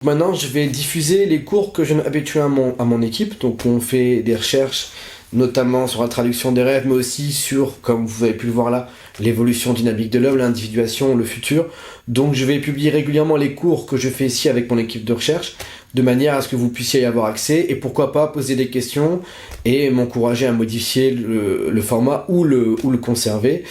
Maintenant, je vais diffuser les cours que je donne habituellement à mon équipe. Donc, on fait des recherches, notamment sur la traduction des rêves, mais aussi sur, comme vous avez pu le voir là, l'évolution dynamique de l'homme, l'individuation, le futur. Donc, je vais publier régulièrement les cours que je fais ici avec mon équipe de recherche, de manière à ce que vous puissiez y avoir accès et pourquoi pas poser des questions et m'encourager à modifier le format ou le conserver.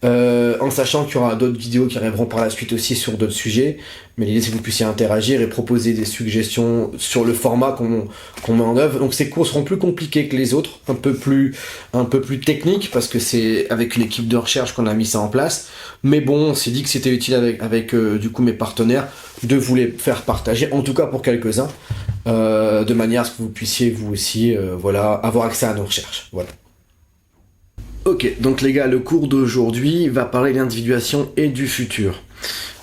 En sachant qu'il y aura d'autres vidéos qui arriveront par la suite aussi sur d'autres sujets, mais l'idée c'est que vous puissiez interagir et proposer des suggestions sur le format qu'on met en œuvre. Donc ces cours seront plus compliqués que les autres, un peu plus techniques, parce que c'est avec une équipe de recherche qu'on a mis ça en place. Mais bon, on s'est dit que c'était utile avec du coup mes partenaires de vous les faire partager, en tout cas pour quelques-uns, de manière à ce que vous puissiez vous aussi avoir accès à nos recherches. Voilà. Ok, donc les gars, le cours d'aujourd'hui va parler de l'individuation et du futur.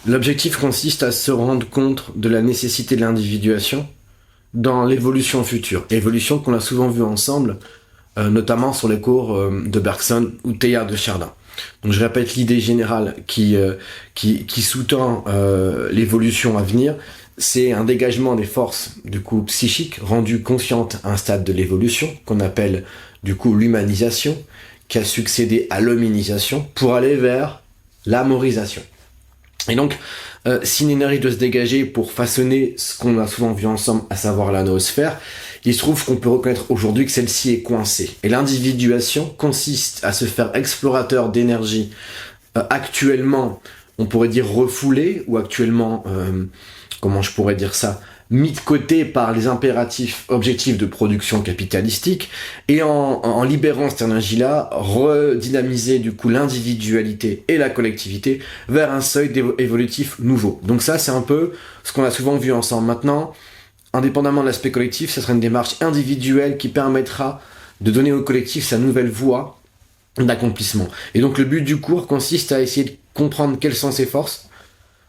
L'objectif consiste à se rendre compte de la nécessité de l'individuation dans l'évolution future. Évolution qu'on a souvent vue ensemble, notamment sur les cours de Bergson ou Teilhard de Chardin. Donc je répète l'idée générale qui sous-tend l'évolution à venir. C'est un dégagement des forces du coup psychiques rendues conscientes à un stade de l'évolution qu'on appelle du coup l'humanisation, qui a succédé à l'hominisation pour aller vers l'amorisation. Et donc, si une énergie doit se dégager pour façonner ce qu'on a souvent vu ensemble, à savoir la noosphère, il se trouve qu'on peut reconnaître aujourd'hui que celle-ci est coincée. Et l'individuation consiste à se faire explorateur d'énergie actuellement, on pourrait dire refoulée, ou actuellement, comment je pourrais dire ça, mis de côté par les impératifs objectifs de production capitalistique, et en libérant cette énergie-là, redynamiser du coup l'individualité et la collectivité vers un seuil évolutif nouveau. Donc ça, c'est un peu ce qu'on a souvent vu ensemble. Maintenant, indépendamment de l'aspect collectif, ce sera une démarche individuelle qui permettra de donner au collectif sa nouvelle voie d'accomplissement. Et donc le but du cours consiste à essayer de comprendre quelles sont ses forces,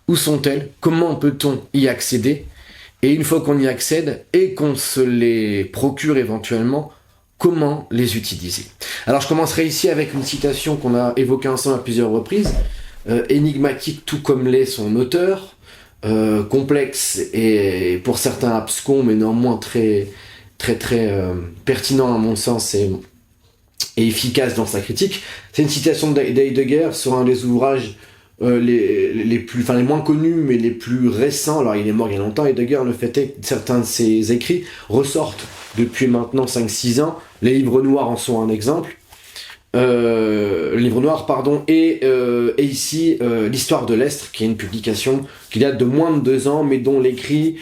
où sont-elles, comment peut-on y accéder, et une fois qu'on y accède et qu'on se les procure éventuellement, comment les utiliser. Alors je commencerai ici avec une citation qu'on a évoquée ensemble à plusieurs reprises, énigmatique tout comme l'est son auteur, complexe et pour certains abscons mais néanmoins très pertinent à mon sens et efficace dans sa critique. C'est une citation d'Heidegger sur un des ouvrages les moins connus mais les plus récents. Alors il est mort il y a longtemps, Heidegger. Le fait est que certains de ses écrits ressortent depuis maintenant 5-6 ans. Les livres noirs en sont un exemple. Livre noir, pardon, et ici l'histoire de l'Estre, qui est une publication qui date de moins de 2 ans, mais dont l'écrit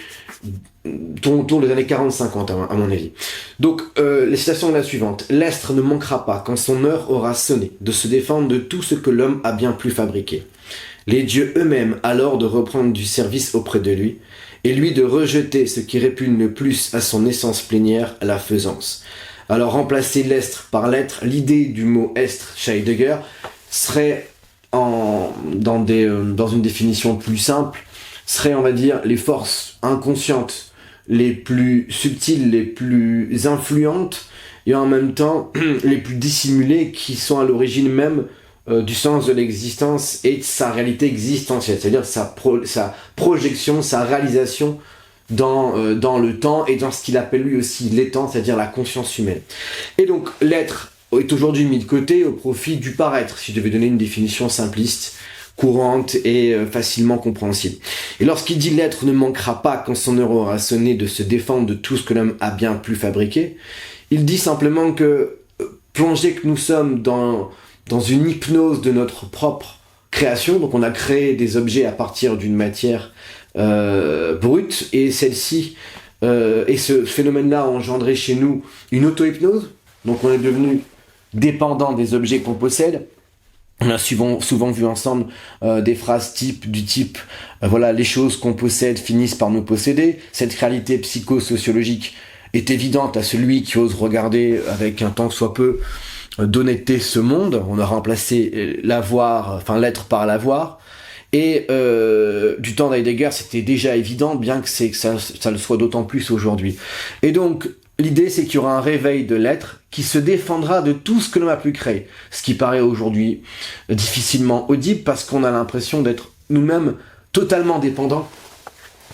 tourne autour des années 40-50 à mon avis. Donc la citation est la suivante: l'Estre ne manquera pas, quand son heure aura sonné, de se défendre de tout ce que l'homme a bien pu fabriquer. Les dieux eux-mêmes alors de reprendre du service auprès de lui, et lui de rejeter ce qui répugne le plus à son essence plénière, la faisance. Alors remplacer l'Estre par l'être, l'idée du mot Estre chez Heidegger serait, dans une définition plus simple, serait, on va dire, les forces inconscientes les plus subtiles, les plus influentes, et en même temps les plus dissimulées, qui sont à l'origine même du sens de l'existence et de sa réalité existentielle, c'est-à-dire sa projection, sa réalisation dans le temps et dans ce qu'il appelle lui aussi l'étant, c'est-à-dire la conscience humaine. Et donc l'être est aujourd'hui mis de côté au profit du paraître, si je devais donner une définition simpliste, courante et facilement compréhensible. Et lorsqu'il dit l'être ne manquera pas, quand son heure aura sonné, de se défendre de tout ce que l'homme a bien pu fabriquer, il dit simplement que plongé que nous sommes dans une hypnose de notre propre création, donc on a créé des objets à partir d'une matière brute, et celle-ci et ce phénomène-là a engendré chez nous une auto-hypnose, donc on est devenu dépendant des objets qu'on possède. On a souvent vu ensemble des phrases du type voilà, les choses qu'on possède finissent par nous posséder. Cette réalité psychosociologique est évidente à celui qui ose regarder avec un tant que soit peu d'honnêteté ce monde. On a remplacé l'être par l'avoir. Et du temps d'Heidegger, c'était déjà évident, bien que ça le soit d'autant plus aujourd'hui. Et donc, l'idée, c'est qu'il y aura un réveil de l'être qui se défendra de tout ce que l'on a pu créer. Ce qui paraît aujourd'hui difficilement audible, parce qu'on a l'impression d'être nous-mêmes totalement dépendants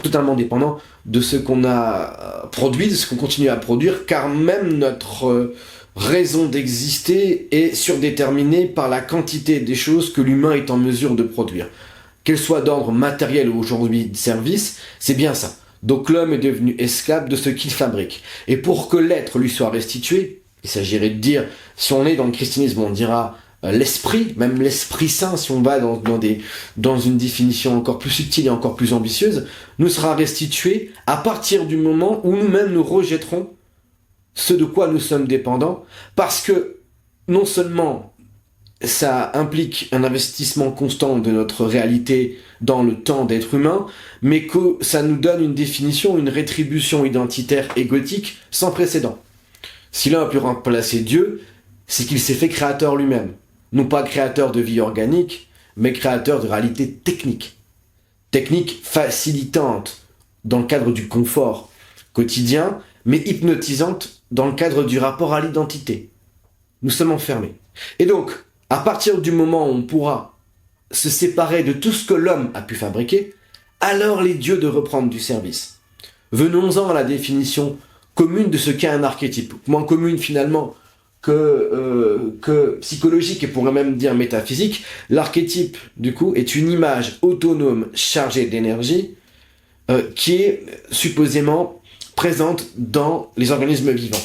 totalement dépendant de ce qu'on a produit, de ce qu'on continue à produire, car même notre raison d'exister est surdéterminée par la quantité des choses que l'humain est en mesure de produire. Qu'elles soient d'ordre matériel ou aujourd'hui de service, c'est bien ça. Donc l'homme est devenu esclave de ce qu'il fabrique. Et pour que l'être lui soit restitué, il s'agirait de dire, si on est dans le christianisme, on dira l'esprit, même l'Esprit Saint, si on va dans une définition encore plus subtile et encore plus ambitieuse, nous sera restitué à partir du moment où nous-mêmes nous rejetterons ce de quoi nous sommes dépendants, parce que non seulement ça implique un investissement constant de notre réalité dans le temps d'être humain, mais que ça nous donne une définition, une rétribution identitaire égotique sans précédent. Si l'un a pu remplacer Dieu, c'est qu'il s'est fait créateur lui-même. Non pas créateur de vie organique, mais créateur de réalité technique. Technique facilitante dans le cadre du confort quotidien, mais hypnotisante dans le cadre du rapport à l'identité. Nous sommes enfermés. Et donc, à partir du moment où on pourra se séparer de tout ce que l'homme a pu fabriquer, alors les dieux de reprendre du service. Venons-en à la définition commune de ce qu'est un archétype, moins commune finalement que psychologique et pourrait même dire métaphysique. L'archétype, du coup, est une image autonome chargée d'énergie qui est supposément présente dans les organismes vivants,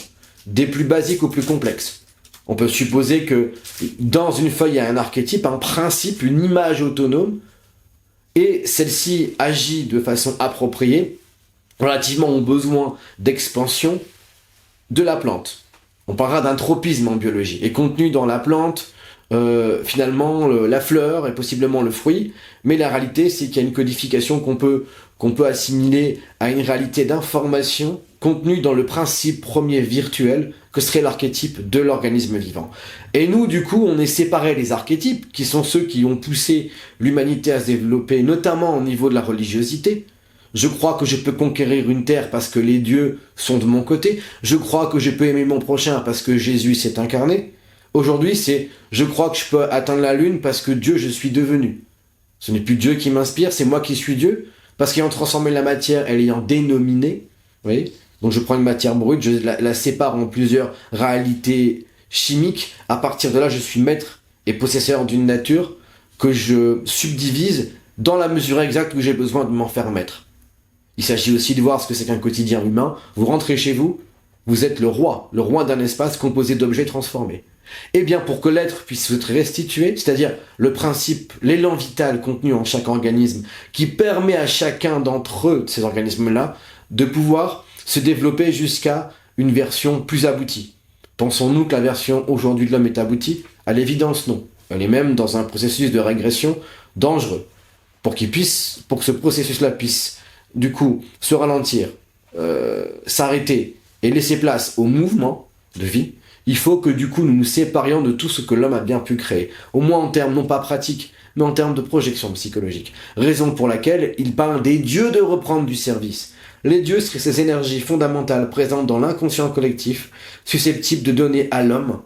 des plus basiques aux plus complexes. On peut supposer que dans une feuille, il y a un archétype, un principe, une image autonome, et celle-ci agit de façon appropriée relativement aux besoins d'expansion de la plante. On parlera d'un tropisme en biologie, et contenu dans la plante, finalement, la fleur et possiblement le fruit, mais la réalité, c'est qu'il y a une codification qu'on peut assimiler à une réalité d'information contenue dans le principe premier virtuel que serait l'archétype de l'organisme vivant. Et nous, du coup, on est séparés des archétypes, qui sont ceux qui ont poussé l'humanité à se développer, notamment au niveau de la religiosité. Je crois que je peux conquérir une terre parce que les dieux sont de mon côté. Je crois que je peux aimer mon prochain parce que Jésus s'est incarné. Aujourd'hui, c'est « je crois que je peux atteindre la lune parce que Dieu, je suis devenu ». Ce n'est plus Dieu qui m'inspire, c'est moi qui suis Dieu, parce qu'ayant transformé la matière, elle ayant dénominé, vous voyez, donc je prends une matière brute, je la sépare en plusieurs réalités chimiques. À partir de là, je suis maître et possesseur d'une nature que je subdivise dans la mesure exacte où j'ai besoin de m'en faire maître. Il s'agit aussi de voir ce que c'est qu'un quotidien humain. Vous rentrez chez vous, vous êtes le roi d'un espace composé d'objets transformés. Eh bien, pour que l'être puisse être restitué, c'est-à-dire le principe, l'élan vital contenu en chaque organisme, qui permet à chacun d'entre eux, de ces organismes-là, de pouvoir se développer jusqu'à une version plus aboutie. Pensons-nous que la version aujourd'hui de l'homme est aboutie? À l'évidence, non. Elle est même dans un processus de régression dangereux. Pour que ce processus-là puisse, du coup, se ralentir, s'arrêter et laisser place au mouvement de vie, il faut que du coup nous nous séparions de tout ce que l'homme a bien pu créer, au moins en termes non pas pratiques, mais en termes de projection psychologique. Raison pour laquelle il parle des dieux de reprendre du service. Les dieux seraient ces énergies fondamentales présentes dans l'inconscient collectif, susceptibles de donner à l'homme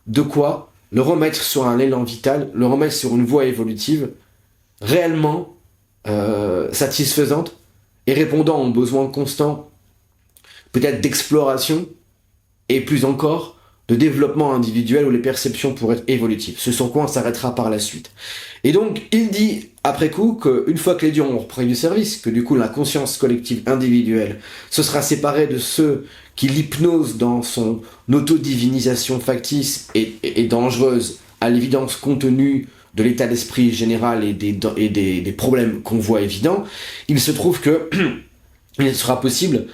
de quoi le remettre sur un élan vital, le remettre sur une voie évolutive réellement satisfaisante et répondant aux besoins constants, peut-être d'exploration et plus encore de développement individuel où les perceptions pourraient être évolutives. Ce sur quoi on s'arrêtera par la suite. Et donc, il dit, après coup, qu'une fois que les dieux ont repris du service, que du coup la conscience collective individuelle se sera séparée de ceux qui l'hypnose dans son autodivinisation factice et dangereuse, à l'évidence compte tenu de l'état d'esprit général et des problèmes qu'on voit évidents, il se trouve que il sera possible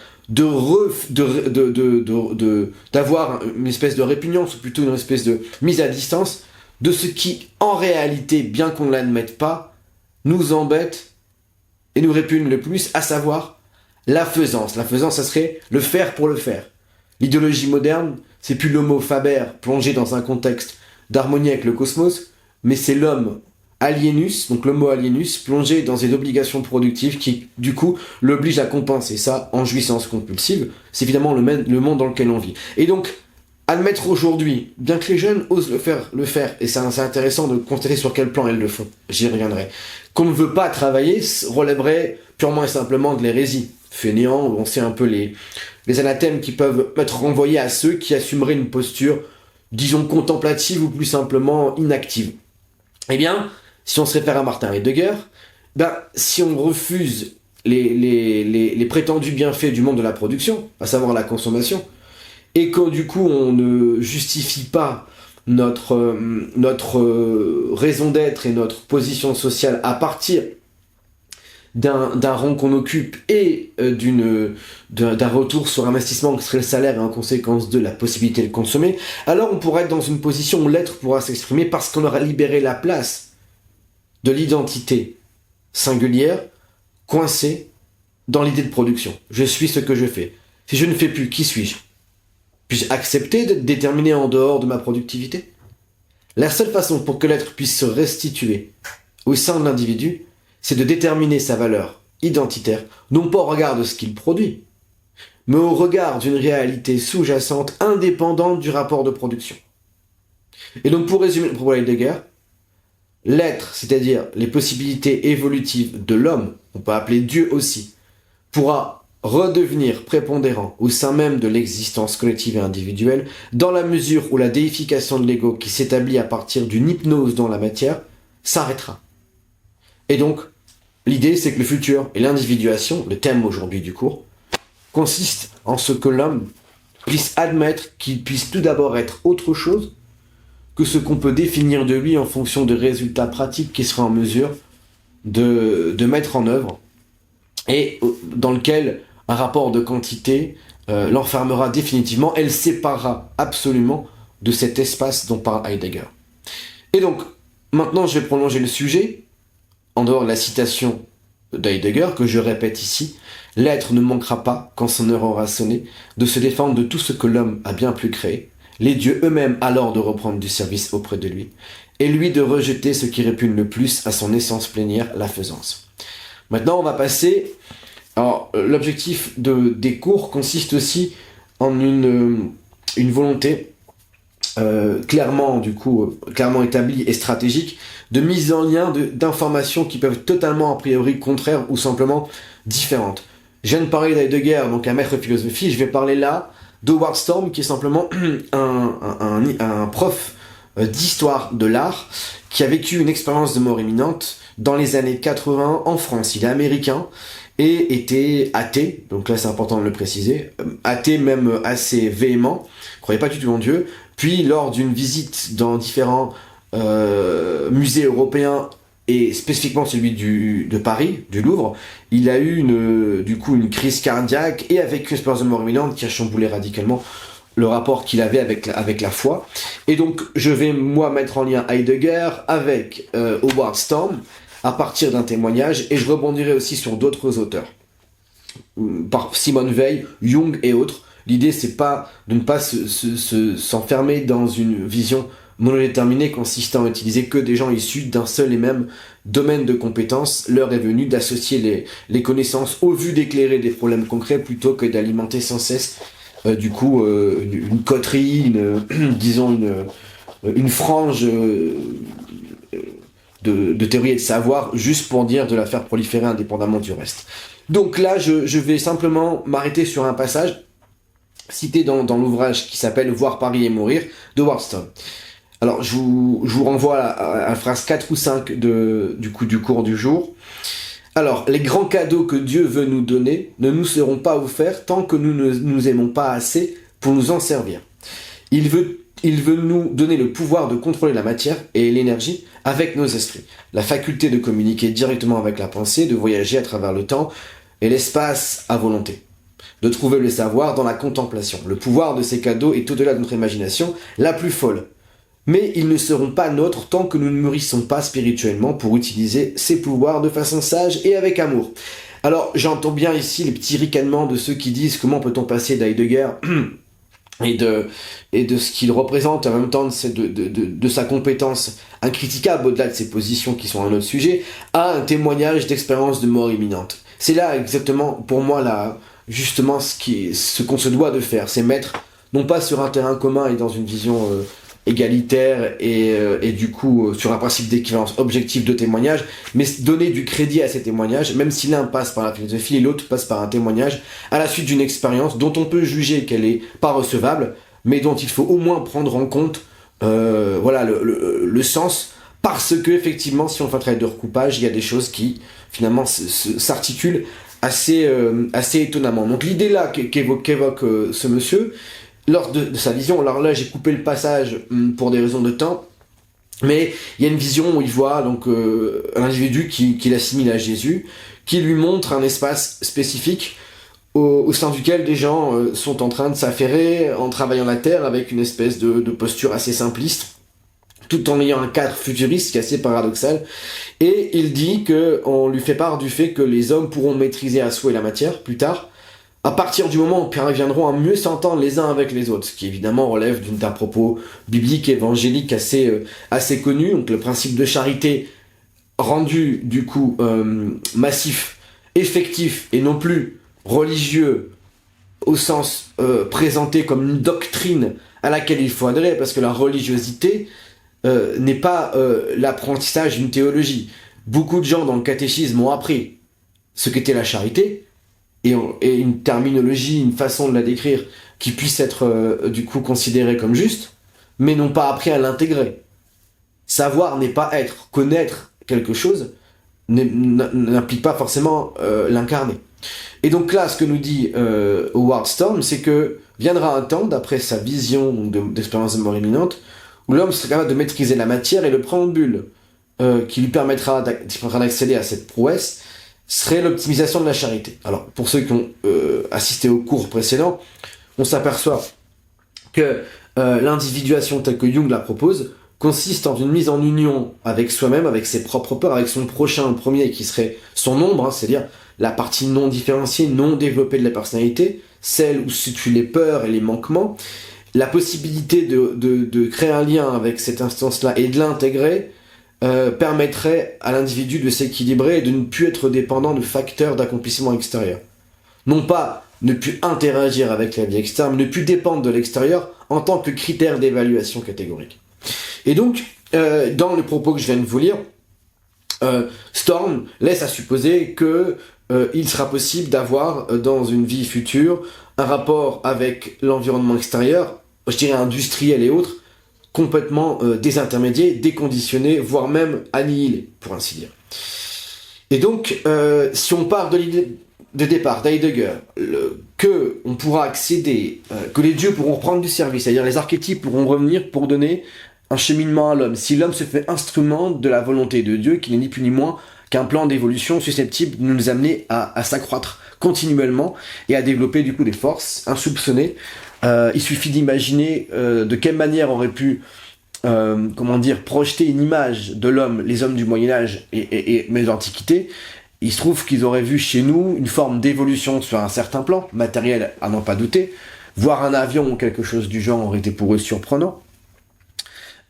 d'avoir une espèce de répugnance, ou plutôt une espèce de mise à distance de ce qui, en réalité, bien qu'on ne l'admette pas, nous embête et nous répugne le plus, à savoir la faisance. La faisance, ça serait le faire pour le faire. L'idéologie moderne, c'est plus l'homo faber plongé dans un contexte d'harmonie avec le cosmos, mais c'est l'homme alienus, donc l'homo alienus, plongé dans des obligations productives qui, du coup, l'obligent à compenser ça en jouissance compulsive. C'est évidemment le monde dans lequel on vit. Et donc, admettre aujourd'hui, bien que les jeunes osent le faire, et c'est intéressant de constater sur quel plan elles le font, j'y reviendrai, qu'on ne veut pas travailler relèverait purement et simplement de l'hérésie. Fainéant, on sait un peu les anathèmes qui peuvent être renvoyés à ceux qui assumeraient une posture, disons, contemplative ou plus simplement inactive. Eh bien, si on se réfère à Martin Heidegger, si on refuse les prétendus bienfaits du monde de la production, à savoir la consommation, et que du coup on ne justifie pas notre raison d'être et notre position sociale à partir d'un rang qu'on occupe et d'un retour sur investissement qui serait le salaire et en conséquence de la possibilité de consommer, alors on pourra être dans une position où l'être pourra s'exprimer parce qu'on aura libéré la place de l'identité singulière coincée dans l'idée de production. Je suis ce que je fais. Si je ne fais plus, qui suis-je? Puis-je accepter d'être déterminé en dehors de ma productivité? La seule façon pour que l'être puisse se restituer au sein de l'individu, c'est de déterminer sa valeur identitaire, non pas au regard de ce qu'il produit, mais au regard d'une réalité sous-jacente indépendante du rapport de production. Et donc pour résumer le propos d'Heidegger, l'être, c'est-à-dire les possibilités évolutives de l'homme, on peut appeler Dieu aussi, pourra redevenir prépondérant au sein même de l'existence collective et individuelle, dans la mesure où la déification de l'ego qui s'établit à partir d'une hypnose dans la matière s'arrêtera. Et donc, l'idée c'est que le futur et l'individuation, le thème aujourd'hui du cours, consiste en ce que l'homme puisse admettre qu'il puisse tout d'abord être autre chose que ce qu'on peut définir de lui en fonction de résultats pratiques qu'il sera en mesure de mettre en œuvre et dans lequel un rapport de quantité l'enfermera définitivement et le séparera absolument de cet espace dont parle Heidegger. Et donc, maintenant je vais prolonger le sujet, en dehors de la citation d'Heidegger, que je répète ici, l'être ne manquera pas, quand son heure aura sonné, de se défendre de tout ce que l'homme a bien pu créer, les dieux eux-mêmes alors de reprendre du service auprès de lui, et lui de rejeter ce qui répugne le plus à son essence plénière, la faisance. Maintenant, on va passer... Alors, l'objectif des cours consiste aussi en une volonté clairement établie et stratégique de mise en lien d'informations qui peuvent être totalement a priori contraires ou simplement différentes. Je viens de parler d'Heidegger, donc un maître de philosophie, je vais parler là d'Howard Storm, qui est simplement un prof d'histoire de l'art qui a vécu une expérience de mort imminente dans les années 80 en France. Il est américain et était athée, donc là c'est important de le préciser, athée même assez véhément, croyait pas du tout en Dieu. Puis lors d'une visite dans différents musées européens et spécifiquement celui de Paris, du Louvre, il a eu une crise cardiaque et avec une expérience de mort imminente qui a chamboulé radicalement le rapport qu'il avait avec la foi. Et donc je vais moi mettre en lien Heidegger avec Howard Storm à partir d'un témoignage, et je rebondirai aussi sur d'autres auteurs, par Simone Weil, Jung et autres. L'idée c'est pas de ne pas s'enfermer dans une vision monodéterminée consistant à utiliser que des gens issus d'un seul et même domaine de compétences. L'heure est venue d'associer les connaissances au vu d'éclairer des problèmes concrets plutôt que d'alimenter sans cesse une coterie, une frange de théorie et de savoir juste pour dire de la faire proliférer indépendamment du reste. Donc là je vais simplement m'arrêter sur un passage cité dans l'ouvrage qui s'appelle Voir Paris et mourir de Howard Storm. Alors je vous renvoie à la phrase 4 ou 5 du cours du jour. Alors, les grands cadeaux que Dieu veut nous donner ne nous seront pas offerts tant que nous ne nous aimons pas assez pour nous en servir. Il veut nous donner le pouvoir de contrôler la matière et l'énergie avec nos esprits, la faculté de communiquer directement avec la pensée, de voyager à travers le temps et l'espace à volonté, de trouver le savoir dans la contemplation. Le pouvoir de ces cadeaux est au-delà de notre imagination la plus folle. Mais ils ne seront pas nôtres tant que nous ne mûrissons pas spirituellement pour utiliser ces pouvoirs de façon sage et avec amour. Alors, j'entends bien ici les petits ricanements de ceux qui disent comment peut-on passer d'Heidegger et de ce qu'il représente, en même temps de sa compétence incritiquable au-delà de ses positions qui sont un autre sujet, à un témoignage d'expérience de mort imminente. C'est là exactement, pour moi, justement ce qu'on se doit de faire, c'est mettre, non pas sur un terrain commun et dans une vision égalitaire et du coup sur un principe d'équivalence objective de témoignage, mais donner du crédit à ces témoignages, même si l'un passe par la philosophie et l'autre passe par un témoignage à la suite d'une expérience dont on peut juger qu'elle est pas recevable, mais dont il faut au moins prendre en compte voilà le sens, parce que effectivement si on fait un travail de recoupage, il y a des choses qui finalement s'articulent assez étonnamment. Donc l'idée là qu'évoque ce monsieur lors de sa vision, alors là j'ai coupé le passage pour des raisons de temps, mais il y a une vision où il voit donc un individu qui l'assimile à Jésus, qui lui montre un espace spécifique au sein duquel des gens sont en train de s'affairer en travaillant la terre avec une espèce de posture assez simpliste, tout en ayant un cadre futuriste qui est assez paradoxal. Et il dit qu'on lui fait part du fait que les hommes pourront maîtriser à souhait la matière plus tard, à partir du moment où ils parviendront à mieux s'entendre les uns avec les autres, ce qui évidemment relève d'un propos biblique, évangélique assez connu. Donc le principe de charité rendu du coup massif, effectif et non plus religieux au sens présenté comme une doctrine à laquelle il faut adhérer, parce que la religiosité n'est pas l'apprentissage d'une théologie. Beaucoup de gens dans le catéchisme ont appris ce qu'était la charité, et une terminologie, une façon de la décrire qui puisse être du coup considérée comme juste, mais n'ont pas appris à l'intégrer. Savoir n'est pas être. Connaître quelque chose n'implique pas forcément l'incarner. Et donc là, ce que nous dit Howard Storm, c'est que viendra un temps, d'après sa vision d'expérience de mort imminente, où l'homme sera capable de maîtriser la matière et le préambule qui lui permettra d'accéder à cette prouesse serait l'optimisation de la charité. Alors, pour ceux qui ont assisté au cours précédent, on s'aperçoit que l'individuation telle que Jung la propose consiste en une mise en union avec soi-même, avec ses propres peurs, avec son prochain, le premier qui serait son ombre, c'est-à-dire la partie non différenciée, non développée de la personnalité, celle où se situent les peurs et les manquements, la possibilité de créer un lien avec cette instance-là et de l'intégrer permettrait à l'individu de s'équilibrer et de ne plus être dépendant de facteurs d'accomplissement extérieur. Non pas ne plus interagir avec la vie externe, mais ne plus dépendre de l'extérieur en tant que critère d'évaluation catégorique. Et donc, dans le propos que je viens de vous lire, Storm laisse à supposer que il sera possible d'avoir dans une vie future un rapport avec l'environnement extérieur, je dirais industriel et autres, complètement désintermédié, déconditionné, voire même annihilé, pour ainsi dire. Et donc, si on part de l'idée de départ d'Heidegger, que on pourra accéder, que les dieux pourront reprendre du service, c'est-à-dire les archétypes pourront revenir pour donner un cheminement à l'homme, si l'homme se fait instrument de la volonté de Dieu, qui n'est ni plus ni moins qu'un plan d'évolution susceptible de nous amener à s'accroître continuellement et à développer du coup des forces insoupçonnées. Il suffit d'imaginer de quelle manière aurait pu projeter une image de l'homme, les hommes du Moyen-Âge et de l'Antiquité. Il se trouve qu'ils auraient vu chez nous une forme d'évolution sur un certain plan, matériel à n'en pas douter. Voir un avion ou quelque chose du genre aurait été pour eux surprenant.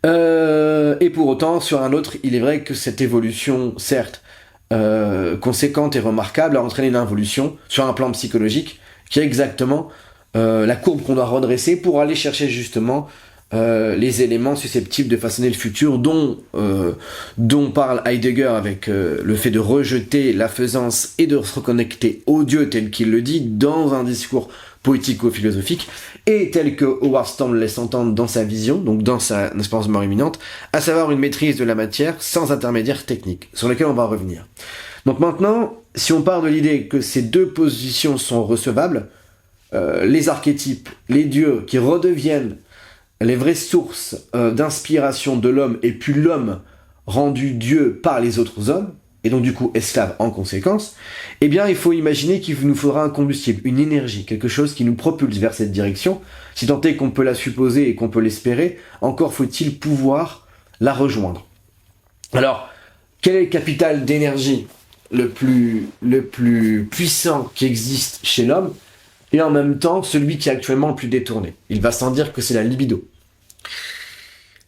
Et pour autant, sur un autre, il est vrai que cette évolution, certes, conséquente et remarquable, a entraîné une involution sur un plan psychologique, qui est exactement la courbe qu'on doit redresser pour aller chercher justement les éléments susceptibles de façonner le futur dont parle Heidegger avec le fait de rejeter la faisance et de se reconnecter au Dieu tel qu'il le dit dans un discours poético-philosophique et tel que Howard Storm le laisse entendre dans sa vision, donc dans sa expérience de mort imminente, à savoir une maîtrise de la matière sans intermédiaire technique, sur lequel on va revenir. Donc maintenant, si on part de l'idée que ces deux positions sont recevables, les archétypes, les dieux qui redeviennent les vraies sources d'inspiration de l'homme et puis l'homme rendu Dieu par les autres hommes, et donc du coup esclave en conséquence, eh bien il faut imaginer qu'il nous faudra un combustible, une énergie, quelque chose qui nous propulse vers cette direction, si tant est qu'on peut la supposer et qu'on peut l'espérer, encore faut-il pouvoir la rejoindre. Alors, quel est le capital d'énergie le plus puissant qui existe chez l'homme, et en même temps celui qui est actuellement le plus détourné? Il va sans dire que c'est la libido.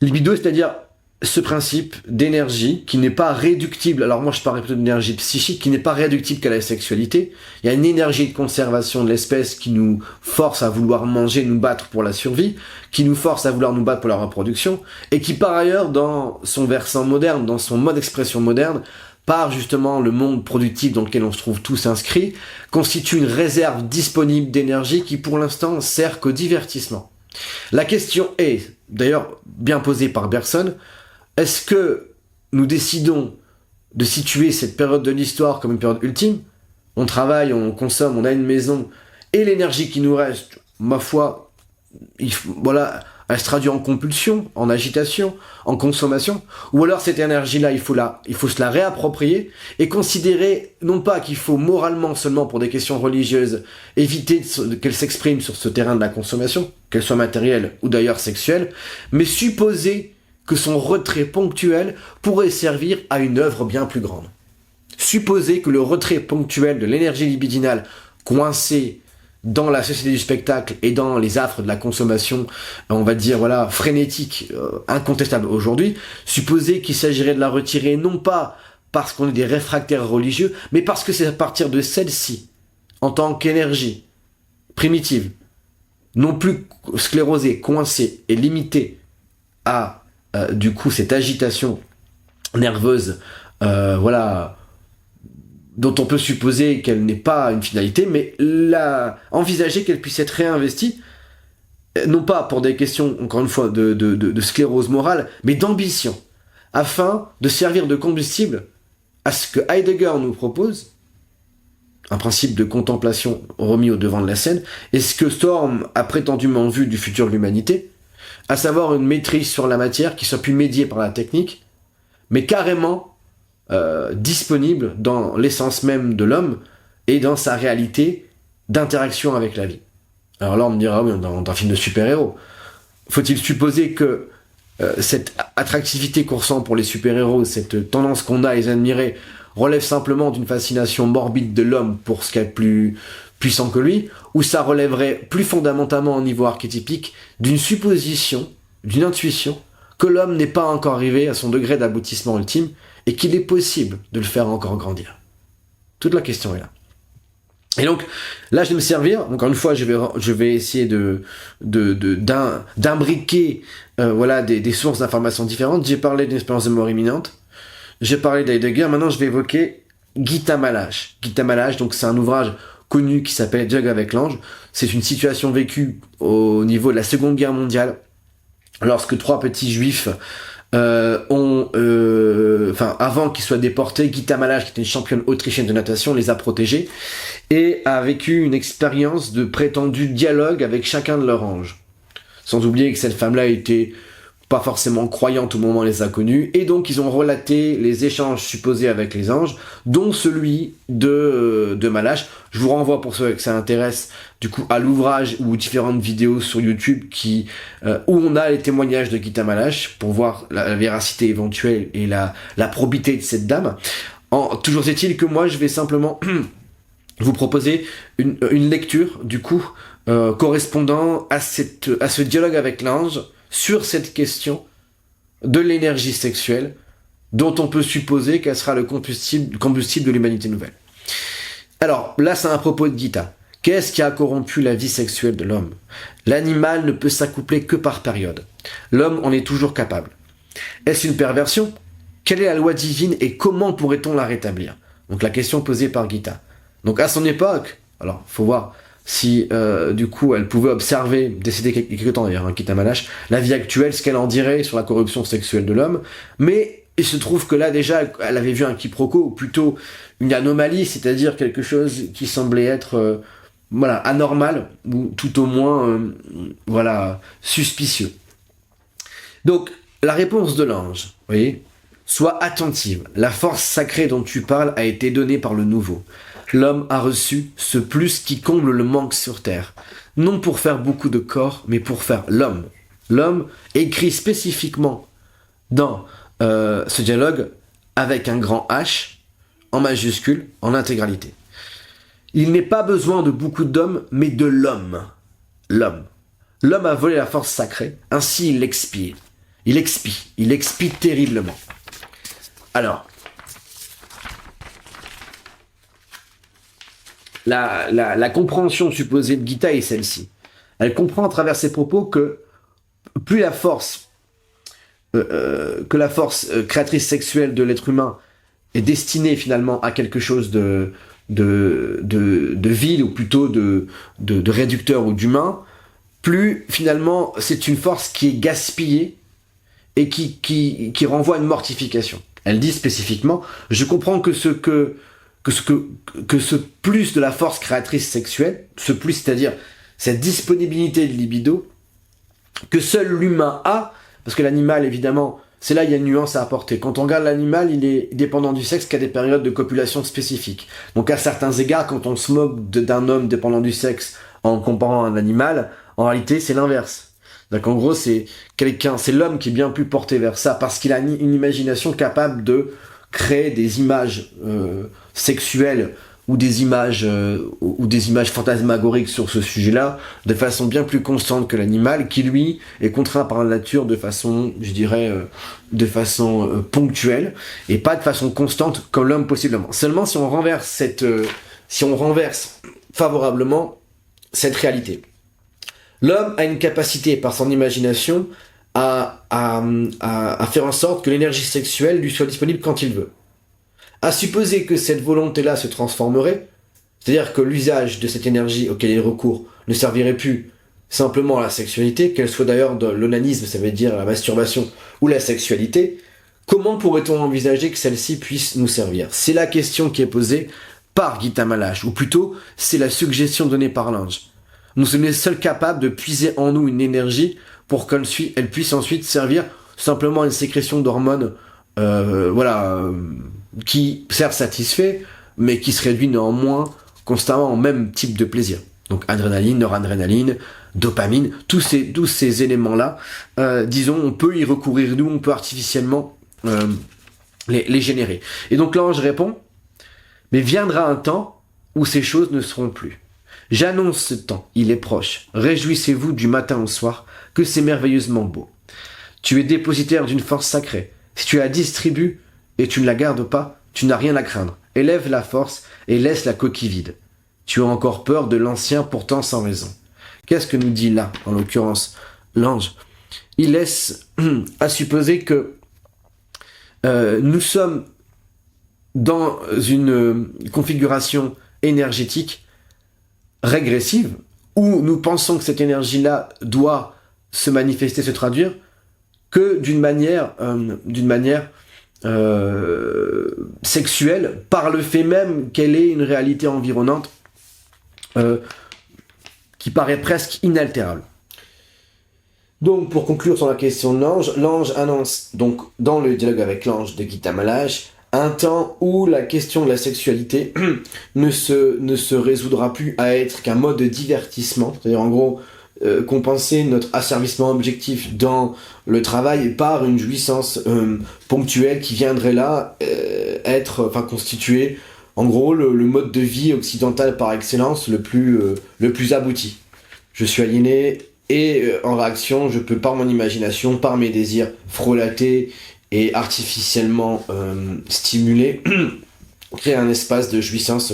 Libido, c'est-à-dire ce principe d'énergie qui n'est pas réductible. Alors moi je parlerais plutôt d'énergie psychique qui n'est pas réductible qu'à la sexualité. Il y a une énergie de conservation de l'espèce qui nous force à vouloir manger, nous battre pour la survie, qui nous force à vouloir nous battre pour la reproduction, et qui par ailleurs dans son versant moderne, dans son mode d'expression moderne, par justement le monde productif dans lequel on se trouve tous inscrits, constitue une réserve disponible d'énergie qui pour l'instant sert qu'au divertissement. La question est, d'ailleurs bien posée par Bergson, est-ce que nous décidons de situer cette période de l'histoire comme une période ultime? On travaille, on consomme, on a une maison, et l'énergie qui nous reste, ma foi, voilà, elle se traduit en compulsion, en agitation, en consommation. Ou alors cette énergie-là, il faut se la réapproprier et considérer, non pas qu'il faut moralement seulement pour des questions religieuses, éviter qu'elle s'exprime sur ce terrain de la consommation, qu'elle soit matérielle ou d'ailleurs sexuelle, mais supposer que son retrait ponctuel pourrait servir à une œuvre bien plus grande. Supposer que le retrait ponctuel de l'énergie libidinale coincée dans la société du spectacle et dans les affres de la consommation, on va dire voilà frénétique, incontestable aujourd'hui, supposer qu'il s'agirait de la retirer non pas parce qu'on est des réfractaires religieux, mais parce que c'est à partir de celle-ci, en tant qu'énergie primitive, non plus sclérosée, coincée et limitée à du coup cette agitation nerveuse, voilà, dont on peut supposer qu'elle n'est pas une finalité, mais envisager qu'elle puisse être réinvestie, non pas pour des questions, encore une fois, de sclérose morale, mais d'ambition, afin de servir de combustible à ce que Heidegger nous propose, un principe de contemplation remis au devant de la scène, et ce que Storm a prétendument vu du futur de l'humanité, à savoir une maîtrise sur la matière qui soit plus médiée par la technique, mais carrément disponible dans l'essence même de l'homme et dans sa réalité d'interaction avec la vie. Alors là, on me dira, oui, dans un film de super-héros. Faut-il supposer que cette attractivité qu'on ressent pour les super-héros, cette tendance qu'on a à les admirer, relève simplement d'une fascination morbide de l'homme pour ce qu'il y a de plus puissant que lui, ou ça relèverait plus fondamentalement au niveau archétypique d'une supposition, d'une intuition, que l'homme n'est pas encore arrivé à son degré d'aboutissement ultime et qu'il est possible de le faire encore grandir. Toute la question est là. Et donc, là, je vais me servir, encore une fois, je vais essayer d'imbriquer voilà, des sources d'informations différentes. J'ai parlé d'une expérience de mort imminente, j'ai parlé d'Heidegger, maintenant je vais évoquer Gita Malache. Gita Malache, donc c'est un ouvrage connu qui s'appelle Dialogue avec l'ange. C'est une situation vécue au niveau de la Seconde Guerre mondiale, lorsque 3 petits juifs avant qu'ils soient déportés, Gita Malache, qui était une championne autrichienne de natation, les a protégés et a vécu une expérience de prétendu dialogue avec chacun de leurs anges. Sans oublier que cette femme-là était pas forcément croyante au moment où elle les a connus, et donc ils ont relaté les échanges supposés avec les anges, dont celui de Malache. Je vous renvoie pour ceux que ça intéresse, du coup, à l'ouvrage ou différentes vidéos sur YouTube où on a les témoignages de Gita Malache pour voir la véracité éventuelle et la probité de cette dame. Toujours est-il que moi, je vais simplement vous proposer une lecture, du coup, correspondant à ce dialogue avec l'ange, sur cette question de l'énergie sexuelle dont on peut supposer qu'elle sera le combustible de l'humanité nouvelle. Alors, là, c'est un propos de Gita. Qu'est-ce qui a corrompu la vie sexuelle de l'homme? L'animal ne peut s'accoupler que par période. L'homme en est toujours capable. Est-ce une perversion? Quelle est la loi divine et comment pourrait-on la rétablir? Donc la question posée par Gita. Donc à son époque, alors faut voir si du coup elle pouvait observer, décédée quelque temps d'ailleurs, Gita Malache, la vie actuelle, ce qu'elle en dirait sur la corruption sexuelle de l'homme, mais il se trouve que là déjà elle avait vu un quiproquo, ou plutôt une anomalie, c'est-à-dire quelque chose qui semblait être anormal, ou tout au moins suspicieux. Donc la réponse de l'ange, vous voyez, sois attentive, la force sacrée dont tu parles a été donnée par le nouveau. L'homme a reçu ce plus qui comble le manque sur terre, non pour faire beaucoup de corps, mais pour faire l'homme. L'homme écrit spécifiquement dans ce dialogue avec un grand H, en majuscule, en intégralité. Il n'est pas besoin de beaucoup d'hommes, mais de l'homme. L'homme. L'homme a volé la force sacrée, ainsi il l'expire. Il expie terriblement. Alors, la compréhension supposée de Gita est celle-ci. Elle comprend à travers ses propos que plus la force, créatrice sexuelle de l'être humain est destinée finalement à quelque chose de vil, ou plutôt de réducteur ou d'humain, plus finalement c'est une force qui est gaspillée et qui renvoie à une mortification. Elle dit spécifiquement: je comprends que ce plus de la force créatrice sexuelle, ce plus, c'est-à-dire cette disponibilité de libido, que seul l'humain a, parce que l'animal, évidemment, c'est là il y a une nuance à apporter. Quand on regarde l'animal, il est dépendant du sexe qu'à des périodes de copulation spécifiques. Donc à certains égards, quand on se moque d'un homme dépendant du sexe en comparant à un animal, en réalité c'est l'inverse. Donc en gros c'est l'homme qui est bien plus porté vers ça, parce qu'il a une imagination capable de créer des images sexuelles ou des images fantasmagoriques sur ce sujet-là, de façon bien plus constante que l'animal, qui lui est contraint par la nature de façon, je dirais, ponctuelle, et pas de façon constante comme l'homme possiblement. Seulement si on renverse favorablement cette réalité, l'homme a une capacité par son imagination à faire en sorte que l'énergie sexuelle lui soit disponible quand il veut. À supposer que cette volonté-là se transformerait, c'est-à-dire que l'usage de cette énergie auquel il recourt ne servirait plus simplement à la sexualité, qu'elle soit d'ailleurs de l'onanisme, ça veut dire la masturbation, ou la sexualité, comment pourrait-on envisager que celle-ci puisse nous servir? C'est la question qui est posée par Gita Malache, ou plutôt, c'est la suggestion donnée par l'ange. Nous sommes les seuls capables de puiser en nous une énergie pour qu'elle puisse ensuite servir simplement à une sécrétion d'hormones, qui certes satisfait, mais qui se réduit néanmoins constamment au même type de plaisir. Donc adrénaline, noradrénaline, dopamine, tous ces éléments-là, disons, on peut y recourir, nous, on peut artificiellement les générer. Et donc l'ange répond: mais viendra un temps où ces choses ne seront plus. J'annonce ce temps, il est proche. Réjouissez-vous du matin au soir, que c'est merveilleusement beau. Tu es dépositaire d'une force sacrée. Si tu la distribues et tu ne la gardes pas, tu n'as rien à craindre. Élève la force et laisse la coquille vide. Tu as encore peur de l'ancien, pourtant sans raison. Qu'est-ce que nous dit là, en l'occurrence, l'ange? Il laisse à supposer que nous sommes dans une configuration énergétique régressive, où nous pensons que cette énergie-là doit se manifester, se traduire, que d'une manière sexuelle, par le fait même qu'elle est une réalité environnante qui paraît presque inaltérable. Donc, pour conclure sur la question de l'ange annonce, donc, dans le dialogue avec l'ange de Gita Malache, un temps où la question de la sexualité ne se résoudra plus à être qu'un mode de divertissement, c'est-à-dire en gros compenser notre asservissement objectif dans le travail par une jouissance ponctuelle qui viendrait là constituer en gros le mode de vie occidental par excellence le plus abouti. Je suis aliéné et en réaction je peux par mon imagination, par mes désirs frelatés et artificiellement stimulés, créer un espace de jouissance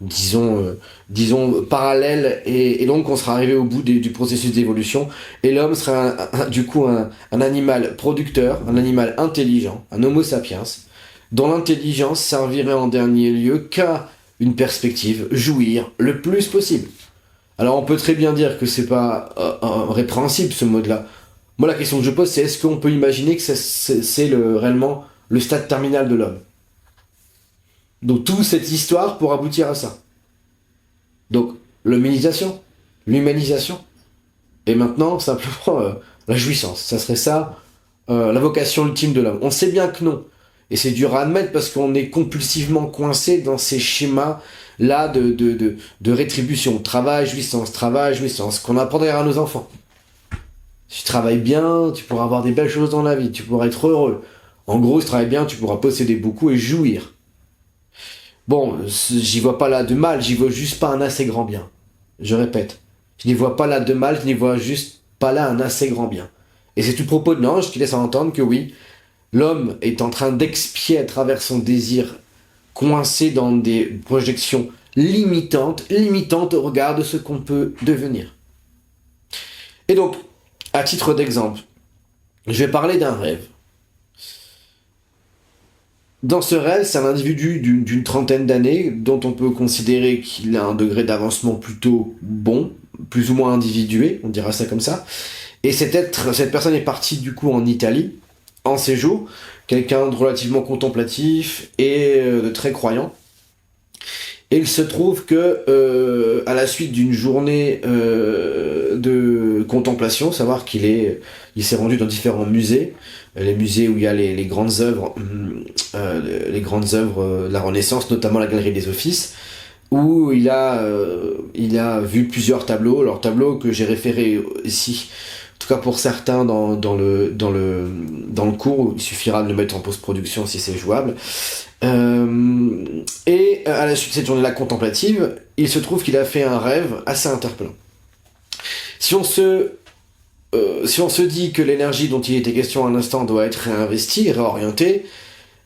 disons parallèle, et donc on sera arrivé au bout du processus d'évolution, et l'homme sera du coup un animal producteur, un animal intelligent, un homo sapiens, dont l'intelligence servirait en dernier lieu qu'à une perspective, jouir le plus possible. Alors on peut très bien dire que c'est pas répréhensible ce mode-là. Moi la question que je pose, c'est est-ce qu'on peut imaginer que c'est réellement le stade terminal de l'homme? Donc toute cette histoire pour aboutir à ça. Donc l'hominisation, l'humanisation, et maintenant simplement la jouissance. Ça serait ça la vocation ultime de l'homme. On sait bien que non. Et c'est dur à admettre parce qu'on est compulsivement coincé dans ces schémas-là de rétribution. Travail, jouissance, qu'on apprend d'ailleurs à nos enfants. Si tu travailles bien, tu pourras avoir des belles choses dans la vie, tu pourras être heureux. En gros, si tu travailles bien, tu pourras posséder beaucoup et jouir. Bon, j'y vois pas là de mal, j'y vois juste pas un assez grand bien. Je répète, je n'y vois pas là de mal, je n'y vois juste pas là un assez grand bien. Et c'est tout le propos de l'ange qui laisse entendre que oui, l'homme est en train d'expier à travers son désir, coincé dans des projections limitantes au regard de ce qu'on peut devenir. Et donc, à titre d'exemple, je vais parler d'un rêve. Dans ce rêve, c'est un individu d'une trentaine d'années dont on peut considérer qu'il a un degré d'avancement plutôt bon, plus ou moins individué, on dira ça comme ça. Et cette personne est partie du coup en Italie, en séjour, quelqu'un de relativement contemplatif et de très croyant. Et il se trouve que à la suite d'une journée de contemplation, savoir il s'est rendu dans différents musées, les musées où il y a les grandes œuvres, de la Renaissance, notamment la Galerie des Offices, où il a vu plusieurs tableaux. Alors tableaux que j'ai référés ici, en tout cas pour certains dans le cours, il suffira de le mettre en post-production si c'est jouable. Et à la suite de cette journée-là contemplative, il se trouve qu'il a fait un rêve assez interpellant. Si on se dit que l'énergie dont il était question à l'instant doit être réinvestie, réorientée,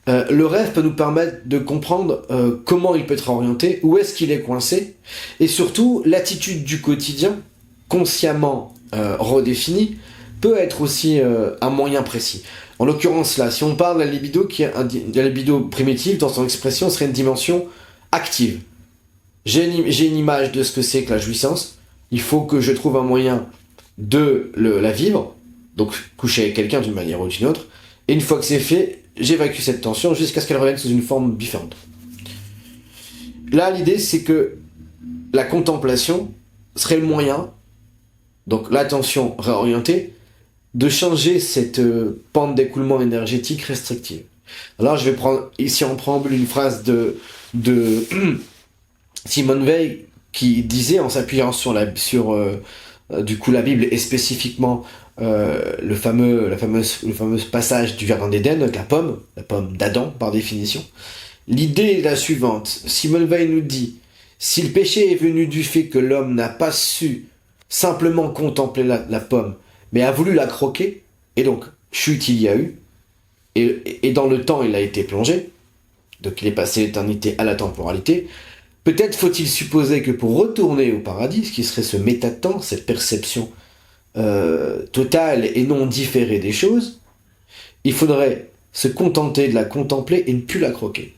le rêve peut nous permettre de comprendre comment il peut être orienté, où est-ce qu'il est coincé, et surtout l'attitude du quotidien, consciemment redéfinie, peut être aussi un moyen précis. En l'occurrence là, si on parle de la libido, la libido primitive, dans son expression, serait une dimension active. J'ai une image de ce que c'est que la jouissance, il faut que je trouve un moyen de la vivre, donc coucher avec quelqu'un d'une manière ou d'une autre, et une fois que c'est fait, j'évacue cette tension jusqu'à ce qu'elle revienne sous une forme différente. Là, l'idée, c'est que la contemplation serait le moyen, donc l'attention réorientée, de changer cette pente d'écoulement énergétique restrictive. Alors, je vais prendre ici en préambule une phrase de Simone Weil qui disait, en s'appuyant sur du coup la Bible et spécifiquement le fameux passage du Jardin d'Éden, la pomme d'Adam par définition. L'idée est la suivante. Simone Weil nous dit: si le péché est venu du fait que l'homme n'a pas su simplement contempler la pomme, mais a voulu la croquer, et donc chute il y a eu, et dans le temps il a été plongé, donc il est passé l'éternité à la temporalité. Peut-être faut-il supposer que pour retourner au paradis, ce qui serait ce métatemps, cette perception totale et non différée des choses, il faudrait se contenter de la contempler et ne plus la croquer.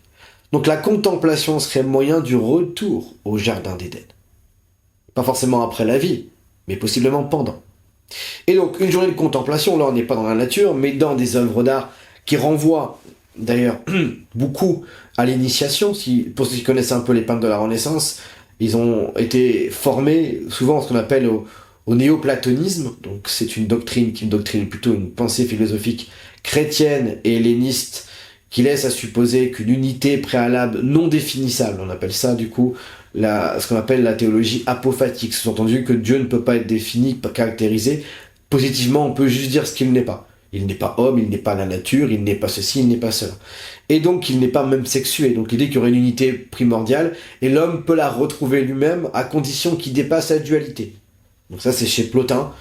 Donc la contemplation serait le moyen du retour au Jardin d'Éden. Pas forcément après la vie, mais possiblement pendant. Et donc une journée de contemplation, là on n'est pas dans la nature, mais dans des œuvres d'art qui renvoient d'ailleurs beaucoup à l'initiation. Pour ceux qui connaissent un peu les peintres de la Renaissance, ils ont été formés souvent ce qu'on appelle au néoplatonisme. Donc c'est une doctrine plutôt une pensée philosophique chrétienne et helléniste qui laisse à supposer qu'une unité préalable non définissable, on appelle ça du coup ce qu'on appelle la théologie apophatique, sous-entendu que Dieu ne peut pas être défini, pas caractérisé. Positivement, on peut juste dire ce qu'il n'est pas. Il n'est pas homme, il n'est pas la nature, il n'est pas ceci, il n'est pas cela. Et donc, il n'est pas même sexué. Donc, l'idée qu'il y aurait une unité primordiale, et l'homme peut la retrouver lui-même à condition qu'il dépasse la dualité. Donc ça, c'est chez Plotin,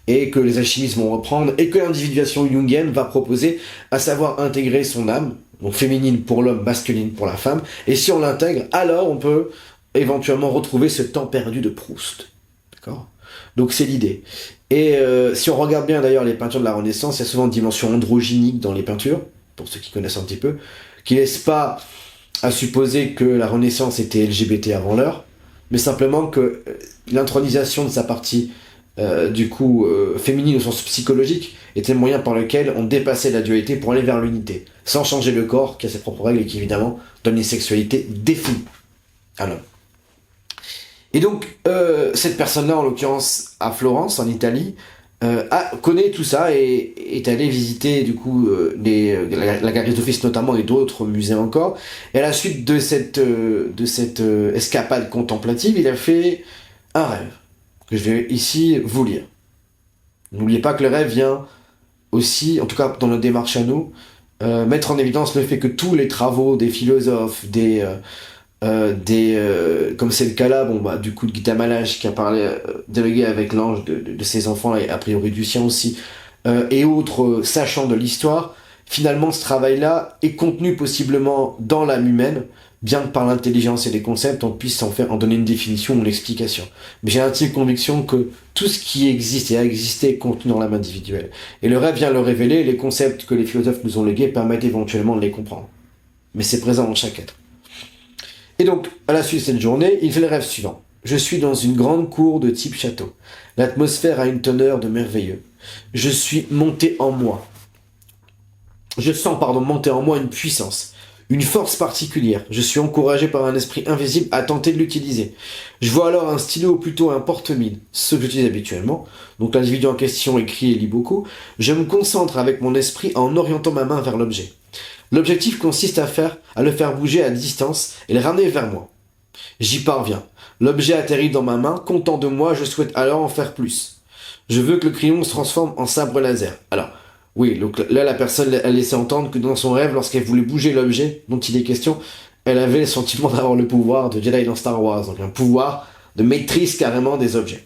et que les alchimistes vont reprendre, et que l'individuation jungienne va proposer, à savoir intégrer son âme, donc féminine pour l'homme, masculine pour la femme, et si on l'intègre, alors on peut éventuellement retrouver ce temps perdu de Proust. D'accord ? Donc c'est l'idée. Et si on regarde bien d'ailleurs les peintures de la Renaissance, il y a souvent une dimension androgynique dans les peintures, pour ceux qui connaissent un petit peu, qui laisse pas à supposer que la Renaissance était LGBT avant l'heure, mais simplement que l'intronisation de sa partie féminine au sens psychologique était le moyen par lequel on dépassait la dualité pour aller vers l'unité, sans changer le corps qui a ses propres règles et qui évidemment donne une sexualité définie à l'homme. Et donc, cette personne-là, en l'occurrence à Florence, en Italie, connaît tout ça et est allée visiter du coup la Galerie des Offices notamment et d'autres musées encore. Et à la suite de cette escapade contemplative, il a fait un rêve que je vais ici vous lire. N'oubliez pas que le rêve vient aussi, en tout cas dans notre démarche à nous, mettre en évidence le fait que tous les travaux des philosophes, comme c'est le cas là, du coup de Gita Maharaj qui a parlé, dialogué avec l'ange de ses enfants et a priori du sien aussi, et autres sachants de l'histoire, finalement ce travail-là est contenu possiblement dans l'âme humaine, bien que par l'intelligence et les concepts, on puisse en donner une définition ou l'explication. Mais j'ai l'intime conviction que tout ce qui existe et a existé est contenu dans l'âme individuelle. Et le rêve vient le révéler, les concepts que les philosophes nous ont légués permettent éventuellement de les comprendre. Mais c'est présent dans chaque être. Et donc, à la suite de cette journée, il fait le rêve suivant. Je suis dans une grande cour de type château. L'atmosphère a une teneur de merveilleux. Je suis monté en moi. Je sens, monter en moi une puissance, une force particulière. Je suis encouragé par un esprit invisible à tenter de l'utiliser. Je vois alors un stylo, ou plutôt un porte-mine, ce que j'utilise habituellement. Donc l'individu en question écrit et lit beaucoup. Je me concentre avec mon esprit en orientant ma main vers l'objet. L'objectif consiste à le faire bouger à distance et le ramener vers moi. J'y parviens. L'objet atterrit dans ma main, content de moi, je souhaite alors en faire plus. Je veux que le crayon se transforme en sabre laser. Alors, oui, donc là la personne a laissé entendre que dans son rêve, lorsqu'elle voulait bouger l'objet dont il est question, elle avait le sentiment d'avoir le pouvoir de Jedi dans Star Wars, donc un pouvoir de maîtrise carrément des objets.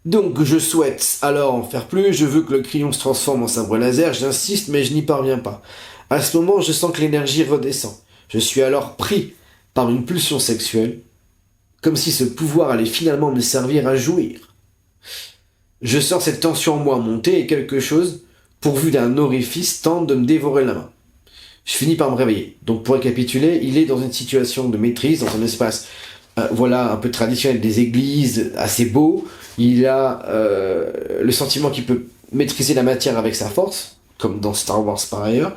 Donc je souhaite alors en faire plus, je veux que le crayon se transforme en sabre laser, j'insiste mais je n'y parviens pas. À ce moment, je sens que l'énergie redescend. Je suis alors pris par une pulsion sexuelle, comme si ce pouvoir allait finalement me servir à jouir. Je sens cette tension en moi monter et quelque chose, pourvu d'un orifice, tente de me dévorer la main. Je finis par me réveiller. Donc pour récapituler, il est dans une situation de maîtrise, dans un espace un peu traditionnel des églises, assez beau. Il a le sentiment qu'il peut maîtriser la matière avec sa force, comme dans Star Wars par ailleurs.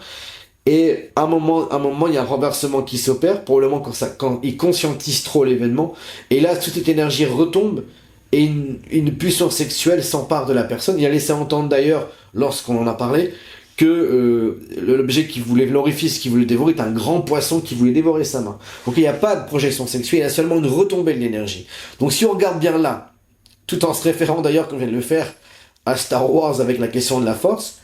Et à un moment, il y a un renversement qui s'opère, probablement quand il conscientise trop l'événement. Et là, toute cette énergie retombe et une puissance sexuelle s'empare de la personne. Il a laissé entendre d'ailleurs, lorsqu'on en a parlé, que l'objet l'orifice qui voulait dévorer est un grand poisson qui voulait dévorer sa main. Donc il n'y a pas de projection sexuelle, il y a seulement une retombée de l'énergie. Donc si on regarde bien là, tout en se référant d'ailleurs, comme je viens de le faire, à Star Wars avec la question de la force,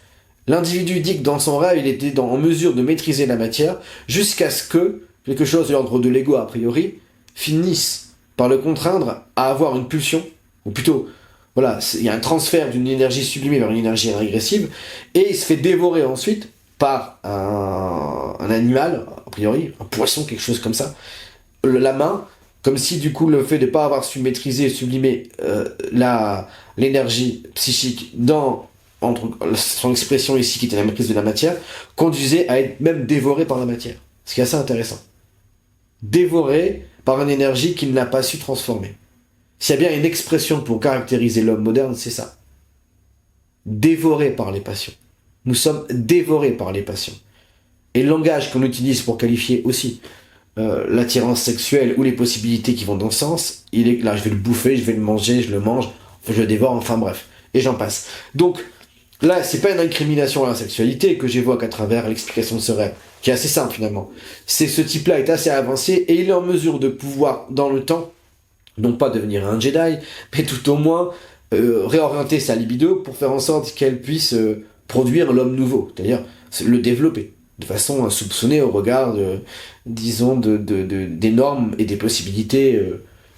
l'individu dit que dans son rêve, il était en mesure de maîtriser la matière jusqu'à ce que quelque chose de l'ordre de l'ego a priori finisse par le contraindre à avoir une pulsion, ou plutôt, voilà, il y a un transfert d'une énergie sublimée vers une énergie régressive, et il se fait dévorer ensuite par un animal, a priori, un poisson, quelque chose comme ça, la main, comme si du coup le fait de ne pas avoir su maîtriser et sublimer l'énergie psychique entre son expression ici qui était la maîtrise de la matière, conduisait à être même dévoré par la matière. Ce qui est assez intéressant. Dévoré par une énergie qu'il n'a pas su transformer. S'il y a bien une expression pour caractériser l'homme moderne, c'est ça. Dévoré par les passions. Nous sommes dévorés par les passions. Et le langage qu'on utilise pour qualifier aussi l'attirance sexuelle ou les possibilités qui vont dans ce sens, il est là, je vais le bouffer, je vais le manger, je le mange, je le dévore, enfin bref. Et j'en passe. Donc, là, c'est pas une incrimination à la sexualité que j'évoque à travers l'explication de ce rêve, qui est assez simple finalement. C'est ce type-là est assez avancé et il est en mesure de pouvoir, dans le temps, non pas devenir un Jedi, mais tout au moins réorienter sa libido pour faire en sorte qu'elle puisse produire l'homme nouveau, c'est-à-dire le développer de façon insoupçonnée au regard des normes et des possibilités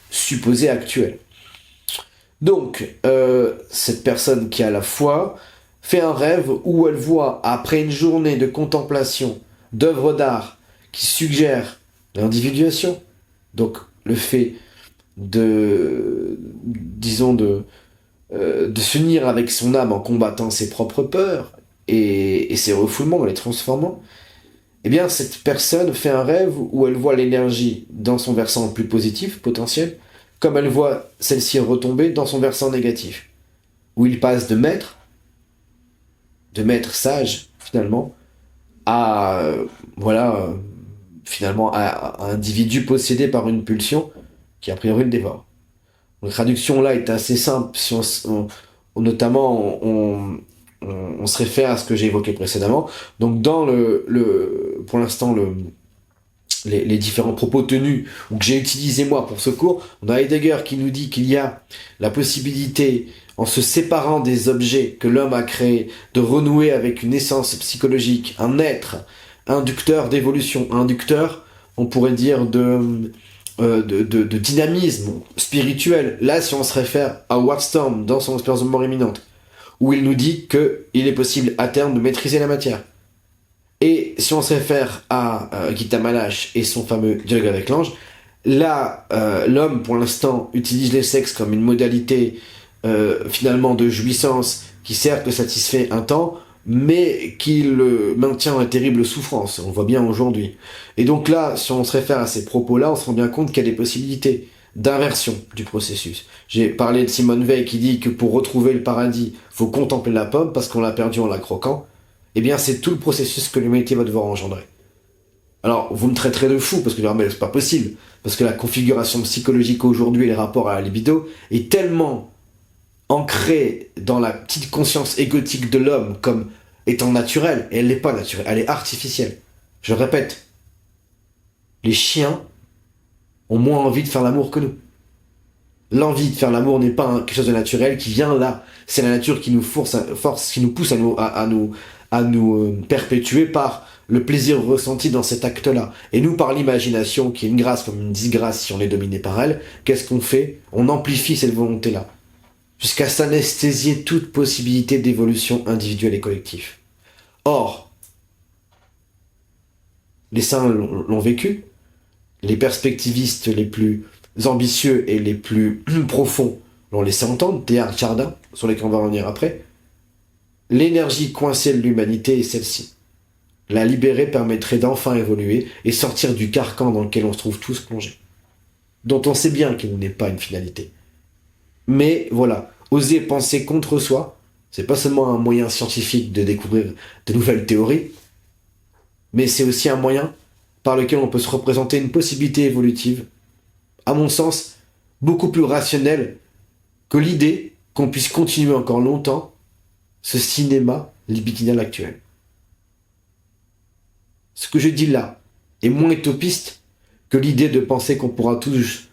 supposées actuelles. Donc, cette personne qui a la foi fait un rêve où elle voit, après une journée de contemplation d'œuvres d'art qui suggèrent l'individuation, donc le fait de s'unir avec son âme en combattant ses propres peurs et ses refoulements, en les transformant, eh bien cette personne fait un rêve où elle voit l'énergie dans son versant le plus positif potentiel, comme elle voit celle-ci retomber dans son versant négatif, où il passe de maître sage finalement à finalement à un individu possédé par une pulsion qui a priori le dévore. La traduction là est assez simple, si on se réfère à ce que j'ai évoqué précédemment. Donc dans pour l'instant les différents propos tenus ou que j'ai utilisés moi pour ce cours, on a Heidegger qui nous dit qu'il y a la possibilité, en se séparant des objets que l'homme a créés, de renouer avec une essence psychologique, un être inducteur d'évolution, inducteur, on pourrait dire de dynamisme spirituel. Là, si on se réfère à Howard Storm dans son expérience de mort imminente, où il nous dit qu'il est possible à terme de maîtriser la matière. Et si on se réfère à Gita Malash et son fameux dialogue avec l'ange, là, l'homme, pour l'instant, utilise les sexes comme une modalité finalement de jouissance qui certes le satisfait un temps, mais qui le maintient en terrible souffrance. On le voit bien aujourd'hui. Et donc là, si on se réfère à ces propos-là, on se rend bien compte qu'il y a des possibilités d'inversion du processus. J'ai parlé de Simone Weil qui dit que pour retrouver le paradis, faut contempler la pomme parce qu'on l'a perdue en la croquant. Eh bien, c'est tout le processus que l'humanité va devoir engendrer. Alors, vous me traiterez de fou, parce que mais c'est pas possible. Parce que la configuration psychologique aujourd'hui et les rapports à la libido est tellement ancrée dans la petite conscience égotique de l'homme comme étant naturelle, et elle n'est pas naturelle, elle est artificielle. Je répète, les chiens ont moins envie de faire l'amour que nous. L'envie de faire l'amour n'est pas quelque chose de naturel qui vient là. C'est la nature qui nous force, qui nous pousse à nous perpétuer par le plaisir ressenti dans cet acte-là. Et nous, par l'imagination, qui est une grâce comme une disgrâce si on est dominé par elle, qu'est-ce qu'on fait? On amplifie cette volonté-là, jusqu'à s'anesthésier toute possibilité d'évolution individuelle et collective. Or, les saints l'ont vécu, les perspectivistes les plus ambitieux et les plus profonds l'ont laissé entendre, Teilhard Chardin, sur lesquels on va revenir après. L'énergie coincée de l'humanité est celle-ci. La libérer permettrait d'enfin évoluer et sortir du carcan dans lequel on se trouve tous plongés, dont on sait bien qu'il n'est pas une finalité. Mais voilà, oser penser contre soi, c'est pas seulement un moyen scientifique de découvrir de nouvelles théories, mais c'est aussi un moyen par lequel on peut se représenter une possibilité évolutive, à mon sens, beaucoup plus rationnelle que l'idée qu'on puisse continuer encore longtemps ce cinéma libidinal actuel. Ce que je dis là est moins utopiste que l'idée de penser qu'on pourra tous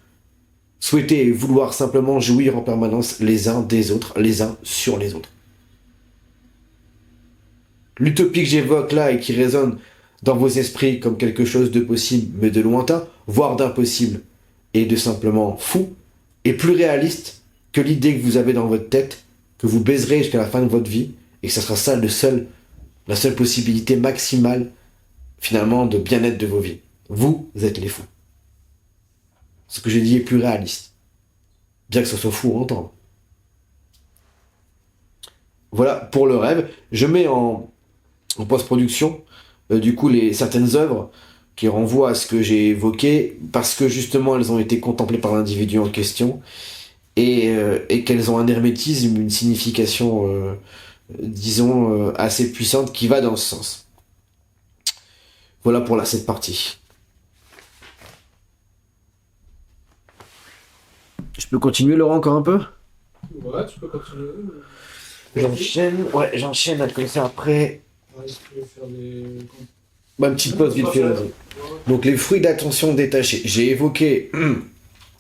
souhaiter et vouloir simplement jouir en permanence les uns des autres, les uns sur les autres. L'utopie que j'évoque là et qui résonne dans vos esprits comme quelque chose de possible mais de lointain, voire d'impossible et de simplement fou, est plus réaliste que l'idée que vous avez dans votre tête que vous baiserez jusqu'à la fin de votre vie et que ce sera ça la seule possibilité maximale finalement de bien-être de vos vies. Vous êtes les fous. Ce que j'ai dit est plus réaliste. Bien que ce soit fou à entendre. Voilà pour le rêve. Je mets en post-production du coup certaines œuvres qui renvoient à ce que j'ai évoqué parce que justement elles ont été contemplées par l'individu en question et qu'elles ont un hermétisme, une signification disons assez puissante qui va dans ce sens. Voilà pour cette partie. Je peux continuer, Laurent, encore un peu? Ouais, tu peux continuer. J'enchaîne à comme ça après. Ouais, si tu veux faire des... Une petite pause vite fait. Donc les fruits d'attention détachés. J'ai évoqué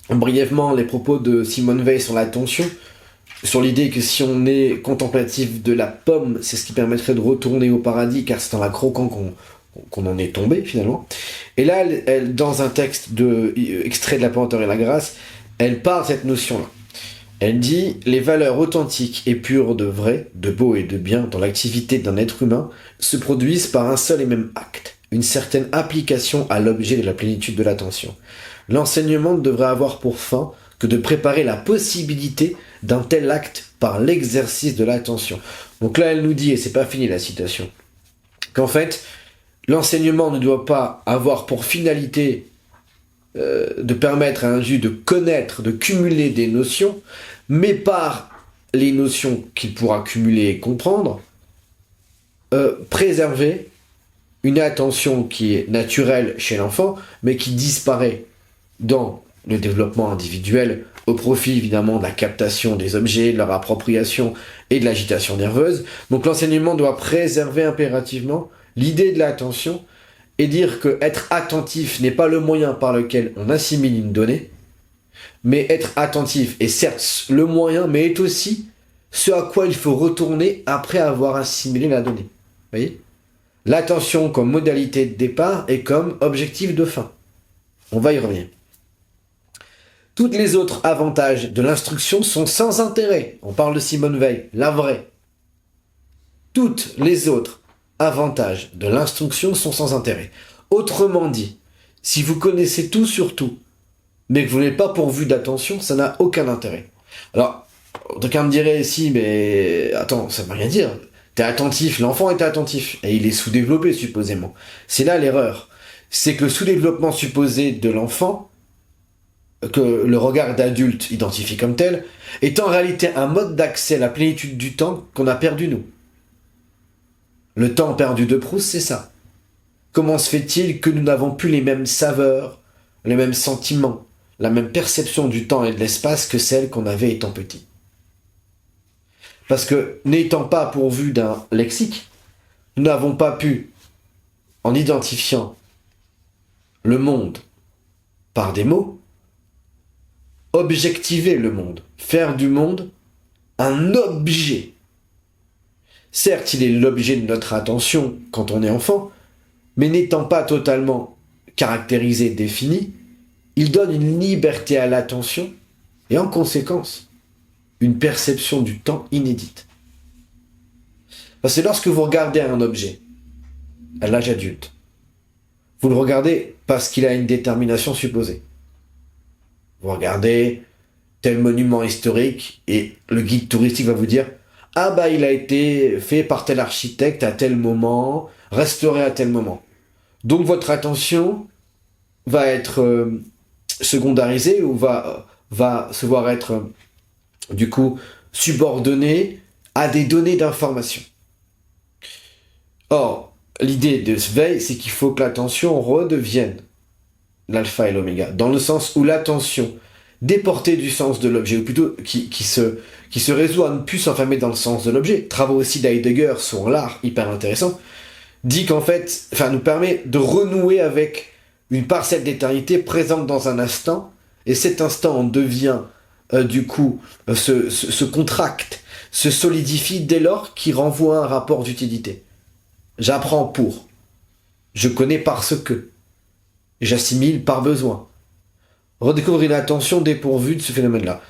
brièvement les propos de Simone Weil sur l'attention, sur l'idée que si on est contemplatif de la pomme, c'est ce qui permettrait de retourner au paradis, car c'est en la croquant qu'on en est tombé finalement. Et là, elle, dans un texte extrait de La Pesanteur et la Grâce, elle part de cette notion-là. Elle dit « Les valeurs authentiques et pures de vrai, de beau et de bien dans l'activité d'un être humain se produisent par un seul et même acte, une certaine application à l'objet de la plénitude de l'attention. L'enseignement ne devrait avoir pour fin que de préparer la possibilité d'un tel acte par l'exercice de l'attention. » Donc là, elle nous dit, et c'est pas fini la citation, qu'en fait, l'enseignement ne doit pas avoir pour finalité de permettre à un individu de connaître, de cumuler des notions, mais par les notions qu'il pourra cumuler et comprendre, préserver une attention qui est naturelle chez l'enfant, mais qui disparaît dans le développement individuel, au profit évidemment de la captation des objets, de leur appropriation et de l'agitation nerveuse. Donc l'enseignement doit préserver impérativement l'idée de l'attention et dire que être attentif n'est pas le moyen par lequel on assimile une donnée, mais être attentif est certes le moyen, mais est aussi ce à quoi il faut retourner après avoir assimilé la donnée. Vous voyez ? L'attention comme modalité de départ et comme objectif de fin. On va y revenir. Toutes les autres avantages de l'instruction sont sans intérêt. On parle de Simone Weil, la vraie. Toutes les autres avantages de l'instruction sont sans intérêt. Autrement dit, si vous connaissez tout sur tout, mais que vous n'êtes pas pourvu d'attention, ça n'a aucun intérêt. Alors, quelqu'un me dirait ici, mais attends, ça ne veut rien dire. T'es attentif, l'enfant est attentif, et il est sous-développé supposément. C'est là l'erreur. C'est que le sous-développement supposé de l'enfant, que le regard d'adulte identifie comme tel, est en réalité un mode d'accès à la plénitude du temps qu'on a perdu nous. Le temps perdu de Proust, c'est ça. Comment se fait-il que nous n'avons plus les mêmes saveurs, les mêmes sentiments, la même perception du temps et de l'espace que celle qu'on avait étant petit? Parce que, n'étant pas pourvus d'un lexique, nous n'avons pas pu, en identifiant le monde par des mots, objectiver le monde, faire du monde un objet. Certes, il est l'objet de notre attention quand on est enfant, mais n'étant pas totalement caractérisé, défini, il donne une liberté à l'attention et en conséquence, une perception du temps inédite. Parce que lorsque vous regardez un objet à l'âge adulte, vous le regardez parce qu'il a une détermination supposée. Vous regardez tel monument historique et le guide touristique va vous dire « Ah bah il a été fait par tel architecte à tel moment, restauré à tel moment. » Donc votre attention va être secondarisée ou va se voir être du coup subordonnée à des données d'information. Or, l'idée de ce veille, c'est qu'il faut que l'attention redevienne l'alpha et l'oméga, dans le sens où l'attention déportée du sens de l'objet, ou plutôt qui se résout à ne plus s'enfermer dans le sens de l'objet, travaux aussi d'Heidegger sur l'art, hyper intéressant, dit qu'en fait, nous permet de renouer avec une parcelle d'éternité présente dans un instant, et cet instant en devient, se contracte, se solidifie dès lors qu'il renvoie à un rapport d'utilité. J'apprends pour, je connais parce que, j'assimile par besoin. Redécouvrir l'attention dépourvue de ce phénomène-là.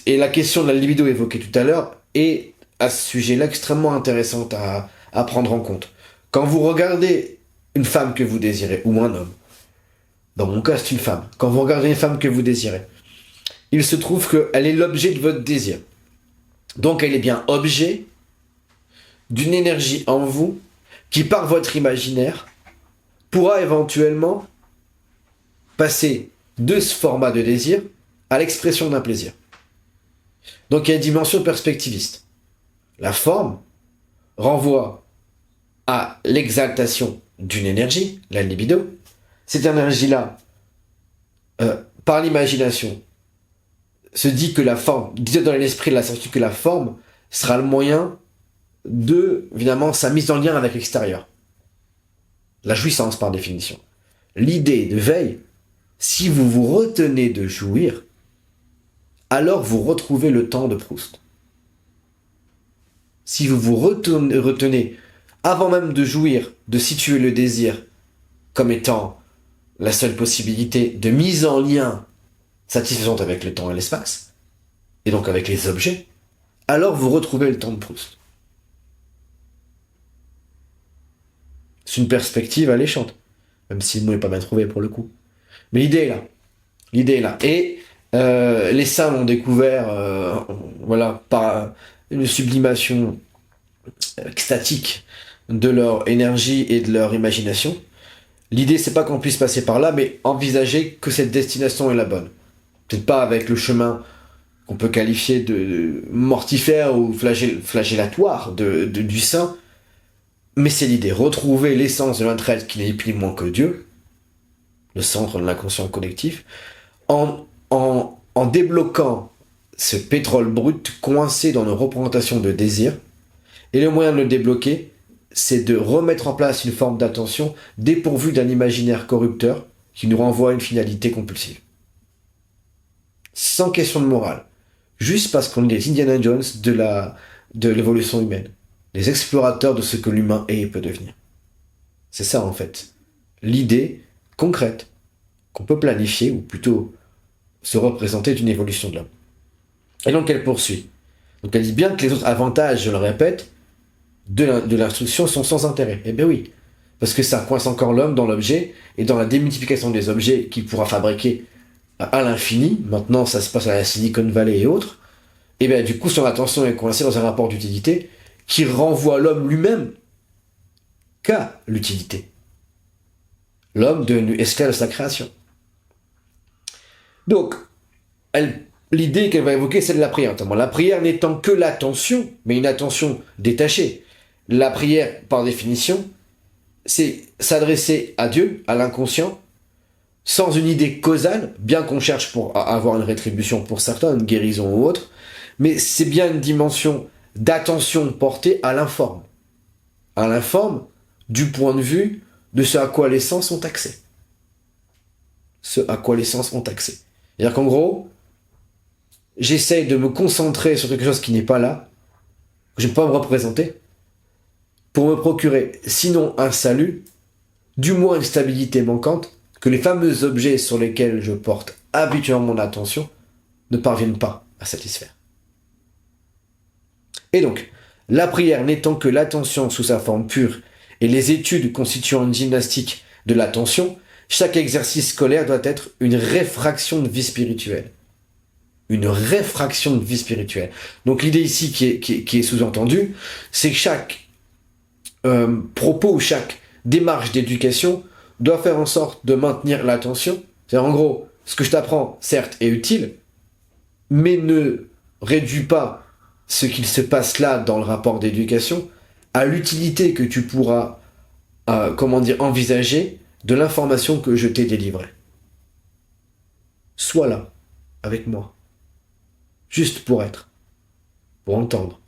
Et la question de la libido évoquée tout à l'heure est, à ce sujet-là, extrêmement intéressante à prendre en compte. Quand vous regardez une femme que vous désirez, ou un homme, dans mon cas c'est une femme, quand vous regardez une femme que vous désirez, il se trouve qu'elle est l'objet de votre désir. Donc elle est bien objet d'une énergie en vous qui, par votre imaginaire, pourra éventuellement passer de ce format de désir à l'expression d'un plaisir. Donc il y a une dimension perspectiviste. La forme renvoie à l'exaltation d'une énergie, la libido. Cette énergie-là, par l'imagination, se dit que la forme, disait dans l'esprit de la certitude que la forme sera le moyen de, évidemment, sa mise en lien avec l'extérieur. La jouissance, par définition. L'idée de veille, si vous vous retenez de jouir, alors vous retrouvez le temps de Proust. Si vous vous retenez, avant même de jouir, de situer le désir comme étant la seule possibilité de mise en lien satisfaisante avec le temps et l'espace, et donc avec les objets, alors vous retrouvez le temps de Proust. C'est une perspective alléchante, même si le mot n'est pas bien trouvé pour le coup. Mais l'idée est là. L'idée est là. Et les saints l'ont découvert par une sublimation extatique de leur énergie et de leur imagination. L'idée, c'est pas qu'on puisse passer par là, mais envisager que cette destination est la bonne. Peut-être pas avec le chemin qu'on peut qualifier de mortifère ou flagellatoire du saint, mais c'est l'idée. Retrouver l'essence de notre être qui n'est plus moins que Dieu, le centre de l'inconscient collectif, en débloquant ce pétrole brut coincé dans nos représentations de désir. Et le moyen de le débloquer, c'est de remettre en place une forme d'attention dépourvue d'un imaginaire corrupteur qui nous renvoie à une finalité compulsive. Sans question de morale. Juste parce qu'on est les Indiana Jones de l'évolution humaine. Les explorateurs de ce que l'humain est et peut devenir. C'est ça en fait. L'idée concrète qu'on peut planifier ou plutôt se représenter d'une évolution de l'homme. Et donc elle poursuit. Donc elle dit bien que les autres avantages, je le répète, de l'instruction sont sans intérêt. Eh bien oui, parce que ça coince encore l'homme dans l'objet et dans la démultiplication des objets qu'il pourra fabriquer à l'infini. Maintenant, ça se passe à la Silicon Valley et autres. Et bien du coup, son attention est coincée dans un rapport d'utilité qui renvoie l'homme lui-même qu'à l'utilité. L'homme devenu esclave de sa création. Donc, l'idée qu'elle va évoquer, c'est de la prière, notamment. La prière n'étant que l'attention, mais une attention détachée. La prière, par définition, c'est s'adresser à Dieu, à l'inconscient, sans une idée causale, bien qu'on cherche pour avoir une rétribution pour certains, une guérison ou autre, mais c'est bien une dimension d'attention portée à l'informe. À l'informe, du point de vue de ce à quoi les sens ont accès. Ce à quoi les sens ont accès. C'est-à-dire qu'en gros, j'essaye de me concentrer sur quelque chose qui n'est pas là, que je ne peux pas me représenter, pour me procurer, sinon un salut, du moins une stabilité manquante, que les fameux objets sur lesquels je porte habituellement mon attention ne parviennent pas à satisfaire. Et donc, la prière n'étant que l'attention sous sa forme pure et les études constituant une gymnastique de l'attention, chaque exercice scolaire doit être une réfraction de vie spirituelle. Une réfraction de vie spirituelle. Donc l'idée ici qui est sous-entendue, c'est que chaque propos ou chaque démarche d'éducation doit faire en sorte de maintenir l'attention. C'est-à-dire en gros, ce que je t'apprends, certes, est utile, mais ne réduis pas ce qu'il se passe là dans le rapport d'éducation à l'utilité que tu pourras, envisager de l'information que je t'ai délivrée. Sois là, avec moi. Juste pour être, pour entendre.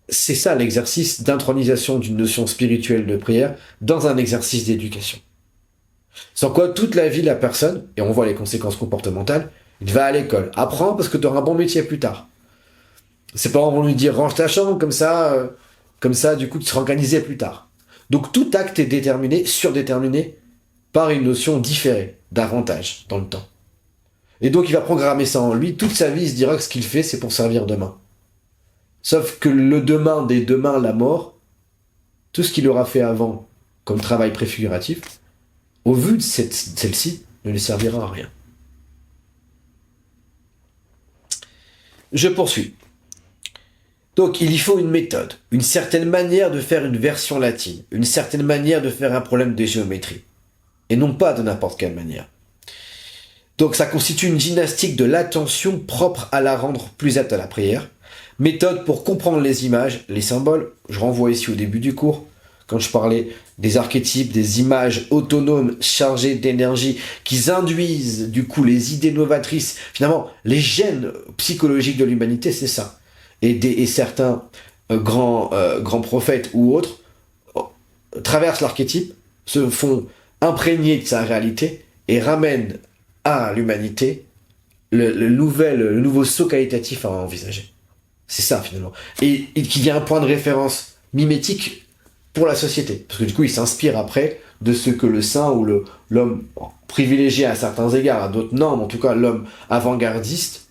C'est ça l'exercice d'intronisation d'une notion spirituelle de prière dans un exercice d'éducation. Sans quoi toute la vie de la personne, et on voit les conséquences comportementales, il va à l'école, apprends parce que tu auras un bon métier plus tard. Ses parents vont lui dire range ta chambre, comme ça du coup tu seras organisé plus tard. Donc tout acte est déterminé, surdéterminé par une notion différée, d'avantage dans le temps. Et donc il va programmer ça en lui, toute sa vie il se dira que ce qu'il fait c'est pour servir demain. Sauf que le demain des demain, la mort, tout ce qu'il aura fait avant comme travail préfiguratif, au vu de celle-ci, ne lui servira à rien. Je poursuis. Donc il y faut une méthode, une certaine manière de faire une version latine, une certaine manière de faire un problème de géométrie, et non pas de n'importe quelle manière. Donc ça constitue une gymnastique de l'attention propre à la rendre plus apte à la prière, méthode pour comprendre les images, les symboles. Je renvoie ici au début du cours, quand je parlais des archétypes, des images autonomes chargées d'énergie qui induisent du coup les idées novatrices. Finalement, les gènes psychologiques de l'humanité, c'est ça. Et certains grands prophètes ou autres traversent l'archétype, se font imprégner de sa réalité et ramènent à l'humanité le nouveau saut qualitatif à envisager. C'est ça finalement. Et qu'il y a un point de référence mimétique pour la société. Parce que du coup, il s'inspire après de ce que le saint ou l'homme privilégié à certains égards, à d'autres non, mais en tout cas l'homme avant-gardiste,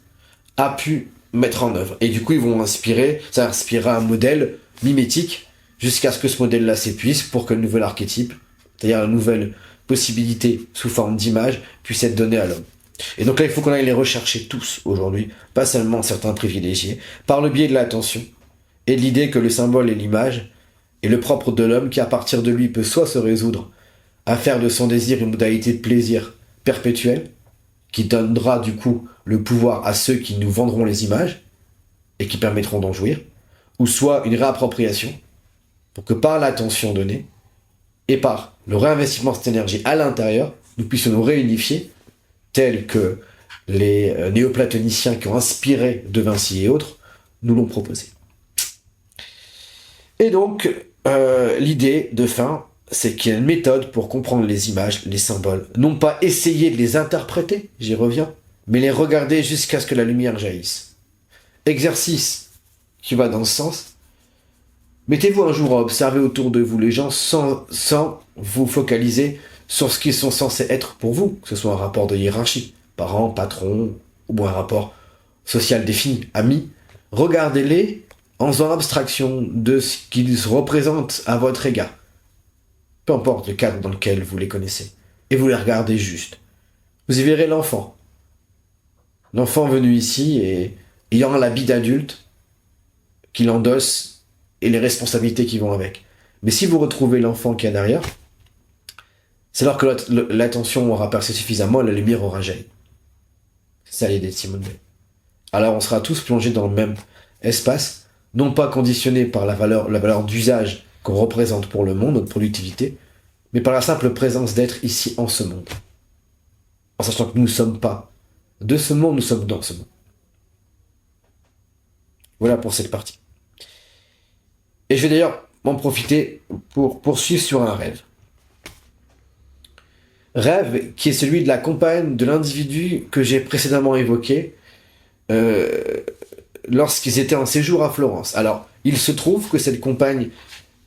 a pu mettre en œuvre. Et du coup, ils vont ça inspirera un modèle mimétique jusqu'à ce que ce modèle-là s'épuise pour que le nouvel archétype, c'est-à-dire une nouvelle possibilité sous forme d'image, puisse être donnée à l'homme. Et donc là, il faut qu'on aille les rechercher tous aujourd'hui, pas seulement certains privilégiés, par le biais de l'attention et de l'idée que le symbole et l'image est le propre de l'homme qui, à partir de lui, peut soit se résoudre à faire de son désir une modalité de plaisir perpétuelle, qui donnera du coup le pouvoir à ceux qui nous vendront les images et qui permettront d'en jouir, ou soit une réappropriation, pour que par l'attention donnée et par le réinvestissement de cette énergie à l'intérieur, nous puissions nous réunifier, tels que les néoplatoniciens qui ont inspiré De Vinci et autres nous l'ont proposé. Et donc, l'idée de fin, c'est qu'il y a une méthode pour comprendre les images, les symboles. Non pas essayer de les interpréter, j'y reviens, mais les regarder jusqu'à ce que la lumière jaillisse. Exercice qui va dans ce sens. Mettez-vous un jour à observer autour de vous les gens sans vous focaliser sur ce qu'ils sont censés être pour vous, que ce soit un rapport de hiérarchie, parents, patrons, ou un rapport social défini, amis. Regardez-les en faisant abstraction de ce qu'ils représentent à votre égard. Peu importe le cadre dans lequel vous les connaissez. Et vous les regardez juste. Vous y verrez l'enfant. L'enfant venu ici et ayant l'habit d'adulte qu'il endosse et les responsabilités qui vont avec. Mais si vous retrouvez l'enfant qui est derrière, c'est alors que l'attention aura percé suffisamment et la lumière aura jailli. C'est ça l'idée de Simone Weil. Alors on sera tous plongés dans le même espace, non pas conditionné par la valeur d'usage qu'on représente pour le monde, notre productivité, mais par la simple présence d'être ici en ce monde. En sachant que nous ne sommes pas de ce monde, nous sommes dans ce monde. Voilà pour cette partie. Et je vais d'ailleurs m'en profiter pour poursuivre sur un rêve. Rêve qui est celui de la compagne de l'individu que j'ai précédemment évoqué lorsqu'ils étaient en séjour à Florence. Alors, il se trouve que cette compagne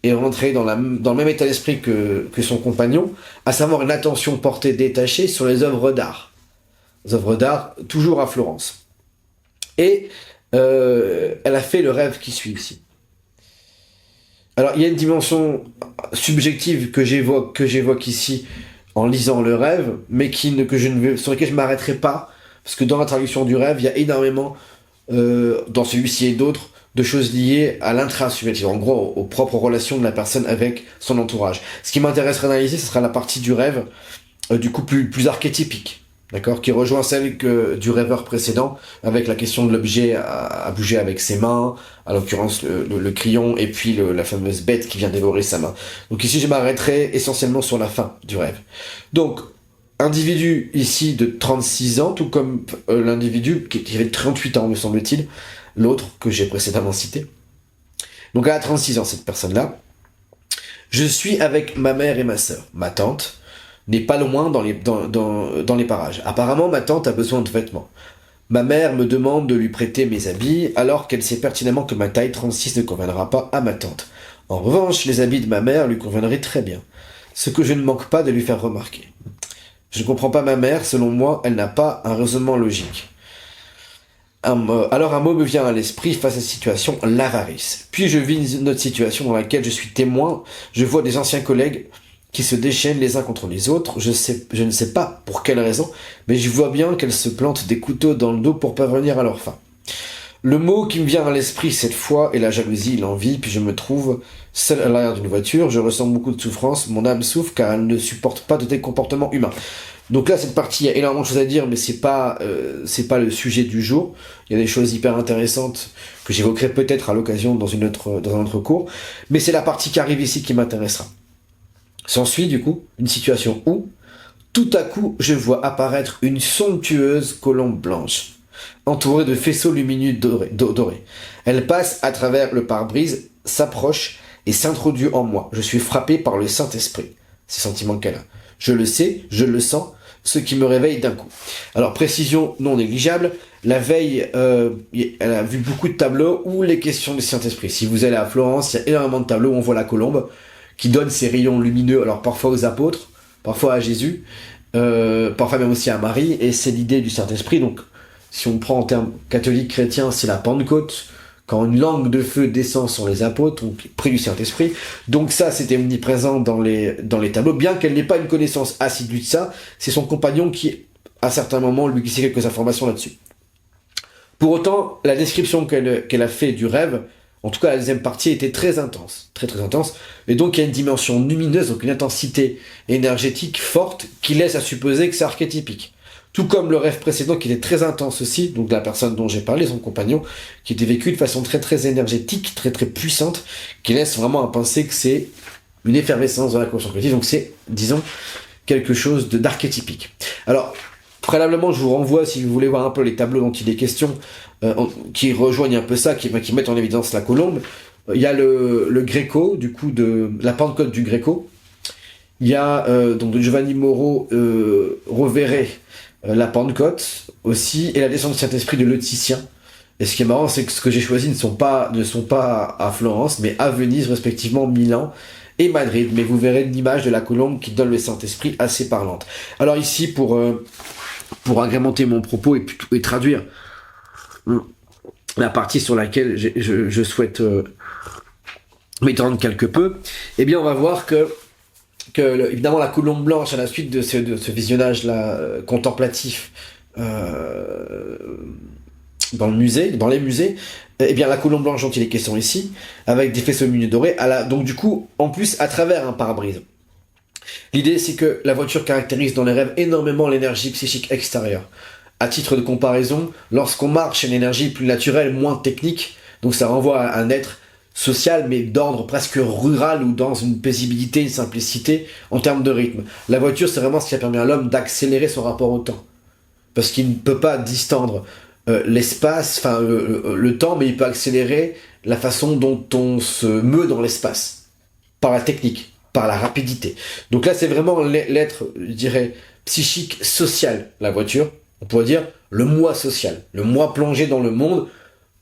est rentrée dans le même état d'esprit que son compagnon, à savoir une attention portée détachée sur les œuvres d'art. Les œuvres d'art, toujours à Florence. Et elle a fait le rêve qui suit ici. Alors, il y a une dimension subjective que j'évoque ici en lisant le rêve, mais sur laquelle je ne m'arrêterai pas, parce que dans la traduction du rêve, il y a énormément, dans celui-ci et d'autres, de choses liées à l'intra-subjectif, en gros, aux propres relations de la personne avec son entourage. Ce qui m'intéresserait d'analyser, ce sera la partie du rêve, du coup, plus archétypique. D'accord, qui rejoint celle du rêveur précédent, avec la question de l'objet à bouger avec ses mains, à l'occurrence le crayon, et puis la fameuse bête qui vient dévorer sa main. Donc ici, je m'arrêterai essentiellement sur la fin du rêve. Donc, individu ici de 36 ans, tout comme l'individu qui avait 38 ans, me semble-t-il, l'autre que j'ai précédemment cité. Donc elle a 36 ans, cette personne-là. Je suis avec ma mère et ma sœur, ma tante, n'est pas loin dans les parages. Apparemment, ma tante a besoin de vêtements. Ma mère me demande de lui prêter mes habits, alors qu'elle sait pertinemment que ma taille 36 ne conviendra pas à ma tante. En revanche, les habits de ma mère lui conviendraient très bien, ce que je ne manque pas de lui faire remarquer. Je ne comprends pas ma mère, selon moi, elle n'a pas un raisonnement logique. Alors un mot me vient à l'esprit face à cette situation, l'avarice. Puis je vis une autre situation dans laquelle je suis témoin, je vois des anciens collègues qui se déchaînent les uns contre les autres, je ne sais pas pour quelle raison, mais je vois bien qu'elles se plantent des couteaux dans le dos pour parvenir à leur fin. Le mot qui me vient à l'esprit cette fois est la jalousie, l'envie, puis je me trouve seul à l'arrière d'une voiture, je ressens beaucoup de souffrance, mon âme souffre car elle ne supporte pas de tes comportements humains. Donc là, cette partie, il y a énormément de choses à dire, mais c'est pas le sujet du jour. Il y a des choses hyper intéressantes que j'évoquerai peut-être à l'occasion dans un autre cours, mais c'est la partie qui arrive ici qui m'intéressera. S'ensuit du coup une situation où, tout à coup, je vois apparaître une somptueuse colombe blanche, entourée de faisceaux lumineux dorés. Elle passe à travers le pare-brise, s'approche et s'introduit en moi. Je suis frappé par le Saint-Esprit, ces sentiments qu'elle a. Je le sais, je le sens, ce qui me réveille d'un coup. Alors, précision non négligeable, la veille, elle a vu beaucoup de tableaux où les questions du Saint-Esprit. Si vous allez à Florence, il y a énormément de tableaux où on voit la colombe, qui donne ses rayons lumineux, alors parfois aux apôtres, parfois à Jésus, parfois même aussi à Marie, et c'est l'idée du Saint-Esprit. Donc, si on prend en termes catholiques chrétiens, c'est la Pentecôte, quand une langue de feu descend sur les apôtres, donc près du Saint-Esprit. Donc ça, c'était omniprésent dans les tableaux, bien qu'elle n'ait pas une connaissance assidue de ça, c'est son compagnon qui, à certains moments, lui glissait quelques informations là-dessus. Pour autant, la description qu'elle a fait du rêve, en tout cas la deuxième partie, était très intense, très très intense, et donc il y a une dimension lumineuse, donc une intensité énergétique forte, qui laisse à supposer que c'est archétypique. Tout comme le rêve précédent qui était très intense aussi, donc la personne dont j'ai parlé, son compagnon, qui était vécu de façon très très énergétique, très très puissante, qui laisse vraiment à penser que c'est une effervescence dans la conscience collective, donc c'est, disons, quelque chose d'archétypique. Alors, préalablement, je vous renvoie, si vous voulez voir un peu les tableaux dont il est question, qui rejoignent un peu ça, qui mettent en évidence la colombe. Il y a le Gréco, du coup, de la Pentecôte du Gréco. Il y a donc de Giovanni Moro Rovere, la Pentecôte aussi, et la descente du Saint-Esprit de Leuticien. Et ce qui est marrant, c'est que ce que j'ai choisi ne sont pas à Florence, mais à Venise, respectivement Milan et Madrid. Mais vous verrez l'image de la colombe qui donne le Saint-Esprit assez parlante. Alors ici, pour agrémenter mon propos et traduire la partie sur laquelle je souhaite m'étendre quelque peu, eh bien on va voir que évidemment la colombe blanche à la suite de ce visionnage-là contemplatif dans les musées, eh bien la colombe blanche dont il est question ici, avec des faisceaux lumineux dorés, donc du coup, en plus à travers un pare-brise. L'idée c'est que la voiture caractérise dans les rêves énormément l'énergie psychique extérieure. À titre de comparaison, lorsqu'on marche, une énergie plus naturelle, moins technique, donc ça renvoie à un être social, mais d'ordre presque rural ou dans une paisibilité, une simplicité en termes de rythme. La voiture, c'est vraiment ce qui a permis à l'homme d'accélérer son rapport au temps. Parce qu'il ne peut pas distendre l'espace, enfin le temps, mais il peut accélérer la façon dont on se meut dans l'espace. Par la technique, par la rapidité. Donc là, c'est vraiment l'être, je dirais, psychique, social, la voiture. On pourrait dire le moi social, le moi plongé dans le monde,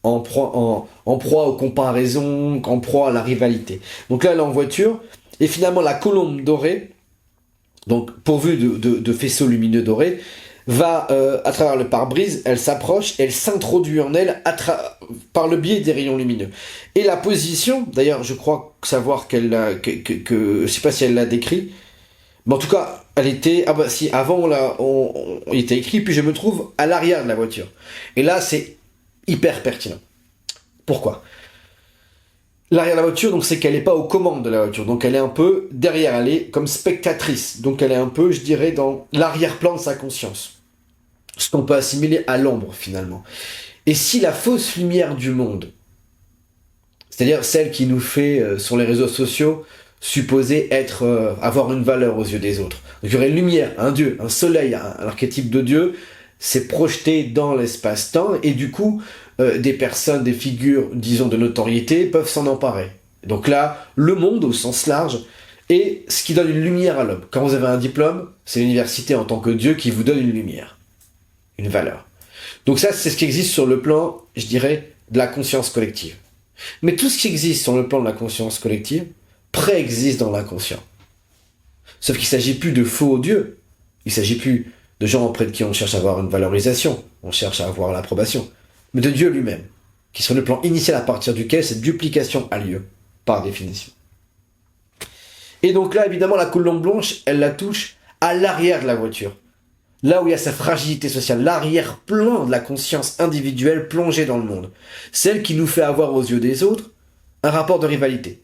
en proie aux comparaisons, en proie à la rivalité. Donc là, elle est en voiture, et finalement la colombe dorée, donc pourvue de faisceaux lumineux dorés, va à travers le pare-brise, elle s'approche, elle s'introduit en elle par le biais des rayons lumineux. Et la position, d'ailleurs je crois savoir je sais pas si elle l'a décrit, mais en tout cas, elle était... Ah bah si, avant il était écrit, puis je me trouve à l'arrière de la voiture. Et là, c'est hyper pertinent. Pourquoi ? L'arrière de la voiture, donc c'est qu'elle n'est pas aux commandes de la voiture, donc elle est un peu derrière, elle est comme spectatrice, donc elle est un peu, je dirais, dans l'arrière-plan de sa conscience. Ce qu'on peut assimiler à l'ombre, finalement. Et si la fausse lumière du monde, c'est-à-dire celle qui nous fait, sur les réseaux sociaux, supposer avoir une valeur aux yeux des autres. Donc il y aurait une lumière, un dieu, un soleil, un archétype de dieu, c'est projeté dans l'espace-temps, et du coup, des personnes, des figures, disons, de notoriété, peuvent s'en emparer. Donc là, le monde, au sens large, est ce qui donne une lumière à l'homme. Quand vous avez un diplôme, c'est l'université en tant que dieu qui vous donne une lumière, une valeur. Donc ça, c'est ce qui existe sur le plan, je dirais, de la conscience collective. Mais tout ce qui existe sur le plan de la conscience collective préexiste dans l'inconscient. Sauf qu'il ne s'agit plus de faux dieux. Il ne s'agit plus de gens auprès de qui on cherche à avoir une valorisation, on cherche à avoir l'approbation, mais de Dieu lui-même, qui est sur le plan initial à partir duquel cette duplication a lieu, par définition. Et donc là, évidemment, la colombe blanche, elle la touche à l'arrière de la voiture. Là où il y a sa fragilité sociale, l'arrière-plan de la conscience individuelle plongée dans le monde. Celle qui nous fait avoir aux yeux des autres un rapport de rivalité.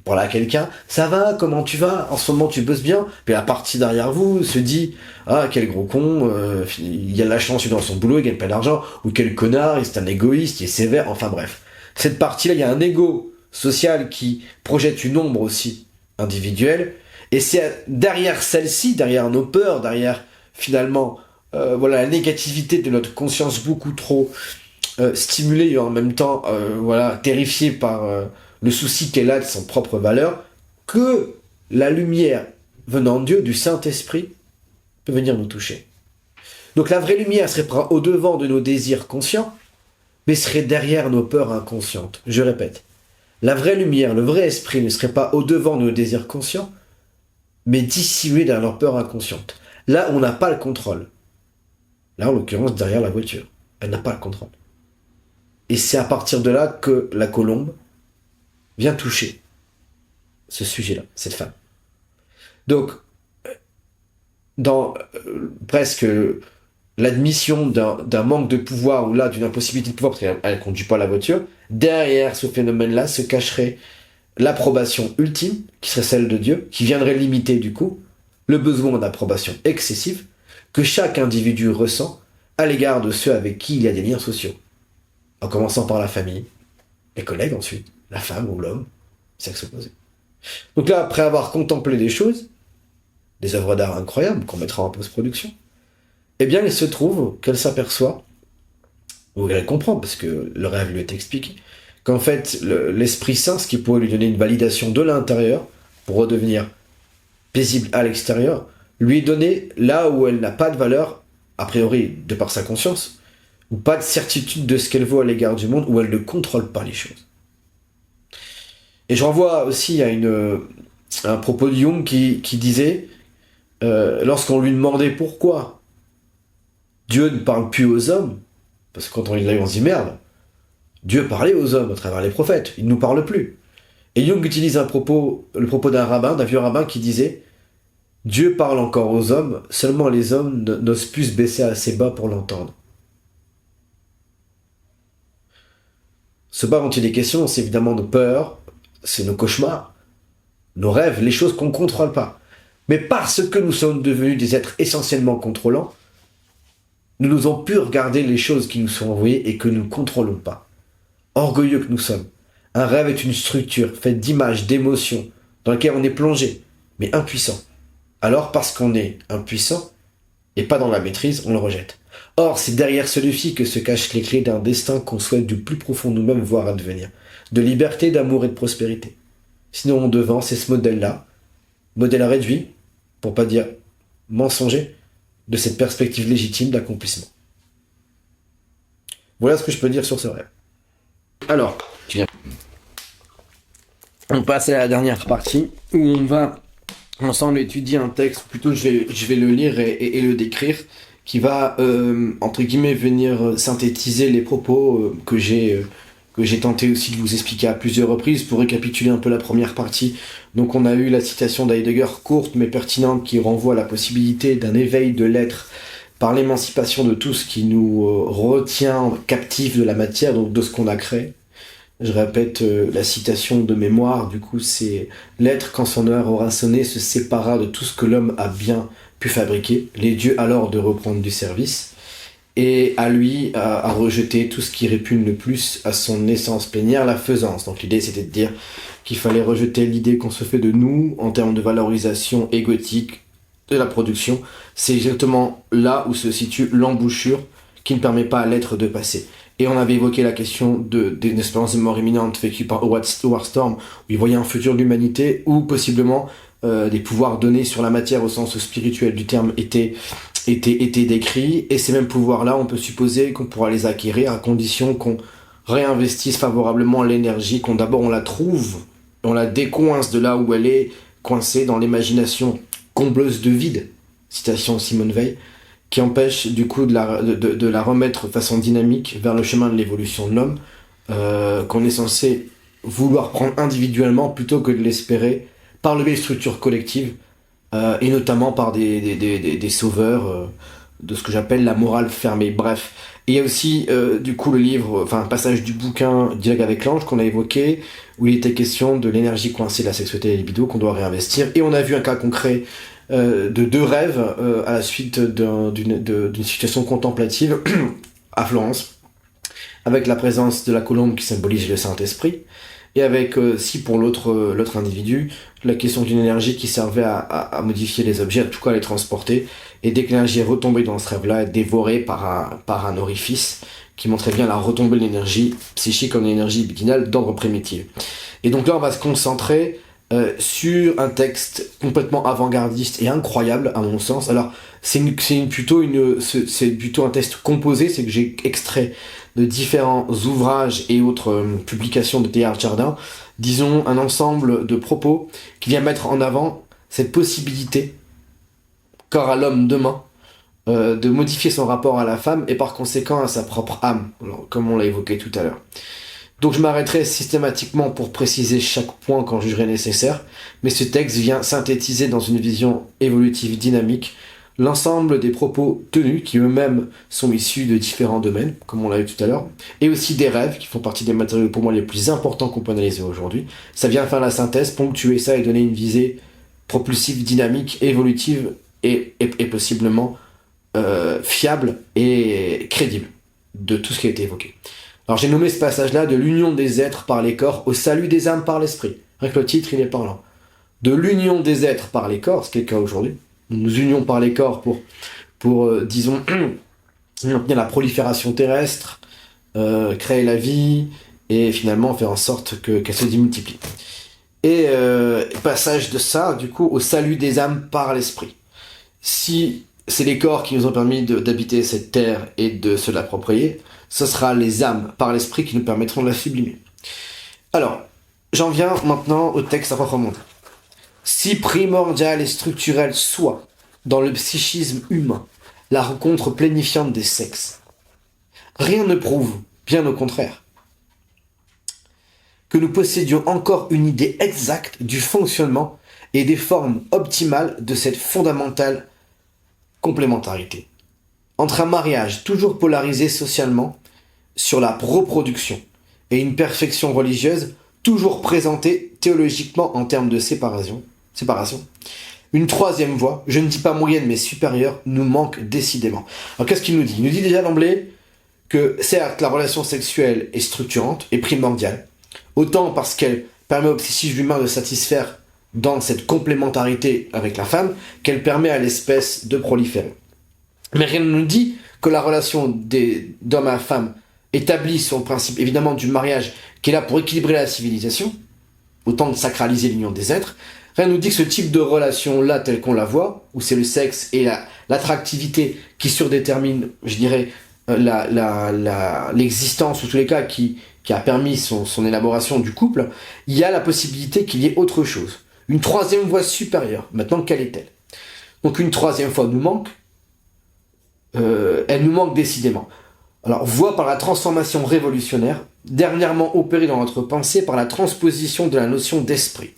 Pour là, quelqu'un, ça va, comment tu vas? En ce moment, tu bosses bien? Puis la partie derrière vous se dit, ah, quel gros con, il a de la chance, il est dans son boulot, il gagne pas d'argent, ou quel connard, c'est un égoïste, il est sévère, enfin bref. Cette partie-là, il y a un ego social qui projette une ombre aussi individuelle, et c'est derrière celle-ci, derrière nos peurs, derrière finalement la négativité de notre conscience beaucoup trop stimulée et en même temps terrifiée par le souci qu'elle a de son propre valeur, que la lumière venant de Dieu, du Saint-Esprit, peut venir nous toucher. Donc la vraie lumière serait pas au-devant de nos désirs conscients, mais serait derrière nos peurs inconscientes. Je répète, la vraie lumière, le vrai esprit ne serait pas au-devant de nos désirs conscients, mais dissimulé derrière leurs peurs inconscientes. Là, on n'a pas le contrôle. Là, en l'occurrence, derrière la voiture. Elle n'a pas le contrôle. Et c'est à partir de là que la colombe vient toucher ce sujet-là, cette femme. Donc, dans presque l'admission d'un manque de pouvoir, ou là, d'une impossibilité de pouvoir, parce qu'elle ne conduit pas la voiture, derrière ce phénomène-là se cacherait l'approbation ultime, qui serait celle de Dieu, qui viendrait limiter, du coup, le besoin d'approbation excessive que chaque individu ressent à l'égard de ceux avec qui il y a des liens sociaux. En commençant par la famille, les collègues ensuite, la femme ou l'homme, sexe opposé. Donc là, après avoir contemplé des choses, des œuvres d'art incroyables qu'on mettra en post-production, eh bien il se trouve qu'elle s'aperçoit, ou qu'elle comprend, parce que le rêve lui est expliqué, qu'en fait, l'Esprit Saint, ce qui pourrait lui donner une validation de l'intérieur, pour redevenir paisible à l'extérieur, lui est donné là où elle n'a pas de valeur, a priori de par sa conscience, ou pas de certitude de ce qu'elle vaut à l'égard du monde, où elle ne contrôle pas les choses. Et je renvoie aussi à un propos de Jung qui disait, lorsqu'on lui demandait pourquoi Dieu ne parle plus aux hommes, parce que quand on les a, on se dit merde, Dieu parlait aux hommes à travers les prophètes, il ne nous parle plus. Et Jung utilise le propos d'un rabbin, d'un vieux rabbin qui disait « Dieu parle encore aux hommes, seulement les hommes n'osent plus se baisser assez bas pour l'entendre. » Ce bas dont il est question, c'est évidemment nos peurs, c'est nos cauchemars, nos rêves, les choses qu'on ne contrôle pas. Mais parce que nous sommes devenus des êtres essentiellement contrôlants, nous n'osons plus regarder les choses qui nous sont envoyées et que nous ne contrôlons pas. Orgueilleux que nous sommes. Un rêve est une structure faite d'images, d'émotions, dans laquelle on est plongé, mais impuissant. Alors, parce qu'on est impuissant, et pas dans la maîtrise, on le rejette. Or, c'est derrière ce défi que se cachent les clés d'un destin qu'on souhaite du plus profond de nous-mêmes voir advenir. De liberté, d'amour et de prospérité. Sinon, devant, c'est ce modèle-là, modèle réduit, pour pas dire mensonger, de cette perspective légitime d'accomplissement. Voilà ce que je peux dire sur ce rêve. Alors, on passe à la dernière partie, où on va ensemble étudier un texte, plutôt je vais le lire et le décrire, qui va, entre guillemets, venir synthétiser les propos que j'ai tenté aussi de vous expliquer à plusieurs reprises. Pour récapituler un peu la première partie, donc on a eu la citation d'Heidegger, courte mais pertinente, qui renvoie à la possibilité d'un éveil de l'être par l'émancipation de tout ce qui nous retient captifs de la matière, donc de ce qu'on a créé. Je répète la citation de mémoire, du coup c'est « L'être, quand son heure aura sonné, se sépara de tout ce que l'homme a bien pu fabriquer, les dieux alors de reprendre du service, et à lui à rejeter tout ce qui répugne le plus à son essence plénière, la faisance. » Donc l'idée c'était de dire qu'il fallait rejeter l'idée qu'on se fait de nous en termes de valorisation égotique de la production. C'est exactement là où se situe l'embouchure qui ne permet pas à l'être de passer. Et on avait évoqué la question d'une espérance de mort imminente vécue par Howard Storm, où il voyait un futur de l'humanité où possiblement des pouvoirs donnés sur la matière au sens spirituel du terme étaient décrits. Et ces mêmes pouvoirs-là, on peut supposer qu'on pourra les acquérir à condition qu'on réinvestisse favorablement l'énergie, qu'on d'abord on la trouve, on la décoince de là où elle est coincée dans l'imagination combleuse de vide, citation Simone Veil, qui empêche du coup de la remettre de façon dynamique vers le chemin de l'évolution de l'homme, qu'on est censé vouloir prendre individuellement plutôt que de l'espérer par le biais de structures collectives, et notamment par des sauveurs de ce que j'appelle la morale fermée. Bref, et il y a aussi du coup le livre, enfin un passage du bouquin Dialogue avec l'ange qu'on a évoqué, où il était question de l'énergie coincée de la sexualité et la libido qu'on doit réinvestir, et on a vu un cas concret de deux rêves à la suite d'une situation contemplative à Florence, avec la présence de la colombe qui symbolise le Saint-Esprit, et avec, si pour l'autre individu, la question d'une énergie qui servait à modifier les objets, en tout cas à les transporter, et dès que l'énergie est retombée dans ce rêve-là, est dévorée par un orifice, qui montrait bien la retombée de l'énergie psychique en énergie libidinale d'ordre primitif. Et donc là, on va se concentrer sur un texte complètement avant-gardiste et incroyable, à mon sens. Alors, c'est plutôt un texte composé, c'est que j'ai extrait de différents ouvrages et autres publications de Teilhard de Chardin, disons un ensemble de propos qui vient mettre en avant cette possibilité qu'aura l'homme demain de modifier son rapport à la femme et par conséquent à sa propre âme, alors, comme on l'a évoqué tout à l'heure. Donc je m'arrêterai systématiquement pour préciser chaque point quand je jugerai nécessaire, mais ce texte vient synthétiser dans une vision évolutive dynamique l'ensemble des propos tenus qui eux-mêmes sont issus de différents domaines, comme on l'a vu tout à l'heure, et aussi des rêves qui font partie des matériaux pour moi les plus importants qu'on peut analyser aujourd'hui. Ça vient faire la synthèse, ponctuer ça et donner une visée propulsive, dynamique, évolutive et possiblement fiable et crédible de tout ce qui a été évoqué. Alors j'ai nommé ce passage-là de l'union des êtres par les corps au salut des âmes par l'esprit. Avec le titre, il est parlant. De l'union des êtres par les corps, ce qui est le cas aujourd'hui. Nous nous unions par les corps pour disons, maintenir la prolifération terrestre, créer la vie, et finalement faire en sorte qu'elle se démultiplie. Et passage de ça, du coup, au salut des âmes par l'esprit. Si c'est les corps qui nous ont permis d'habiter cette terre et de se l'approprier, ce sera les âmes par l'esprit qui nous permettront de la sublimer. Alors, j'en viens maintenant au texte à proprement dit. Si primordial et structurel soit, dans le psychisme humain, la rencontre plénifiante des sexes, rien ne prouve, bien au contraire, que nous possédions encore une idée exacte du fonctionnement et des formes optimales de cette fondamentale complémentarité. Entre un mariage toujours polarisé socialement sur la reproduction et une perfection religieuse toujours présentée théologiquement en termes de séparation, une troisième voie, je ne dis pas moyenne mais supérieure, nous manque décidément. Alors qu'est-ce qu'il nous dit ? Il nous dit déjà d'emblée que certes la relation sexuelle est structurante et primordiale, autant parce qu'elle permet au psychisme humain de satisfaire dans cette complémentarité avec la femme, qu'elle permet à l'espèce de proliférer. Mais rien ne nous dit que la relation d'homme à femme établie sur le principe évidemment du mariage qui est là pour équilibrer la civilisation, autant que sacraliser l'union des êtres, rien ne nous dit que ce type de relation-là telle qu'on la voit, où c'est le sexe et l'attractivité qui surdétermine, je dirais, l'existence, ou tous les cas qui a permis son élaboration du couple, il y a la possibilité qu'il y ait autre chose. Une troisième voie supérieure. Maintenant, quelle est-elle ? Donc une troisième voie nous manque. Elle nous manque décidément. Alors, voie par la transformation révolutionnaire, dernièrement opérée dans notre pensée par la transposition de la notion d'esprit.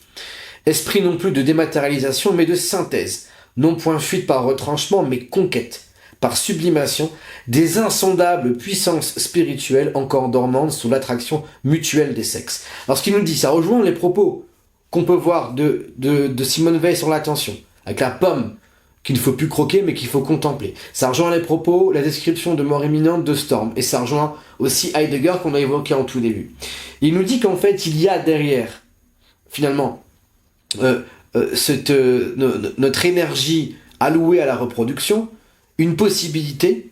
Esprit non plus de dématérialisation, mais de synthèse. Non point fuite par retranchement, mais conquête, par sublimation, des insondables puissances spirituelles encore dormantes sous l'attraction mutuelle des sexes. Alors ce qu'il nous dit, ça rejoint les propos qu'on peut voir de Simone Weil sur l'attention, avec la pomme qu'il ne faut plus croquer mais qu'il faut contempler. Ça rejoint les propos, la description de mort imminente de Storm, et ça rejoint aussi Heidegger qu'on a évoqué en tout début. Il nous dit qu'en fait il y a derrière, finalement, notre énergie allouée à la reproduction, une possibilité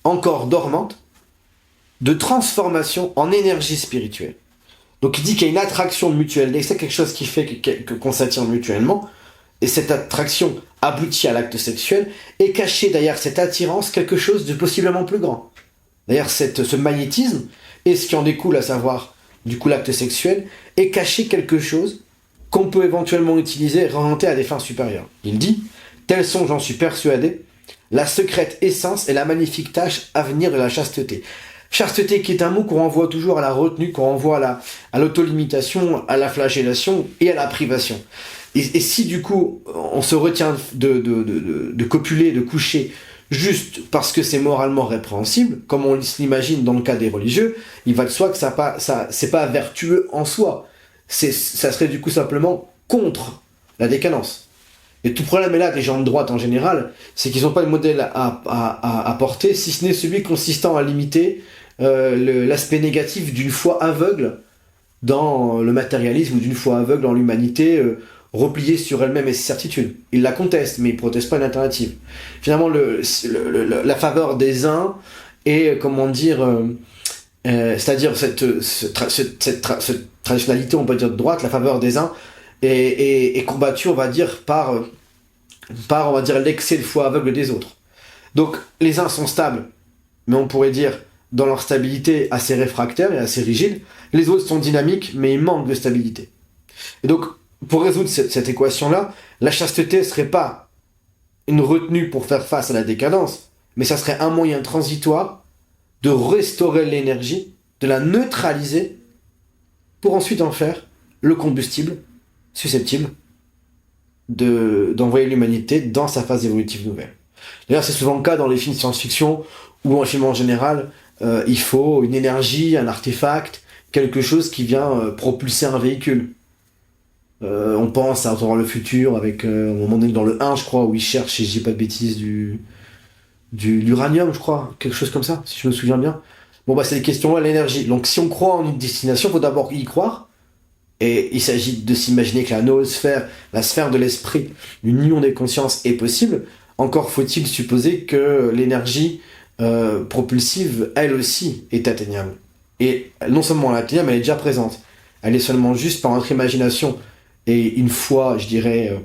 encore dormante de transformation en énergie spirituelle. Donc il dit qu'il y a une attraction mutuelle, et c'est quelque chose qui fait qu'on s'attire mutuellement, et cette attraction aboutit à l'acte sexuel, et caché derrière cette attirance quelque chose de possiblement plus grand. D'ailleurs ce magnétisme, et ce qui en découle, à savoir du coup l'acte sexuel, est caché quelque chose qu'on peut éventuellement utiliser et orienter à des fins supérieures. Il dit, tels sont, j'en suis persuadé, la secrète essence et la magnifique tâche à venir de la chasteté. Chasteté qui est un mot qu'on renvoie toujours à la retenue, qu'on renvoie à l'autolimitation, à la flagellation et à la privation. Et si du coup on se retient de copuler, de coucher, juste parce que c'est moralement répréhensible, comme on l'imagine dans le cas des religieux, il va de soi que c'est pas vertueux en soi. Ça serait du coup simplement contre la décadence. Et tout problème est là des gens de droite en général, c'est qu'ils n'ont pas de modèle à porter, si ce n'est celui consistant à limiter l'aspect négatif d'une foi aveugle dans le matérialisme ou d'une foi aveugle dans l'humanité repliée sur elle-même et ses certitudes. Ils la contestent, mais ils ne protestent pas une alternative. Finalement, la faveur des uns est, comment dire, c'est-à-dire cette traditionnalité, on peut dire de droite, la faveur des uns, est combattue, on va dire, par on va dire, l'excès de foi aveugle des autres. Donc, les uns sont stables, mais on pourrait dire, dans leur stabilité, assez réfractaire et assez rigide. Les autres sont dynamiques, mais ils manquent de stabilité. Et donc, pour résoudre cette équation-là, la chasteté ne serait pas une retenue pour faire face à la décadence, mais ça serait un moyen transitoire de restaurer l'énergie, de la neutraliser, pour ensuite en faire le combustible susceptible d'envoyer l'humanité dans sa phase évolutive nouvelle. D'ailleurs, c'est souvent le cas dans les films de science-fiction, ou en film en général, il faut une énergie, un artefact, quelque chose qui vient propulser un véhicule. On pense à Retour vers le futur, avec, au moment donné dans le 1, je crois, où il cherche, si je dis pas de bêtises, l'uranium, je crois, quelque chose comme ça, si je me souviens bien. Bon, bah, c'est des questions-là, l'énergie. Donc, si on croit en une destination, il faut d'abord y croire. Et il s'agit de s'imaginer que la noosphère, la sphère de l'esprit, l'union des consciences est possible. Encore faut-il supposer que l'énergie propulsive, elle aussi, est atteignable. Et non seulement elle est atteignable, elle est déjà présente. Elle est seulement juste par notre imagination et une foi, je dirais,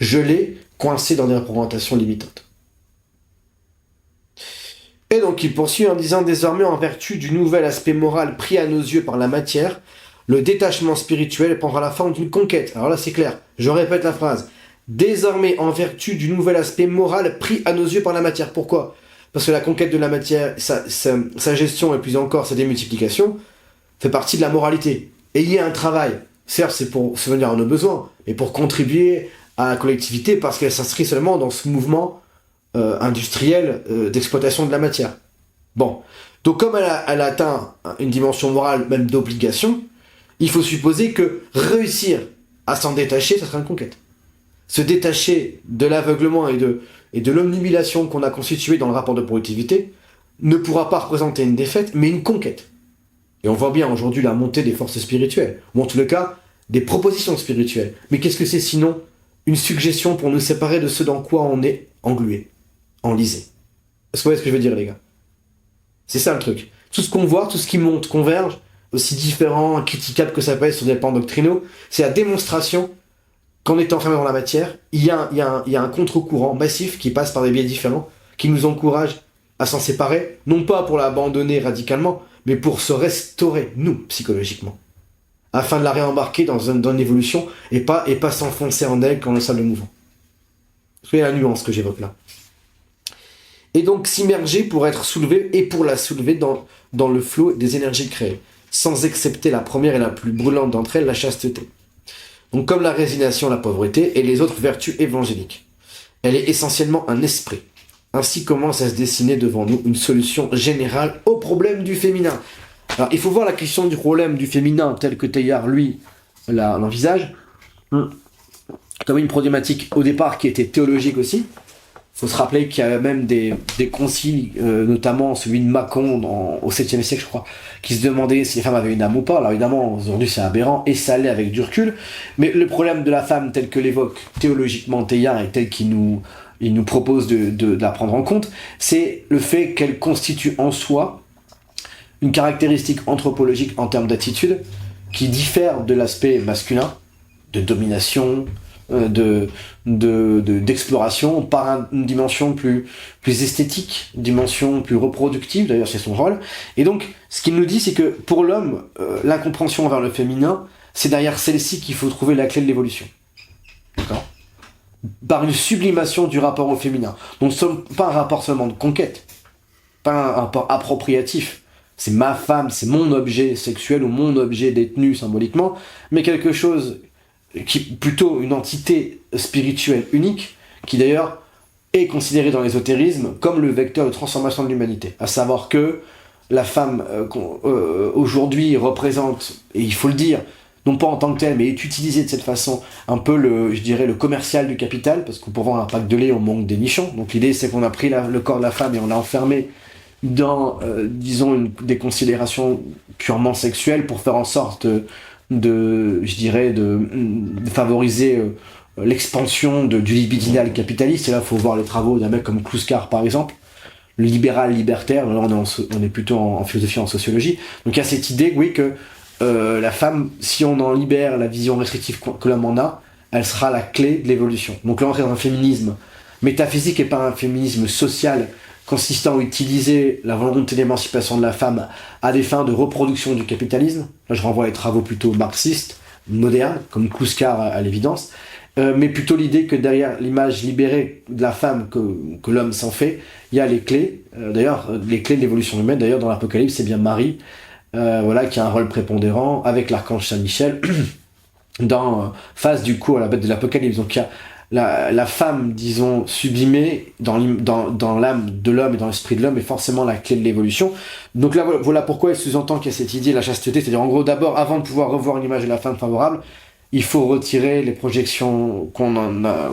gelée, coincée dans des représentations limitantes. Et donc il poursuit en disant, désormais en vertu du nouvel aspect moral pris à nos yeux par la matière, le détachement spirituel prendra la forme d'une conquête. Alors là c'est clair, je répète la phrase. Désormais en vertu du nouvel aspect moral pris à nos yeux par la matière. Pourquoi ? Parce que la conquête de la matière, sa gestion et plus encore sa démultiplication, fait partie de la moralité. ayez un travail. Certes, c'est pour subvenir à nos besoins, mais pour contribuer à la collectivité parce qu'elle s'inscrit seulement dans ce mouvement industriel d'exploitation de la matière. Bon. Donc comme elle a atteint une dimension morale, même d'obligation, il faut supposer que réussir à s'en détacher, ça sera une conquête. Se détacher de l'aveuglement et de l'omnubilation qu'on a constitué dans le rapport de productivité ne pourra pas représenter une défaite, mais une conquête. Et on voit bien aujourd'hui la montée des forces spirituelles, ou en tout cas, des propositions spirituelles. Mais qu'est-ce que c'est sinon une suggestion pour nous séparer de ce dans quoi on est englué, enlisé. Vous voyez ce que je veux dire, les gars? C'est ça le truc. Tout ce qu'on voit, tout ce qui monte, converge, aussi différent, critiquable que ça peut être sur des plans doctrinaux, c'est la démonstration qu'en étant enfermé dans la matière, il y a un contre-courant massif qui passe par des biais différents, qui nous encourage à s'en séparer, non pas pour l'abandonner radicalement, mais pour se restaurer, nous, psychologiquement, afin de la réembarquer dans une évolution et pas s'enfoncer en elle quand on est sable mouvant. C'est la nuance que j'évoque là. Et donc s'immerger pour être soulevé et pour la soulever dans le flot des énergies créées, sans excepter la première et la plus brûlante d'entre elles, la chasteté. Donc comme la résignation, la pauvreté et les autres vertus évangéliques. Elle est essentiellement un esprit. Ainsi commence à se dessiner devant nous une solution générale au problème du féminin. Alors il faut voir la question du problème du féminin tel que Teilhard, lui, l'envisage, comme une problématique au départ qui était théologique aussi. Il faut se rappeler qu'il y a même des conciles, notamment celui de Mâcon au 7e siècle, je crois, qui se demandaient si les femmes avaient une âme ou pas. Alors évidemment, aujourd'hui c'est aberrant, et ça l'est avec du recul, mais le problème de la femme tel que l'évoque théologiquement Teilhard et tel qu'il nous propose de la prendre en compte, c'est le fait qu'elle constitue en soi une caractéristique anthropologique en termes d'attitude qui diffère de l'aspect masculin, de domination, d'exploration par une dimension plus esthétique, une dimension plus reproductive, d'ailleurs c'est son rôle. Et donc ce qu'il nous dit, c'est que pour l'homme, l'incompréhension envers le féminin, c'est derrière celle-ci qu'il faut trouver la clé de l'évolution. D'accord ? Par une sublimation du rapport au féminin. Donc pas un rapport seulement de conquête, pas un rapport appropriatif, c'est ma femme, c'est mon objet sexuel ou mon objet détenu symboliquement, mais quelque chose qui plutôt une entité spirituelle unique, qui d'ailleurs est considérée dans l'ésotérisme comme le vecteur de transformation de l'humanité. À savoir que la femme aujourd'hui représente, et il faut le dire, non pas en tant que telle, mais est utilisée de cette façon, un peu le commercial du capital, parce que pour vendre un pack de lait, on manque des nichons. Donc l'idée, c'est qu'on a pris le corps de la femme et on l'a enfermé dans, disons, des considérations purement sexuelles pour faire en sorte de favoriser l'expansion du libidinal capitaliste. Et là, il faut voir les travaux d'un mec comme Kluskar, par exemple, le libéral libertaire. Là, on est plutôt en philosophie, en sociologie. Donc il y a cette idée, oui, que la femme, si on en libère la vision restrictive que l'homme en a, elle sera la clé de l'évolution. Donc là, on est dans un féminisme métaphysique et pas un féminisme social consistant à utiliser la volonté d'émancipation de la femme à des fins de reproduction du capitalisme. Là, je renvoie à les travaux plutôt marxistes, modernes, comme Kluskar à l'évidence, mais plutôt l'idée que derrière l'image libérée de la femme que l'homme s'en fait, il y a les clés, d'ailleurs, les clés de l'évolution humaine. D'ailleurs, dans l'Apocalypse, c'est bien Marie, qui a un rôle prépondérant avec l'archange Saint-Michel, face du coup à la bête de l'Apocalypse. Donc il y a la femme, disons, sublimée dans l'âme de l'homme et dans l'esprit de l'homme est forcément la clé de l'évolution. Donc là, voilà pourquoi il sous-entend qu'il y a cette idée de la chasteté, c'est-à-dire en gros, d'abord, avant de pouvoir revoir une image de la femme favorable, il faut retirer les projections qu'on en a,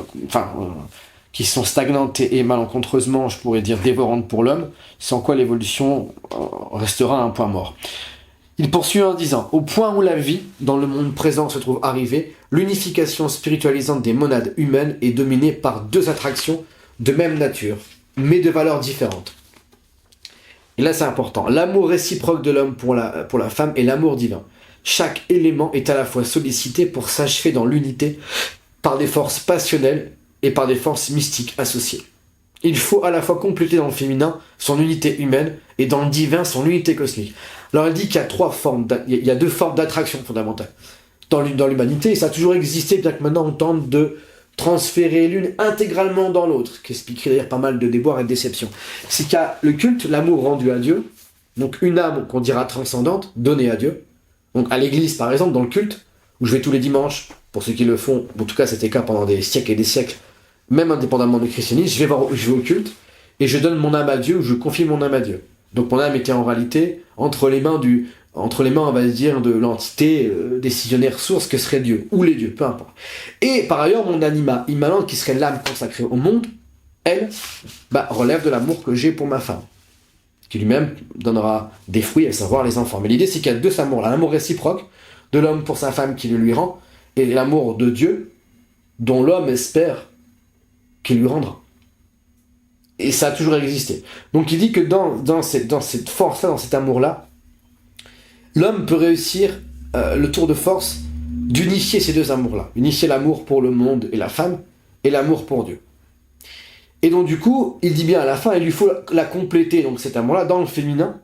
qui sont stagnantes et malencontreusement, je pourrais dire, dévorantes pour l'homme, sans quoi l'évolution restera un point mort. Il poursuit en disant « Au point où la vie, dans le monde présent, se trouve arrivée, l'unification spiritualisante des monades humaines est dominée par deux attractions de même nature, mais de valeurs différentes. » Et là, c'est important. L'amour réciproque de l'homme pour la femme et l'amour divin. Chaque élément est à la fois sollicité pour s'achever dans l'unité par des forces passionnelles et par des forces mystiques associées. Il faut à la fois compléter dans le féminin son unité humaine et dans le divin son unité cosmique. Alors elle dit qu'il y a deux formes d'attraction fondamentales dans l'humanité, et ça a toujours existé, bien que maintenant on tente de transférer l'une intégralement dans l'autre, qui expliquerait d'ailleurs pas mal de déboires et de déceptions. C'est qu'il y a le culte, l'amour rendu à Dieu, donc une âme qu'on dira transcendante, donnée à Dieu, Donc à l'église, par exemple, dans le culte, où je vais tous les dimanches, pour ceux qui le font, en tout cas c'était le cas pendant des siècles et des siècles, même indépendamment du christianisme, je vais au culte, et je donne mon âme à Dieu, ou je confie mon âme à Dieu. Donc mon âme était en réalité entre les mains, on va dire, de l'entité décisionnaire source que serait Dieu, ou les dieux, peu importe. Et par ailleurs, mon anima immanente, qui serait l'âme consacrée au monde, elle, relève de l'amour que j'ai pour ma femme, qui lui-même donnera des fruits, à savoir les enfants. Mais l'idée, c'est qu'il y a deux amours, l'amour réciproque de l'homme pour sa femme qui le lui rend, et l'amour de Dieu, dont l'homme espère qu'il lui rendra. Et ça a toujours existé. Donc il dit que dans cette force-là, dans cet amour-là, l'homme peut réussir le tour de force d'unifier ces deux amours-là. Unifier l'amour pour le monde et la femme, et l'amour pour Dieu. Et donc du coup, il dit bien à la fin, il lui faut la compléter, donc cet amour-là, dans le féminin.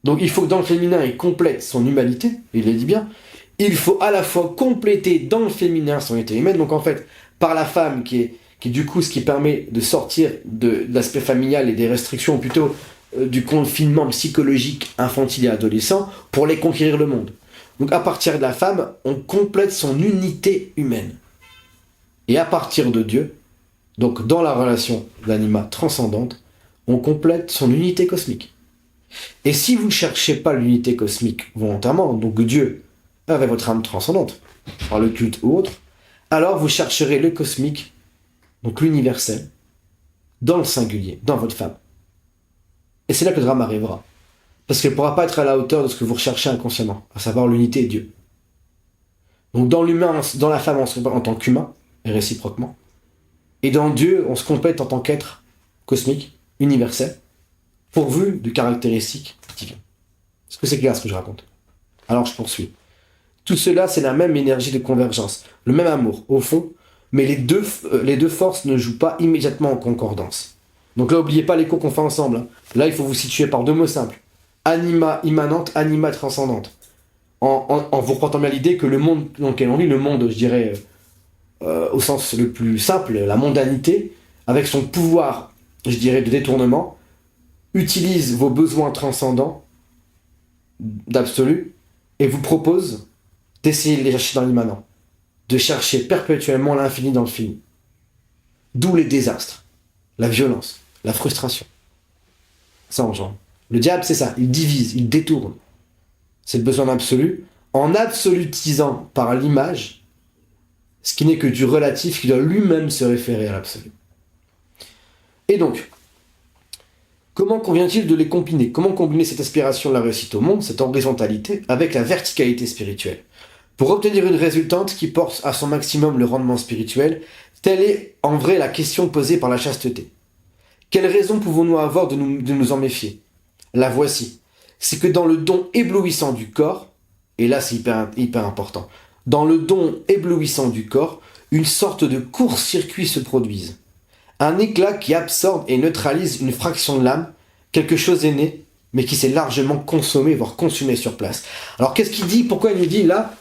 Donc il faut que dans le féminin, il complète son humanité, il le dit bien. Il faut à la fois compléter dans le féminin son unité humaine, donc en fait, par la femme qui est du coup ce qui permet de sortir de l'aspect familial et des restrictions, ou plutôt du confinement psychologique infantile et adolescent, pour les conquérir le monde. Donc à partir de la femme, on complète son unité humaine. Et à partir de Dieu, donc dans la relation d'anima transcendante, on complète son unité cosmique. Et si vous ne cherchez pas l'unité cosmique volontairement, donc Dieu avec votre âme transcendante, par le culte ou autre, alors vous chercherez le cosmique, donc l'universel, dans le singulier, dans votre femme. Et c'est là que le drame arrivera. Parce qu'elle ne pourra pas être à la hauteur de ce que vous recherchez inconsciemment, à savoir l'unité de Dieu. Donc dans l'humain, dans la femme, on se complète en tant qu'humain, et réciproquement. Et dans Dieu, on se complète en tant qu'être cosmique, universel, pourvu de caractéristiques divines. Est-ce que c'est clair ce que je raconte? Alors je poursuis. Tout cela, c'est la même énergie de convergence, le même amour, au fond, mais les deux forces ne jouent pas immédiatement en concordance. Donc là, n'oubliez pas les cours qu'on fait ensemble. Hein. Là, il faut vous situer par deux mots simples. Anima immanente, anima transcendante. En vous reprenant bien l'idée que le monde dans lequel on vit, le monde, je dirais, au sens le plus simple, la mondanité, avec son pouvoir, je dirais, de détournement, utilise vos besoins transcendants, d'absolu, et vous propose d'essayer de les chercher dans l'immanent, de chercher perpétuellement l'infini dans le fini. D'où les désastres, la violence, la frustration. Ça engendre. Le diable, c'est ça, il divise, il détourne. C'est le besoin d'absolu, en absolutisant par l'image, ce qui n'est que du relatif qui doit lui-même se référer à l'absolu. Et donc, comment convient-il de les combiner? Comment combiner cette aspiration de la réussite au monde, cette horizontalité, avec la verticalité spirituelle? Pour obtenir une résultante qui porte à son maximum le rendement spirituel, telle est en vrai la question posée par la chasteté. Quelle raison pouvons-nous avoir de nous en méfier? La voici. C'est que dans le don éblouissant du corps, et là c'est hyper important, dans le don éblouissant du corps, une sorte de court-circuit se produise. Un éclat qui absorbe et neutralise une fraction de l'âme, quelque chose est né, mais qui s'est largement consommé, voire consumé sur place. Alors qu'est-ce qu'il dit? Pourquoi il nous dit là?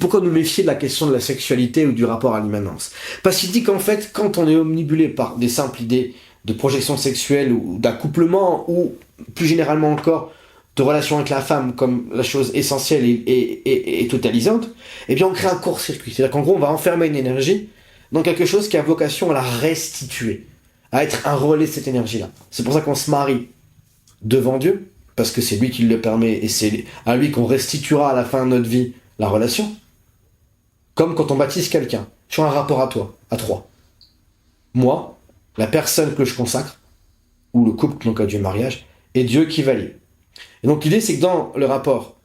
Pourquoi nous méfier de la question de la sexualité ou du rapport à l'immanence? Parce qu'il dit qu'en fait, quand on est omnibulé par des simples idées de projection sexuelle ou d'accouplement, ou plus généralement encore de relation avec la femme comme la chose essentielle et totalisante, eh bien on crée un court-circuit. C'est-à-dire qu'en gros, on va enfermer une énergie dans quelque chose qui a vocation à la restituer, à être un relais de cette énergie-là. C'est pour ça qu'on se marie devant Dieu, parce que c'est lui qui le permet, et c'est à lui qu'on restituera à la fin de notre vie la relation. Comme quand on baptise quelqu'un, tu as un rapport à toi, à trois. Moi, la personne que je consacre, ou le couple, donc à Dieu mariage, et Dieu qui valide. Et donc l'idée, c'est que dans le rapport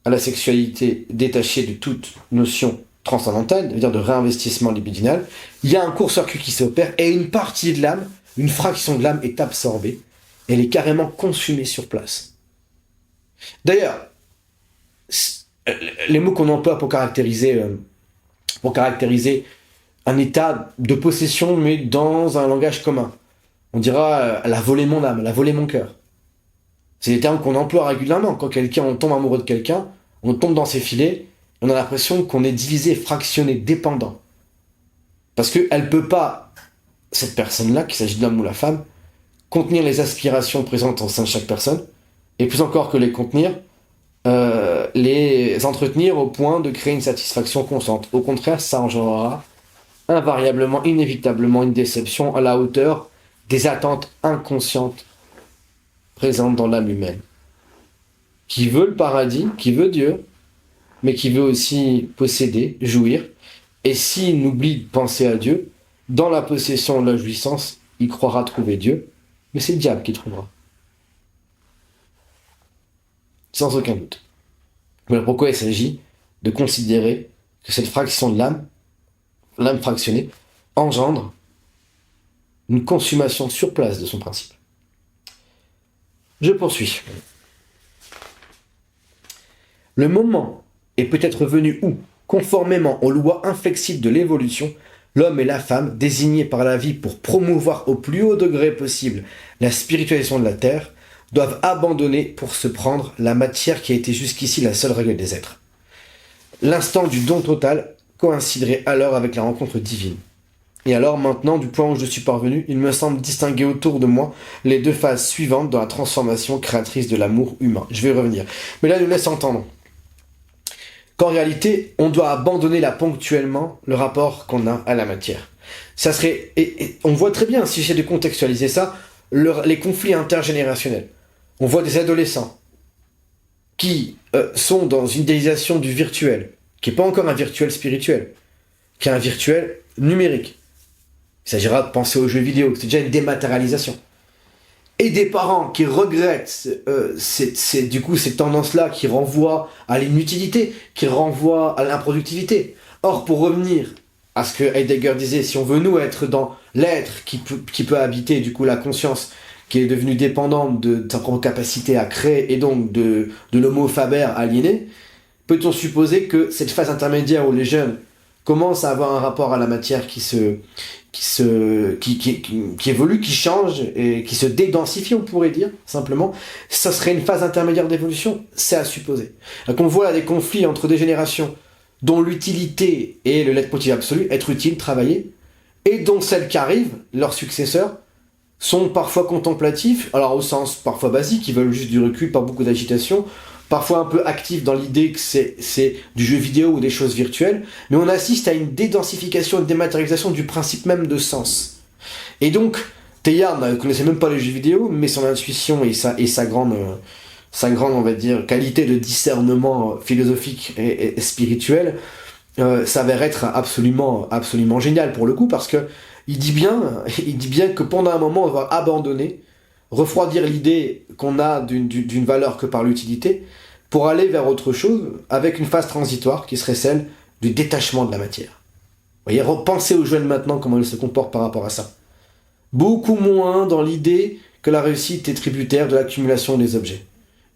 à la sexualité détachée de toute notion transcendantale, c'est-à-dire de réinvestissement libidinal, il y a un court-circuit qui s'opère, et une partie de l'âme, une fraction de l'âme est absorbée, elle est carrément consumée sur place. D'ailleurs, les mots qu'on emploie pour caractériser un état de possession, mais dans un langage commun. On dira elle a volé mon âme, elle a volé mon cœur. C'est des termes qu'on emploie régulièrement. Quand on tombe amoureux de quelqu'un, on tombe dans ses filets, on a l'impression qu'on est divisé, fractionné, dépendant. Parce qu'elle ne peut pas, cette personne-là, qu'il s'agit de l'homme ou la femme, contenir les aspirations présentes en sein de chaque personne, et plus encore que les contenir, les entretenir au point de créer une satisfaction constante. Au contraire, ça engendrera invariablement, inévitablement une déception à la hauteur des attentes inconscientes présentes dans l'âme humaine, qui veut le paradis, qui veut Dieu, mais qui veut aussi posséder, jouir, et s'il oublie de penser à Dieu, dans la possession de la jouissance, il croira trouver Dieu, mais c'est le diable qui trouvera. Sans aucun doute. Voilà pourquoi il s'agit de considérer que cette fraction de l'âme fractionnée, engendre une consommation sur place de son principe. Je poursuis. Le moment est peut-être venu où, conformément aux lois inflexibles de l'évolution, l'homme et la femme, désignés par la vie pour promouvoir au plus haut degré possible la spiritualisation de la terre, doivent abandonner pour se prendre la matière qui a été jusqu'ici la seule règle des êtres. L'instant du don total coïnciderait alors avec la rencontre divine. Et alors maintenant, du point où je suis parvenu, il me semble distinguer autour de moi les deux phases suivantes dans la transformation créatrice de l'amour humain. Je vais y revenir. Mais là, il nous laisse entendre qu'en réalité, on doit abandonner là ponctuellement le rapport qu'on a à la matière. Ça serait, et on voit très bien, si j'essaie de contextualiser ça, les conflits intergénérationnels. On voit des adolescents qui sont dans une idéalisation du virtuel, qui n'est pas encore un virtuel spirituel, qui est un virtuel numérique. Il s'agira de penser aux jeux vidéo, c'est déjà une dématérialisation. Et des parents qui regrettent du coup ces tendances-là qui renvoient à l'inutilité, qui renvoient à l'improductivité. Or, pour revenir à ce que Heidegger disait, si on veut nous être dans l'être qui peut habiter du coup la conscience, qui est devenue dépendante de sa propre capacité à créer et donc de l'homo faber aliéné, peut-on supposer que cette phase intermédiaire où les jeunes commencent à avoir un rapport à la matière qui évolue, qui change et qui se dédensifie, on pourrait dire, simplement, ça serait une phase intermédiaire d'évolution, c'est à supposer. Donc on voit là des conflits entre des générations dont l'utilité est le leitmotiv absolu, être utile, travailler, et dont celles qui arrivent, leurs successeurs, sont parfois contemplatifs, alors au sens parfois basique, ils veulent juste du recul, pas beaucoup d'agitation, parfois un peu actifs dans l'idée que c'est du jeu vidéo ou des choses virtuelles, mais on assiste à une dédensification et une dématérialisation du principe même de sens. Et donc, Teilhard ne connaissait même pas les jeux vidéo, mais son intuition et sa grande, on va dire, qualité de discernement philosophique et spirituel s'avère être absolument génial pour le coup, parce que il dit bien que pendant un moment, on va abandonner, refroidir l'idée qu'on a d'une valeur que par l'utilité, pour aller vers autre chose, avec une phase transitoire qui serait celle du détachement de la matière. Vous voyez, repensez aux jeunes maintenant, comment ils se comportent par rapport à ça. Beaucoup moins dans l'idée que la réussite est tributaire de l'accumulation des objets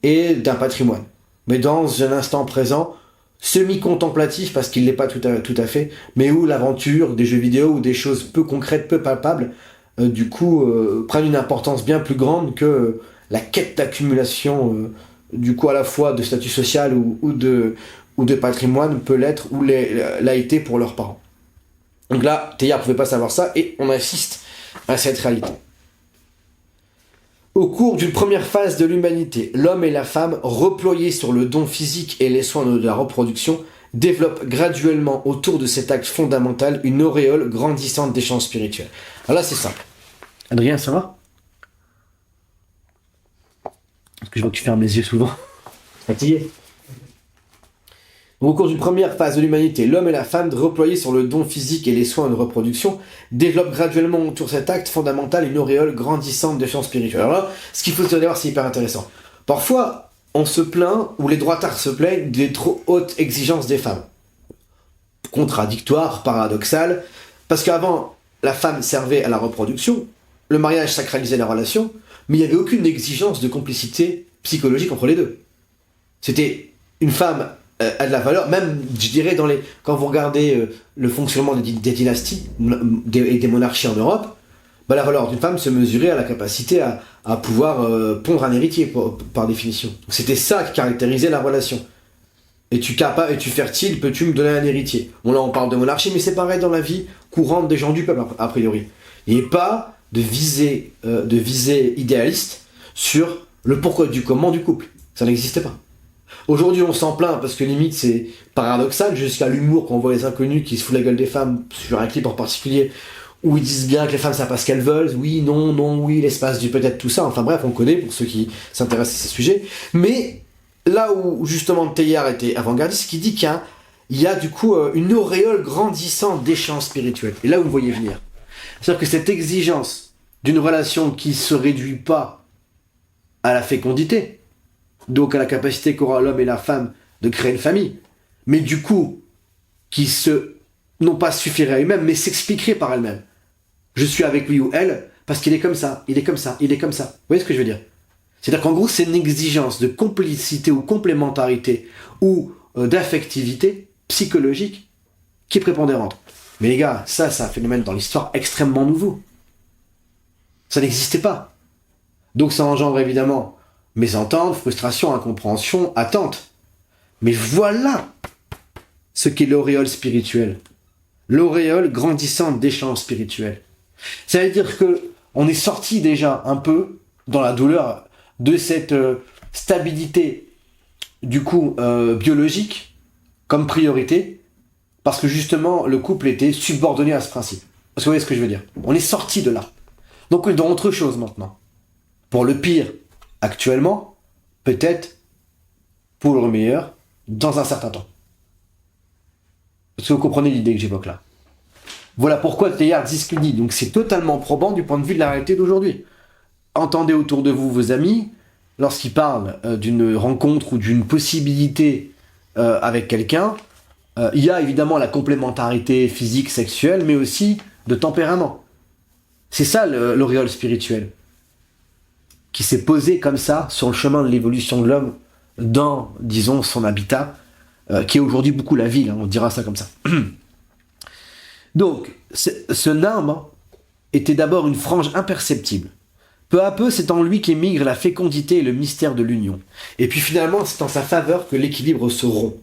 et d'un patrimoine, mais dans un instant présent, semi-contemplatif, parce qu'il n'est pas tout à fait, mais où l'aventure des jeux vidéo ou des choses peu concrètes, peu palpables, prennent une importance bien plus grande que la quête d'accumulation, du coup à la fois de statut social ou de patrimoine peut l'être ou l'a été pour leurs parents. Donc là, Teilhard ne pouvait pas savoir ça, et on assiste à cette réalité. Au cours d'une première phase de l'humanité, l'homme et la femme, reployés sur le don physique et les soins de la reproduction, développent graduellement autour de cet acte fondamental une auréole grandissante d'échanges spirituels. Alors là, c'est simple. Adrien, ça va? Parce que je vois que tu fermes les yeux souvent. Fatigué. Au cours d'une première phase de l'humanité, l'homme et la femme, reployés sur le don physique et les soins de reproduction, développent graduellement autour de cet acte fondamental une auréole grandissante d'échanges spirituels. Alors là, ce qu'il faut se dire, c'est hyper intéressant. Parfois, on se plaint, ou les droitards se plaignent, des trop hautes exigences des femmes. Contradictoire, paradoxal, parce qu'avant, la femme servait à la reproduction, le mariage sacralisait la relation, mais il n'y avait aucune exigence de complicité psychologique entre les deux. C'était une femme a de la valeur, même, je dirais, quand vous regardez le fonctionnement des dynasties et des monarchies en Europe, la valeur d'une femme se mesurait à la capacité à pouvoir pondre un héritier, par définition. Donc, c'était ça qui caractérisait la relation. Es-tu capable, es-tu fertile, peux-tu me donner un héritier? Bon, là, on parle de monarchie, mais c'est pareil dans la vie courante des gens du peuple, a priori. Il n'y a pas de visée idéaliste sur le pourquoi du comment du couple. Ça n'existait pas. Aujourd'hui, on s'en plaint parce que limite, c'est paradoxal, jusqu'à l'humour quand on voit les inconnus qui se foutent la gueule des femmes sur un clip en particulier, où ils disent bien que les femmes savent pas ce qu'elles veulent, oui, non, non, oui, l'espace du peut-être, tout ça. Enfin bref, on connaît pour ceux qui s'intéressent à ces sujets. Mais là où justement Teilhard était avant-gardiste, c'est qu'il dit qu'il y a du coup une auréole grandissante d'échanges spirituels. Et là, vous me voyez venir. C'est-à-dire que cette exigence d'une relation qui se réduit pas à la fécondité, donc à la capacité qu'aura l'homme et la femme de créer une famille, mais du coup, qui non pas suffirait à eux-mêmes, mais s'expliquerait par elle-même. Je suis avec lui ou elle, parce qu'il est comme ça, il est comme ça, il est comme ça. Vous voyez ce que je veux dire? C'est-à-dire qu'en gros, c'est une exigence de complicité ou complémentarité ou d'affectivité psychologique qui est prépondérante. Mais les gars, ça, c'est un phénomène dans l'histoire extrêmement nouveau. Ça n'existait pas. Donc ça engendre évidemment mésentente, frustration, incompréhension, attente. Mais voilà ce qu'est l'auréole spirituelle. L'auréole grandissante d'échanges spirituels. Ça veut dire que on est sorti déjà un peu dans la douleur de cette stabilité du coup biologique comme priorité, parce que justement le couple était subordonné à ce principe. Parce que vous voyez ce que je veux dire? On est sorti de là. Donc dans autre chose maintenant. Pour le pire, actuellement, peut-être pour le meilleur, dans un certain temps. Est-ce que vous comprenez l'idée que j'évoque là? Voilà pourquoi Teilhard dit ce qu'il dit. Donc c'est totalement probant du point de vue de la réalité d'aujourd'hui. Entendez autour de vous vos amis, lorsqu'ils parlent d'une rencontre ou d'une possibilité avec quelqu'un, il y a évidemment la complémentarité physique, sexuelle, mais aussi de tempérament. C'est ça l'auréole spirituelle, qui s'est posée comme ça sur le chemin de l'évolution de l'homme dans, disons, son habitat, qui est aujourd'hui beaucoup la ville, hein, on dira ça comme ça. Donc, ce nimbe était d'abord une frange imperceptible. Peu à peu, c'est en lui qu'émigrent la fécondité et le mystère de l'union. Et puis finalement, c'est en sa faveur que l'équilibre se rompt.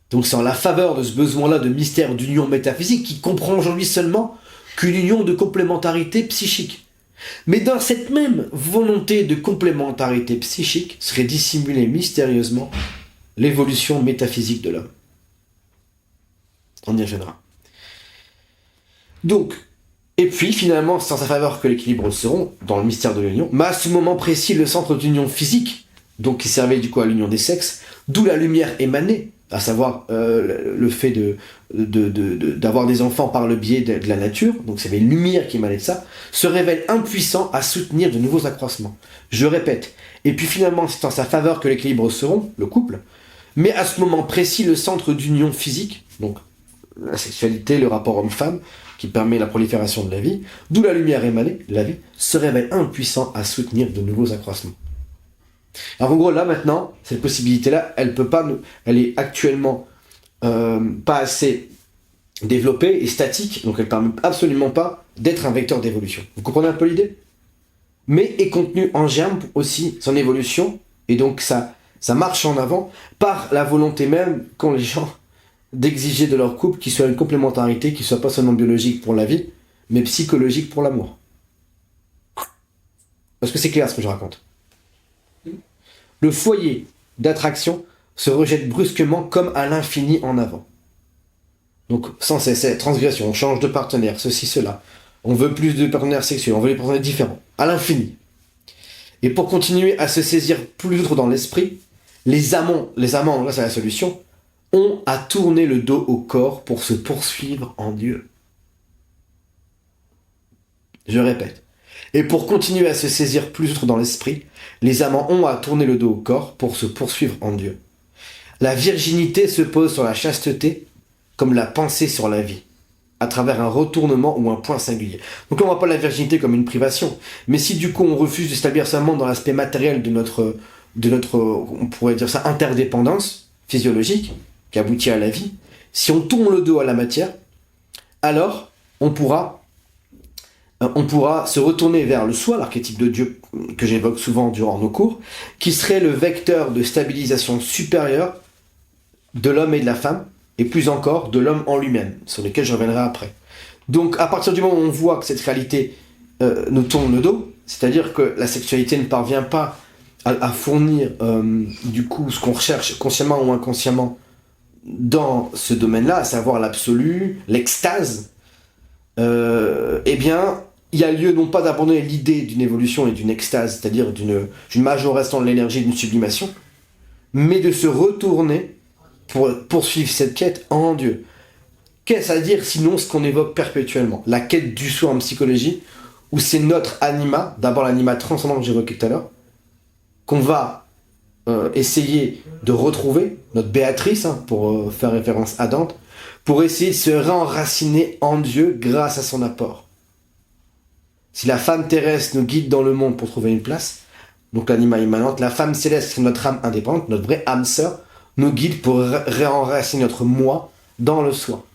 Donc c'est en la faveur de ce besoin-là de mystère d'union métaphysique qui comprend aujourd'hui seulement qu'une union de complémentarité psychique. Mais dans cette même volonté de complémentarité psychique serait dissimulée mystérieusement l'évolution métaphysique de l'homme. On y reviendra. Donc, et puis finalement, c'est en sa faveur que l'équilibre se rompt dans le mystère de l'union, mais à ce moment précis, le centre d'union physique, donc qui servait du coup à l'union des sexes, d'où la lumière émanée, à savoir le fait d'avoir des enfants par le biais de la nature, donc c'est une lumière qui émanait de ça, se révèle impuissant à soutenir de nouveaux accroissements. Je répète, et puis finalement, c'est en sa faveur que l'équilibre se rompt, le couple, mais à ce moment précis, le centre d'union physique, donc la sexualité, le rapport homme-femme, qui permet la prolifération de la vie, d'où la lumière émanée, la vie, se révèle impuissant à soutenir de nouveaux accroissements. Alors en gros, là maintenant, cette possibilité-là, elle peut pas, elle est actuellement pas assez développée et statique, donc elle permet absolument pas d'être un vecteur d'évolution. Vous comprenez un peu l'idée? Mais est contenu en germe aussi son évolution, et donc ça marche en avant par la volonté même qu'ont les gens d'exiger de leur couple qu'il soit une complémentarité, qui soit pas seulement biologique pour la vie, mais psychologique pour l'amour. Parce que c'est clair ce que je raconte. Le foyer d'attraction se rejette brusquement comme à l'infini en avant. Donc sans cesse, transgression, on change de partenaire, ceci, cela. On veut plus de partenaires sexuels, on veut des partenaires différents, à l'infini. Et pour continuer à se saisir plus dans l'esprit, les amants, là c'est la solution, ont à tourner le dos au corps pour se poursuivre en Dieu. Je répète. Et pour continuer à se saisir plus dans l'esprit, les amants ont à tourner le dos au corps pour se poursuivre en Dieu. La virginité se pose sur la chasteté comme la pensée sur la vie, à travers un retournement ou un point singulier. Donc là, on ne voit pas la virginité comme une privation, mais si du coup on refuse de s'établir seulement dans l'aspect matériel de notre, on pourrait dire ça, interdépendance physiologique, qui aboutit à la vie, si on tourne le dos à la matière, alors on pourra se retourner vers le soi, l'archétype de Dieu que j'évoque souvent durant nos cours, qui serait le vecteur de stabilisation supérieure de l'homme et de la femme, et plus encore de l'homme en lui-même, sur lesquels je reviendrai après. Donc à partir du moment où on voit que cette réalité nous tourne le dos, c'est-à-dire que la sexualité ne parvient pas à fournir du coup ce qu'on recherche consciemment ou inconsciemment dans ce domaine-là, à savoir l'absolu, l'extase, eh bien, il y a lieu non pas d'abandonner l'idée d'une évolution et d'une extase, c'est-à-dire d'une majoration de l'énergie, d'une sublimation, mais de se retourner pour poursuivre cette quête en Dieu. Qu'est-ce à dire sinon ce qu'on évoque perpétuellement? La quête du soi en psychologie, où c'est notre anima, d'abord l'anima transcendant que j'évoquais tout à l'heure, qu'on va essayer de retrouver, notre Béatrice, hein, pour faire référence à Dante, pour essayer de se réenraciner en Dieu grâce à son apport. Si la femme terrestre nous guide dans le monde pour trouver une place, donc l'anima immanente, la femme céleste, c'est notre âme indépendante, notre vraie âme sœur, nous guide pour réenraciner notre moi dans le soi.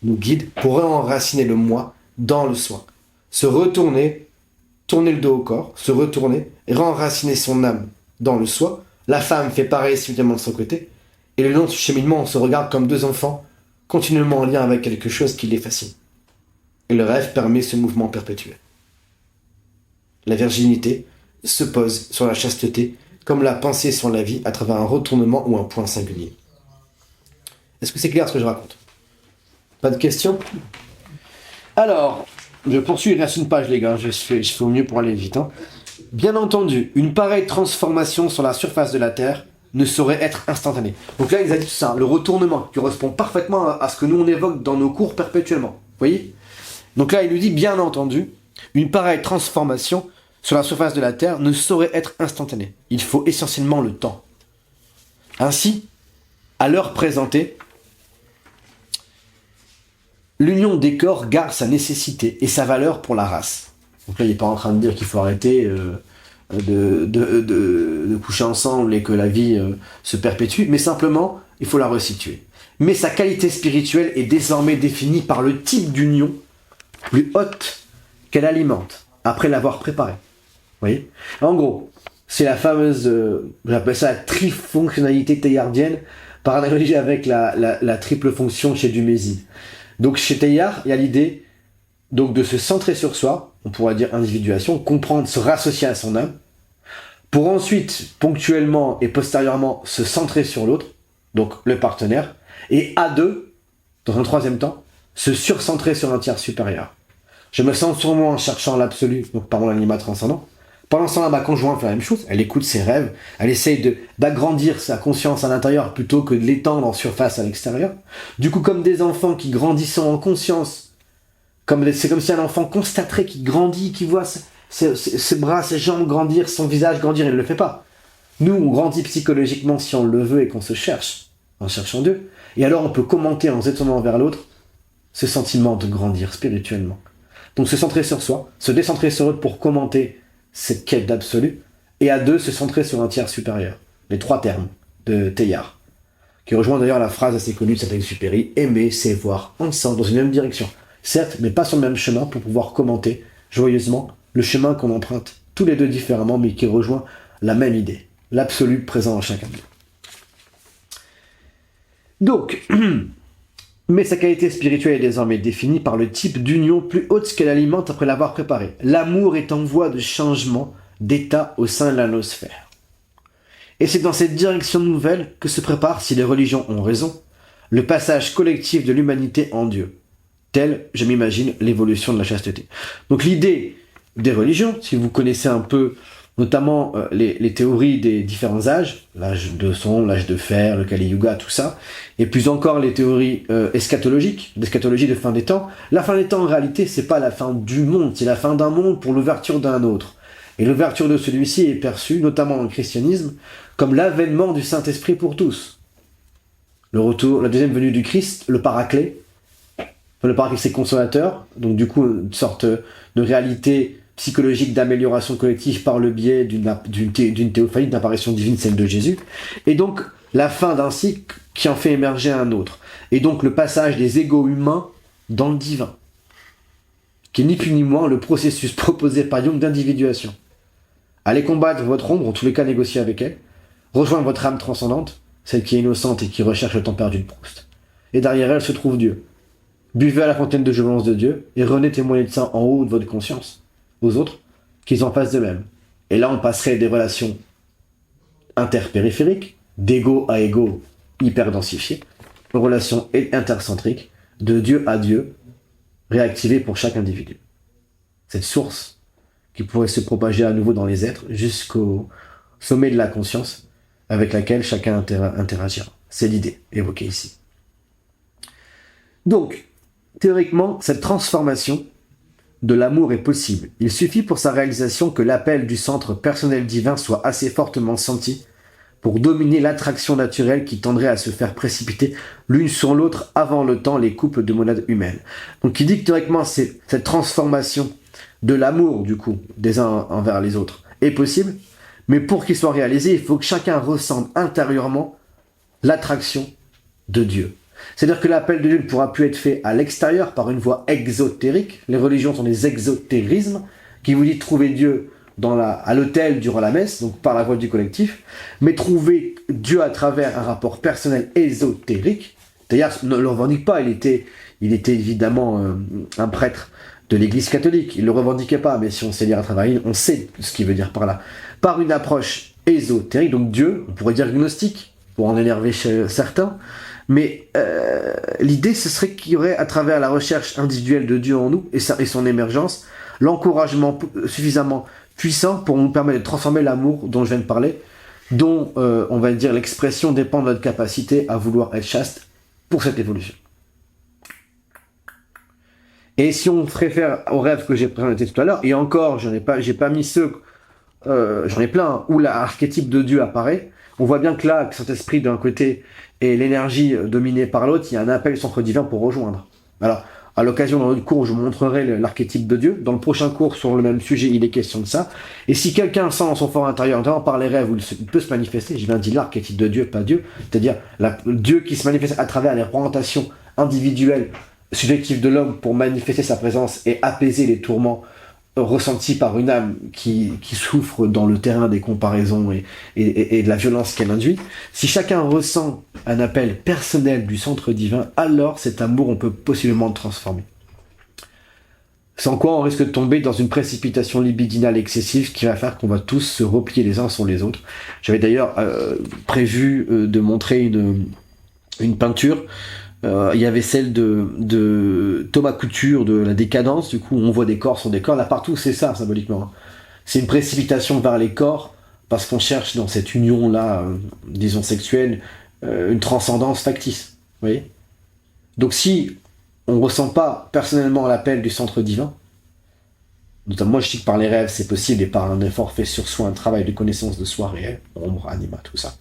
Nous guide pour réenraciner le moi dans le soi. Se retourner, tourner le dos au corps, se retourner et réenraciner son âme dans le soi. La femme fait pareil simultanément de son côté. Et le long de ce cheminement, on se regarde comme deux enfants, continuellement en lien avec quelque chose qui les fascine. Et le rêve permet ce mouvement perpétuel. La virginité se pose sur la chasteté, comme la pensée sur la vie à travers un retournement ou un point singulier. Est-ce que c'est clair ce que je raconte? Pas de questions? Alors, je poursuis, il reste une page les gars, je fais au mieux pour aller vite. Hein. Bien entendu, une pareille transformation sur la surface de la Terre ne saurait être instantanée. Donc là, ils ont dit tout ça, le retournement, qui correspond parfaitement à ce que nous on évoque dans nos cours perpétuellement. Vous voyez? Donc là, il nous dit, bien entendu, une pareille transformation sur la surface de la Terre ne saurait être instantanée. Il faut essentiellement le temps. Ainsi, à l'heure présentée, l'union des corps garde sa nécessité et sa valeur pour la race. Donc là, il n'est pas en train de dire qu'il faut arrêter de coucher ensemble et que la vie se perpétue, mais simplement, il faut la resituer. Mais sa qualité spirituelle est désormais définie par le type d'union plus haute qu'elle alimente, après l'avoir préparée. Vous voyez? En gros, c'est la fameuse, j'appelle ça la trifonctionnalité théillardienne, par analogie avec la triple fonction chez Dumézil. Donc chez Teilhard, il y a l'idée donc de se centrer sur soi, on pourrait dire individuation, comprendre, se rassocier à son âme, pour ensuite, ponctuellement et postérieurement, se centrer sur l'autre, donc le partenaire, et à deux, dans un troisième temps, se surcentrer sur un tiers supérieur. Je me sens sur moi en cherchant l'absolu, donc par mon anima transcendant. Pendant ce temps-là, ma conjointe fait la même chose, elle écoute ses rêves, elle essaye d'agrandir sa conscience à l'intérieur plutôt que de l'étendre en surface à l'extérieur. Du coup, comme des enfants qui grandissant en conscience, c'est comme si un enfant constaterait qu'il grandit, qu'il voit ses bras, ses jambes grandir, son visage grandir, il ne le fait pas. Nous, on grandit psychologiquement si on le veut et qu'on se cherche, en cherchant Dieu. Et alors, on peut commenter en se tournant vers l'autre ce sentiment de grandir spirituellement. Donc, se centrer sur soi, se décentrer sur l'autre pour commenter cette quête d'absolu, et à deux, se centrer sur un tiers supérieur. Les trois termes de Teilhard, qui rejoint d'ailleurs la phrase assez connue de Saint-Exupéry, aimer, c'est voir ensemble dans une même direction. Certes, mais pas sur le même chemin pour pouvoir commenter joyeusement le chemin qu'on emprunte, tous les deux différemment, mais qui rejoint la même idée, l'absolu présent en chacun de nous. Donc, mais sa qualité spirituelle est désormais définie par le type d'union plus haute qu'elle alimente après l'avoir préparée. L'amour est en voie de changement d'état au sein de la nosphère. Et c'est dans cette direction nouvelle que se prépare, si les religions ont raison, le passage collectif de l'humanité en Dieu. Telle, je m'imagine, l'évolution de la chasteté. Donc l'idée des religions, si vous connaissez un peu, notamment les théories des différents âges, l'âge de son, l'âge de fer, le Kali Yuga, tout ça, et plus encore les théories eschatologiques, l'eschatologie de fin des temps. La fin des temps, en réalité, c'est pas la fin du monde, c'est la fin d'un monde pour l'ouverture d'un autre. Et l'ouverture de celui-ci est perçue, notamment dans le christianisme, comme l'avènement du Saint-Esprit pour tous. Le retour, la deuxième venue du Christ, le paraclet. Le paraclet, c'est consolateur, donc du coup, une sorte de réalité psychologique d'amélioration collective par le biais d'une théophanie, d'une apparition divine, celle de Jésus. Et donc, la fin d'un cycle qui en fait émerger un autre. Et donc, le passage des égos humains dans le divin. Qui est ni plus ni moins le processus proposé par Jung d'individuation. Allez combattre votre ombre, en tous les cas négocier avec elle. Rejoindre votre âme transcendante, celle qui est innocente et qui recherche le temps perdu de Proust. Et derrière elle se trouve Dieu. Buvez à la fontaine de jouvence de Dieu et revenez témoigner de ça en haut de votre conscience, aux autres, qu'ils en fassent de même. Et là, on passerait des relations interpériphériques, d'ego à ego hyper densifiées, aux relations intercentriques, de Dieu à Dieu, réactivées pour chaque individu. Cette source qui pourrait se propager à nouveau dans les êtres jusqu'au sommet de la conscience avec laquelle chacun interagira. C'est l'idée évoquée ici. Donc, théoriquement, cette transformation de l'amour est possible. Il suffit pour sa réalisation que l'appel du centre personnel divin soit assez fortement senti pour dominer l'attraction naturelle qui tendrait à se faire précipiter l'une sur l'autre avant le temps les couples de monades humaines. Donc il dit que théoriquement, cette transformation de l'amour, du coup, des uns envers les autres, est possible, mais pour qu'il soit réalisé, il faut que chacun ressente intérieurement l'attraction de Dieu. C'est-à-dire que l'appel de Dieu ne pourra plus être fait à l'extérieur par une voie exotérique. Les religions sont des exotérismes qui vous dit trouver Dieu à l'autel durant la messe, donc par la voie du collectif, mais trouver Dieu à travers un rapport personnel ésotérique. D'ailleurs, ne le revendique pas, il était évidemment un prêtre de l'Église catholique, il ne le revendiquait pas, mais si on sait lire à travers, on sait ce qu'il veut dire par là. Par une approche ésotérique, donc Dieu, on pourrait dire gnostique, pour en énerver certains, mais l'idée, ce serait qu'il y aurait, à travers la recherche individuelle de Dieu en nous et son émergence, l'encouragement suffisamment puissant pour nous permettre de transformer l'amour dont je viens de parler, dont, on va dire, l'expression dépend de notre capacité à vouloir être chaste pour cette évolution. Et si on réfère au rêve que j'ai présenté tout à l'heure, et encore, j'ai pas mis ceux, j'en ai plein, où l'archétype de Dieu apparaît, on voit bien que là, que cet esprit d'un côté et l'énergie dominée par l'autre, il y a un appel centre divin pour rejoindre. Alors, à l'occasion, dans notre cours, je vous montrerai l'archétype de Dieu. Dans le prochain cours, sur le même sujet, il est question de ça. Et si quelqu'un sent dans son fort intérieur, notamment par les rêves, où il peut se manifester, je viens de dire l'archétype de Dieu, pas Dieu, c'est-à-dire Dieu qui se manifeste à travers les représentations individuelles, subjectives de l'homme pour manifester sa présence et apaiser les tourments ressentis par une âme qui souffre dans le terrain des comparaisons et de la violence qu'elle induit. Si chacun ressent un appel personnel du centre divin, alors cet amour, on peut possiblement le transformer. Sans quoi on risque de tomber dans une précipitation libidinale excessive qui va faire qu'on va tous se replier les uns sur les autres. J'avais d'ailleurs prévu de montrer une peinture. Il y avait celle de Thomas Couture, de la décadence, du coup on voit des corps sur des corps, là partout c'est ça symboliquement. C'est une précipitation vers les corps, parce qu'on cherche dans cette union-là, disons sexuelle, une transcendance factice, vous voyez. Donc si on ne ressent pas personnellement l'appel du centre divin, notamment moi je dis que par les rêves c'est possible, et par un effort fait sur soi, un travail de connaissance de soi réel, ombre, anima, tout ça,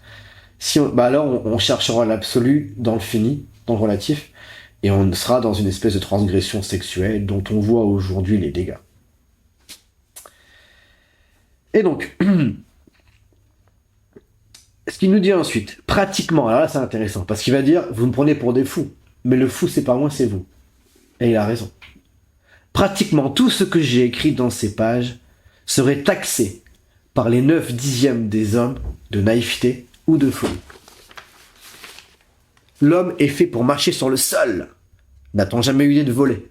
alors on cherchera l'absolu dans le fini, dans le relatif, et on sera dans une espèce de transgression sexuelle dont on voit aujourd'hui les dégâts. Et donc, ce qu'il nous dit ensuite, pratiquement, alors là c'est intéressant, parce qu'il va dire, vous me prenez pour des fous, mais le fou c'est pas moi, c'est vous. Et il a raison. Pratiquement tout ce que j'ai écrit dans ces pages serait taxé par les 9/10 des hommes de naïveté ou de folie. L'homme est fait pour marcher sur le sol. N'a-t-on jamais eu l'idée de voler?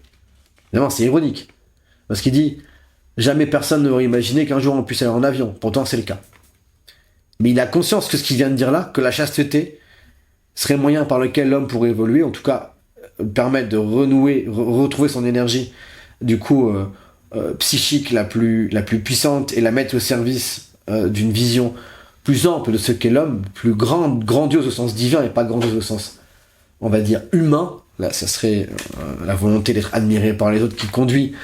Évidemment, c'est ironique. Parce qu'il dit, jamais personne n'aurait imaginé qu'un jour on puisse aller en avion. Pourtant, c'est le cas. Mais il a conscience que ce qu'il vient de dire là, que la chasteté serait un moyen par lequel l'homme pourrait évoluer, en tout cas, permettre de renouer, retrouver son énergie, du coup, psychique la plus puissante et la mettre au service d'une vision plus ample de ce qu'est l'homme, plus grandiose au sens divin et pas grandiose au sens, on va dire, humain. Là, ça serait la volonté d'être admiré par les autres qui conduit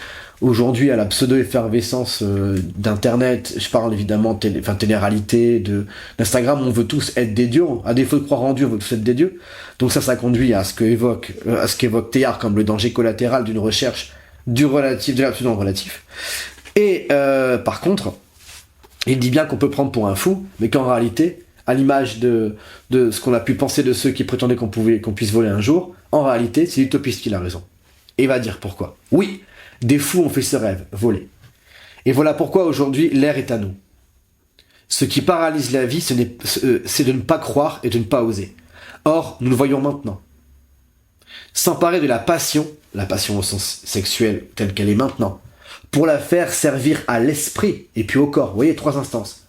aujourd'hui à la pseudo-effervescence d'Internet. Je parle évidemment télé-réalité, d'Instagram. On veut tous être des dieux. À défaut de croire en Dieu, on veut tous être des dieux. Donc ça conduit à ce qu'évoque Teilhard comme le danger collatéral d'une recherche du relatif, de l'absolu dans le relatif. Et par contre, il dit bien qu'on peut prendre pour un fou, mais qu'en réalité, à l'image de ce qu'on a pu penser de ceux qui prétendaient qu'on puisse voler un jour, en réalité, c'est l'utopiste qui a raison. Et il va dire pourquoi. Oui, des fous ont fait ce rêve, voler. Et voilà pourquoi aujourd'hui, l'air est à nous. Ce qui paralyse la vie, c'est de ne pas croire et de ne pas oser. Or, nous le voyons maintenant. S'emparer de la passion au sens sexuel telle qu'elle est maintenant, pour la faire servir à l'esprit et puis au corps. Vous voyez, 3 instances.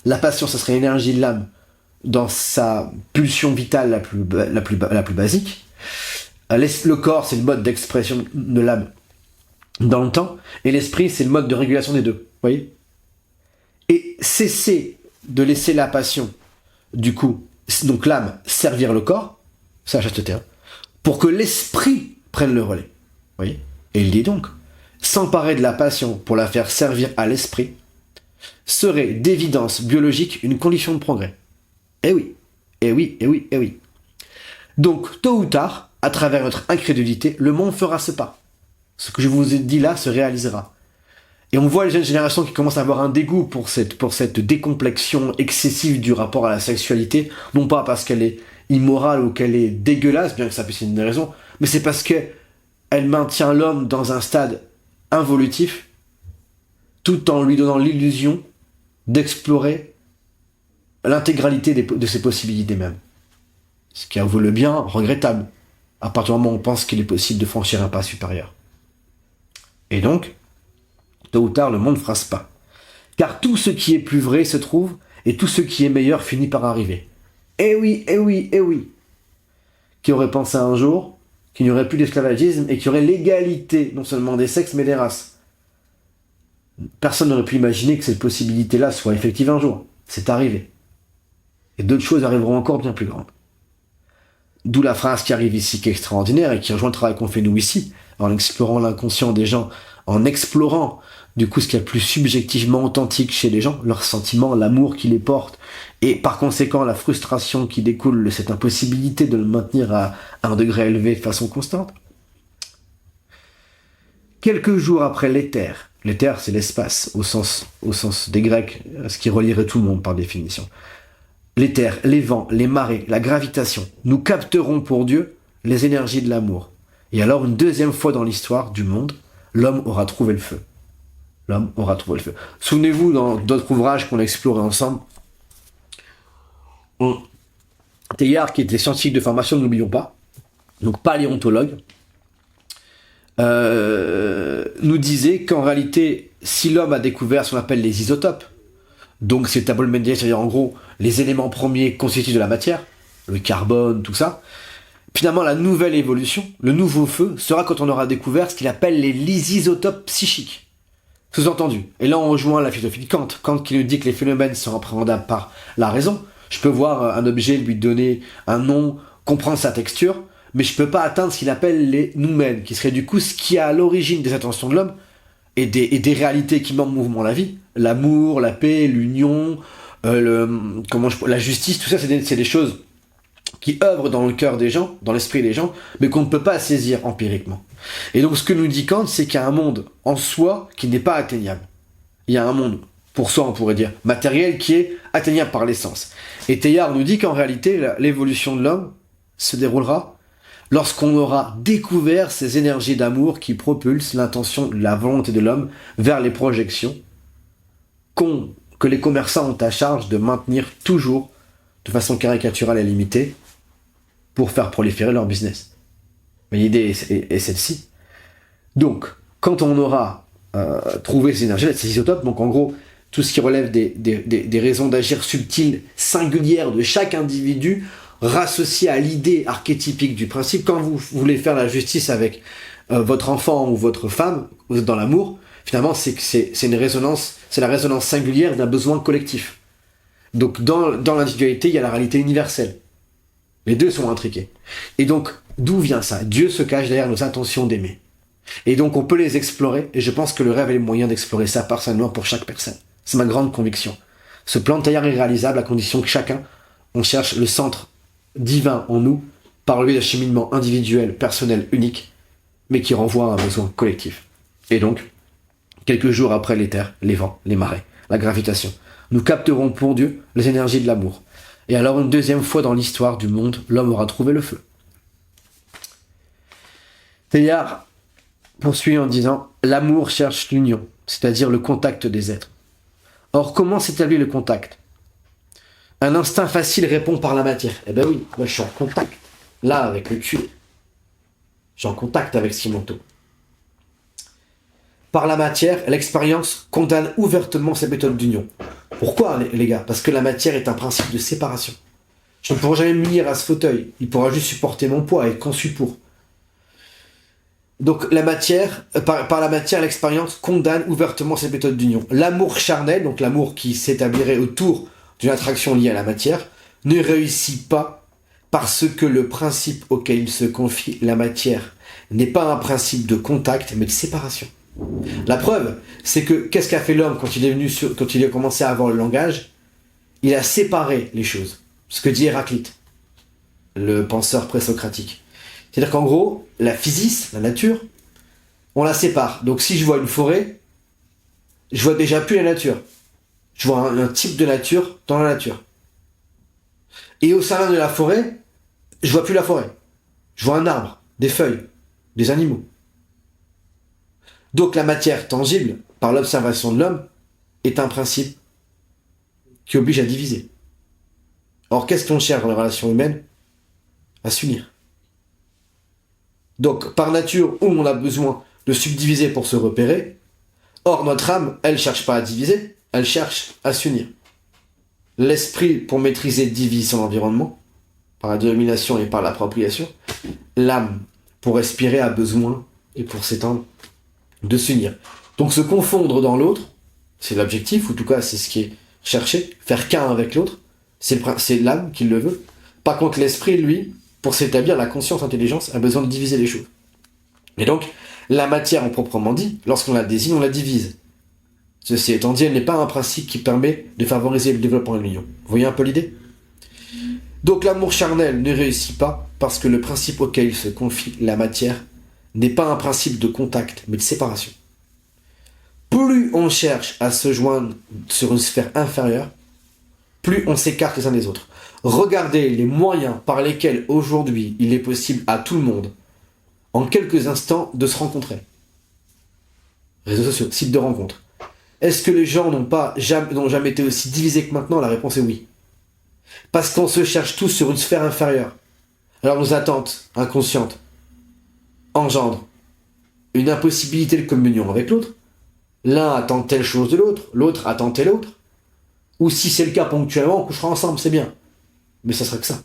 La passion, ça serait l'énergie de l'âme dans sa pulsion vitale la plus basique. Le corps, c'est le mode d'expression de l'âme dans le temps, et l'esprit, c'est le mode de régulation des deux. Vous voyez? Et cesser de laisser la passion, du coup, donc l'âme, servir le corps, c'est la chasteté, hein, pour que l'esprit prenne le relais. Vous voyez? Et il dit donc, s'emparer de la passion pour la faire servir à l'esprit serait d'évidence biologique une condition de progrès. Eh oui, eh oui, eh oui, eh oui. Donc, tôt ou tard, à travers notre incrédulité, le monde fera ce pas. Ce que je vous ai dit là se réalisera. Et on voit les jeunes générations qui commencent à avoir un dégoût pour cette décomplexion excessive du rapport à la sexualité, non pas parce qu'elle est immorale ou qu'elle est dégueulasse, bien que ça puisse être une raison, mais c'est parce qu'elle maintient l'homme dans un stade involutif, tout en lui donnant l'illusion d'explorer l'intégralité de ses possibilités même. Ce qui vaut le bien regrettable, à partir du moment où on pense qu'il est possible de franchir un pas supérieur. Et donc, tôt ou tard, le monde fera ce pas. Car tout ce qui est plus vrai se trouve, et tout ce qui est meilleur finit par arriver. Eh oui, eh oui, eh oui. Qui aurait pensé un jour qu'il n'y aurait plus d'esclavagisme et qu'il y aurait l'égalité, non seulement des sexes, mais des races. Personne n'aurait pu imaginer que cette possibilité-là soit effective un jour. C'est arrivé. Et d'autres choses arriveront encore bien plus grandes. D'où la phrase qui arrive ici, qui est extraordinaire et qui rejoint le travail qu'on fait nous ici, en explorant l'inconscient des gens, en explorant du coup ce qu'il y a de plus subjectivement authentique chez les gens, leurs sentiments, l'amour qui les porte, et par conséquent la frustration qui découle de cette impossibilité de le maintenir à un degré élevé de façon constante. Quelques jours après l'éther c'est l'espace au sens des Grecs, ce qui relierait tout le monde par définition. L'éther, les vents, les marées, la gravitation, nous capterons pour Dieu les énergies de l'amour. Et alors, une deuxième fois dans l'histoire du monde, l'homme aura trouvé le feu. L'homme aura trouvé le feu. Souvenez-vous, dans d'autres ouvrages qu'on a explorés ensemble, Teilhard, qui était scientifique de formation, n'oublions pas, donc paléontologue, nous disait qu'en réalité, si l'homme a découvert ce qu'on appelle les isotopes, donc c'est tableau Mendeleïev, c'est-à-dire en gros les éléments premiers constitutifs de la matière, le carbone, tout ça. Finalement, la nouvelle évolution, le nouveau feu, sera quand on aura découvert ce qu'il appelle les isotopes psychiques. Sous-entendu. Et là, on rejoint la philosophie de Kant. Kant qui nous dit que les phénomènes sont appréhendables par la raison. Je peux voir un objet, lui donner un nom, comprendre sa texture, mais je peux pas atteindre ce qu'il appelle les noumènes, qui serait du coup ce qui est à l'origine des attentions de l'homme et des réalités qui mettent en mouvement la vie. L'amour, la paix, l'union, la justice, tout ça, c'est des choses qui œuvrent dans le cœur des gens, dans l'esprit des gens, mais qu'on ne peut pas saisir empiriquement. Et donc ce que nous dit Kant, c'est qu'il y a un monde en soi qui n'est pas atteignable. Il y a un monde, pour soi on pourrait dire, matériel qui est atteignable par l'essence. Et Teilhard nous dit qu'en réalité, l'évolution de l'homme se déroulera lorsqu'on aura découvert ces énergies d'amour qui propulsent l'intention, la volonté de l'homme vers les projections que les commerçants ont à charge de maintenir toujours de façon caricaturale et limitée pour faire proliférer leur business. Mais l'idée est celle-ci. Donc, quand on aura trouvé ces énergies, ces isotopes, donc en gros, tout ce qui relève des raisons d'agir subtiles, singulières de chaque individu, rassociées à l'idée archétypique du principe, quand vous voulez faire la justice avec votre enfant ou votre femme, vous êtes dans l'amour, finalement, c'est une résonance, c'est la résonance singulière d'un besoin collectif. Donc, dans l'individualité, il y a la réalité universelle. Les deux sont intriqués. Et donc, d'où vient ça? Dieu se cache derrière nos intentions d'aimer. Et donc, on peut les explorer, et je pense que le rêve est le moyen d'explorer ça personnellement pour chaque personne. C'est ma grande conviction. Ce plan de Teilhard est réalisable à condition que chacun, on cherche le centre divin en nous, par le biais d'acheminement individuel, personnel, unique, mais qui renvoie à un besoin collectif. Et donc, quelques jours après l'éther, les vents, les marées, la gravitation, nous capterons pour Dieu les énergies de l'amour. Et alors, une deuxième fois dans l'histoire du monde, l'homme aura trouvé le feu. Teilhard poursuit en disant « L'amour cherche l'union, c'est-à-dire le contact des êtres. Or, comment s'établit le contact? Un instinct facile répond par la matière. Eh ben oui, moi je suis en contact, là, avec le cul. Je suis en contact avec ce qui m'entoure. par la matière, l'expérience condamne ouvertement ces méthodes d'union. Pourquoi, les gars? Parce que la matière est un principe de séparation. Je ne pourrai jamais m'unir à ce fauteuil. Il pourra juste supporter mon poids et être conçu pour. Donc la matière, par la matière, l'expérience condamne ouvertement ces méthodes d'union. L'amour charnel, donc l'amour qui s'établirait autour d'une attraction liée à la matière, ne réussit pas parce que le principe auquel il se confie la matière n'est pas un principe de contact, mais de séparation. La preuve, c'est que qu'est-ce qu'a fait l'homme quand il a commencé à avoir le langage? Il a séparé les choses. Ce que dit Héraclite, le penseur présocratique. C'est-à-dire qu'en gros, la physis, la nature, on la sépare. Donc si je vois une forêt, je vois déjà plus la nature. Je vois un type de nature dans la nature. Et au sein de la forêt, je vois plus la forêt. Je vois un arbre, des feuilles, des animaux. Donc la matière tangible, par l'observation de l'homme, est un principe qui oblige à diviser. Or, qu'est-ce qu'on cherche dans les relations humaines? À s'unir. Donc, par nature, où on a besoin de subdiviser pour se repérer, or notre âme, elle cherche pas à diviser, elle cherche à s'unir. L'esprit, pour maîtriser, divise son environnement, par la domination et par l'appropriation. L'âme, pour respirer, a besoin, et pour s'étendre, de s'unir. Donc se confondre dans l'autre, c'est l'objectif, ou en tout cas c'est ce qui est cherché, faire qu'un avec l'autre, c'est l'âme qui le veut. Par contre l'esprit, lui, pour s'établir, la conscience, l'intelligence, a besoin de diviser les choses. Et donc, la matière en proprement dit, lorsqu'on la désigne, on la divise. Ceci étant dit, elle n'est pas un principe qui permet de favoriser le développement de l'union. Vous voyez un peu l'idée? Donc l'amour charnel ne réussit pas parce que le principe auquel il se confie la matière n'est pas un principe de contact, mais de séparation. Plus on cherche à se joindre sur une sphère inférieure, plus on s'écarte les uns des autres. Regardez les moyens par lesquels aujourd'hui il est possible à tout le monde, en quelques instants, de se rencontrer. Réseaux sociaux, sites de rencontres. Est-ce que les gens n'ont jamais été aussi divisés que maintenant? La réponse est oui. Parce qu'on se cherche tous sur une sphère inférieure. Alors nos attentes inconscientes engendrent une impossibilité de communion avec l'autre. L'un attend telle chose de l'autre, l'autre attend telle autre. Ou si c'est le cas ponctuellement, on couchera ensemble, c'est bien. Mais ça sera que ça.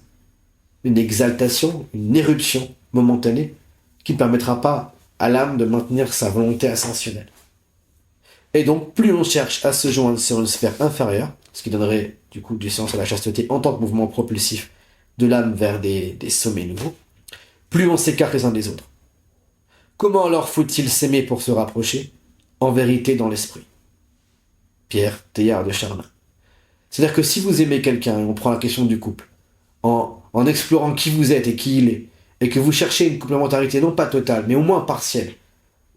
Une exaltation, une éruption momentanée qui ne permettra pas à l'âme de maintenir sa volonté ascensionnelle. Et donc, plus on cherche à se joindre sur une sphère inférieure, ce qui donnerait du coup du sens à la chasteté en tant que mouvement propulsif de l'âme vers des sommets nouveaux, plus on s'écarte les uns des autres. Comment alors faut-il s'aimer pour se rapprocher? En vérité, dans l'esprit. Pierre Teilhard de Chardin. C'est-à-dire que si vous aimez quelqu'un, et on prend la question du couple, en explorant qui vous êtes et qui il est, et que vous cherchez une complémentarité non pas totale, mais au moins partielle,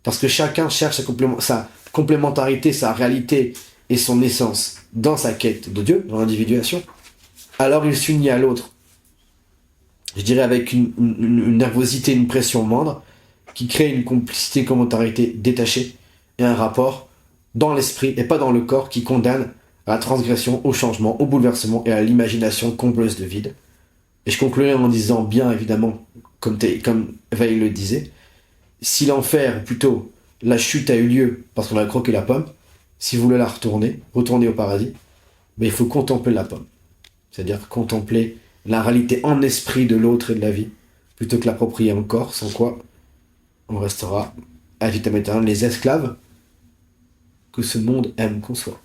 parce que chacun cherche sa complémentarité, sa réalité et son essence dans sa quête de Dieu, dans l'individuation, alors il s'unit à l'autre. Je dirais avec une nervosité, une pression moindre, qui crée une complicité, une complémentarité détachée, et un rapport dans l'esprit et pas dans le corps qui condamne à la transgression, au changement, au bouleversement et à l'imagination combleuse de vide. Et je conclurai en disant bien évidemment, comme Veil le disait, si l'enfer, ou plutôt la chute a eu lieu parce qu'on a croqué la pomme, si vous voulez la retourner au paradis, mais il faut contempler la pomme. C'est-à-dire contempler la réalité en esprit de l'autre et de la vie, plutôt que l'approprier en corps, sans quoi on restera à vitam aeternam les esclaves que ce monde aime qu'on soit.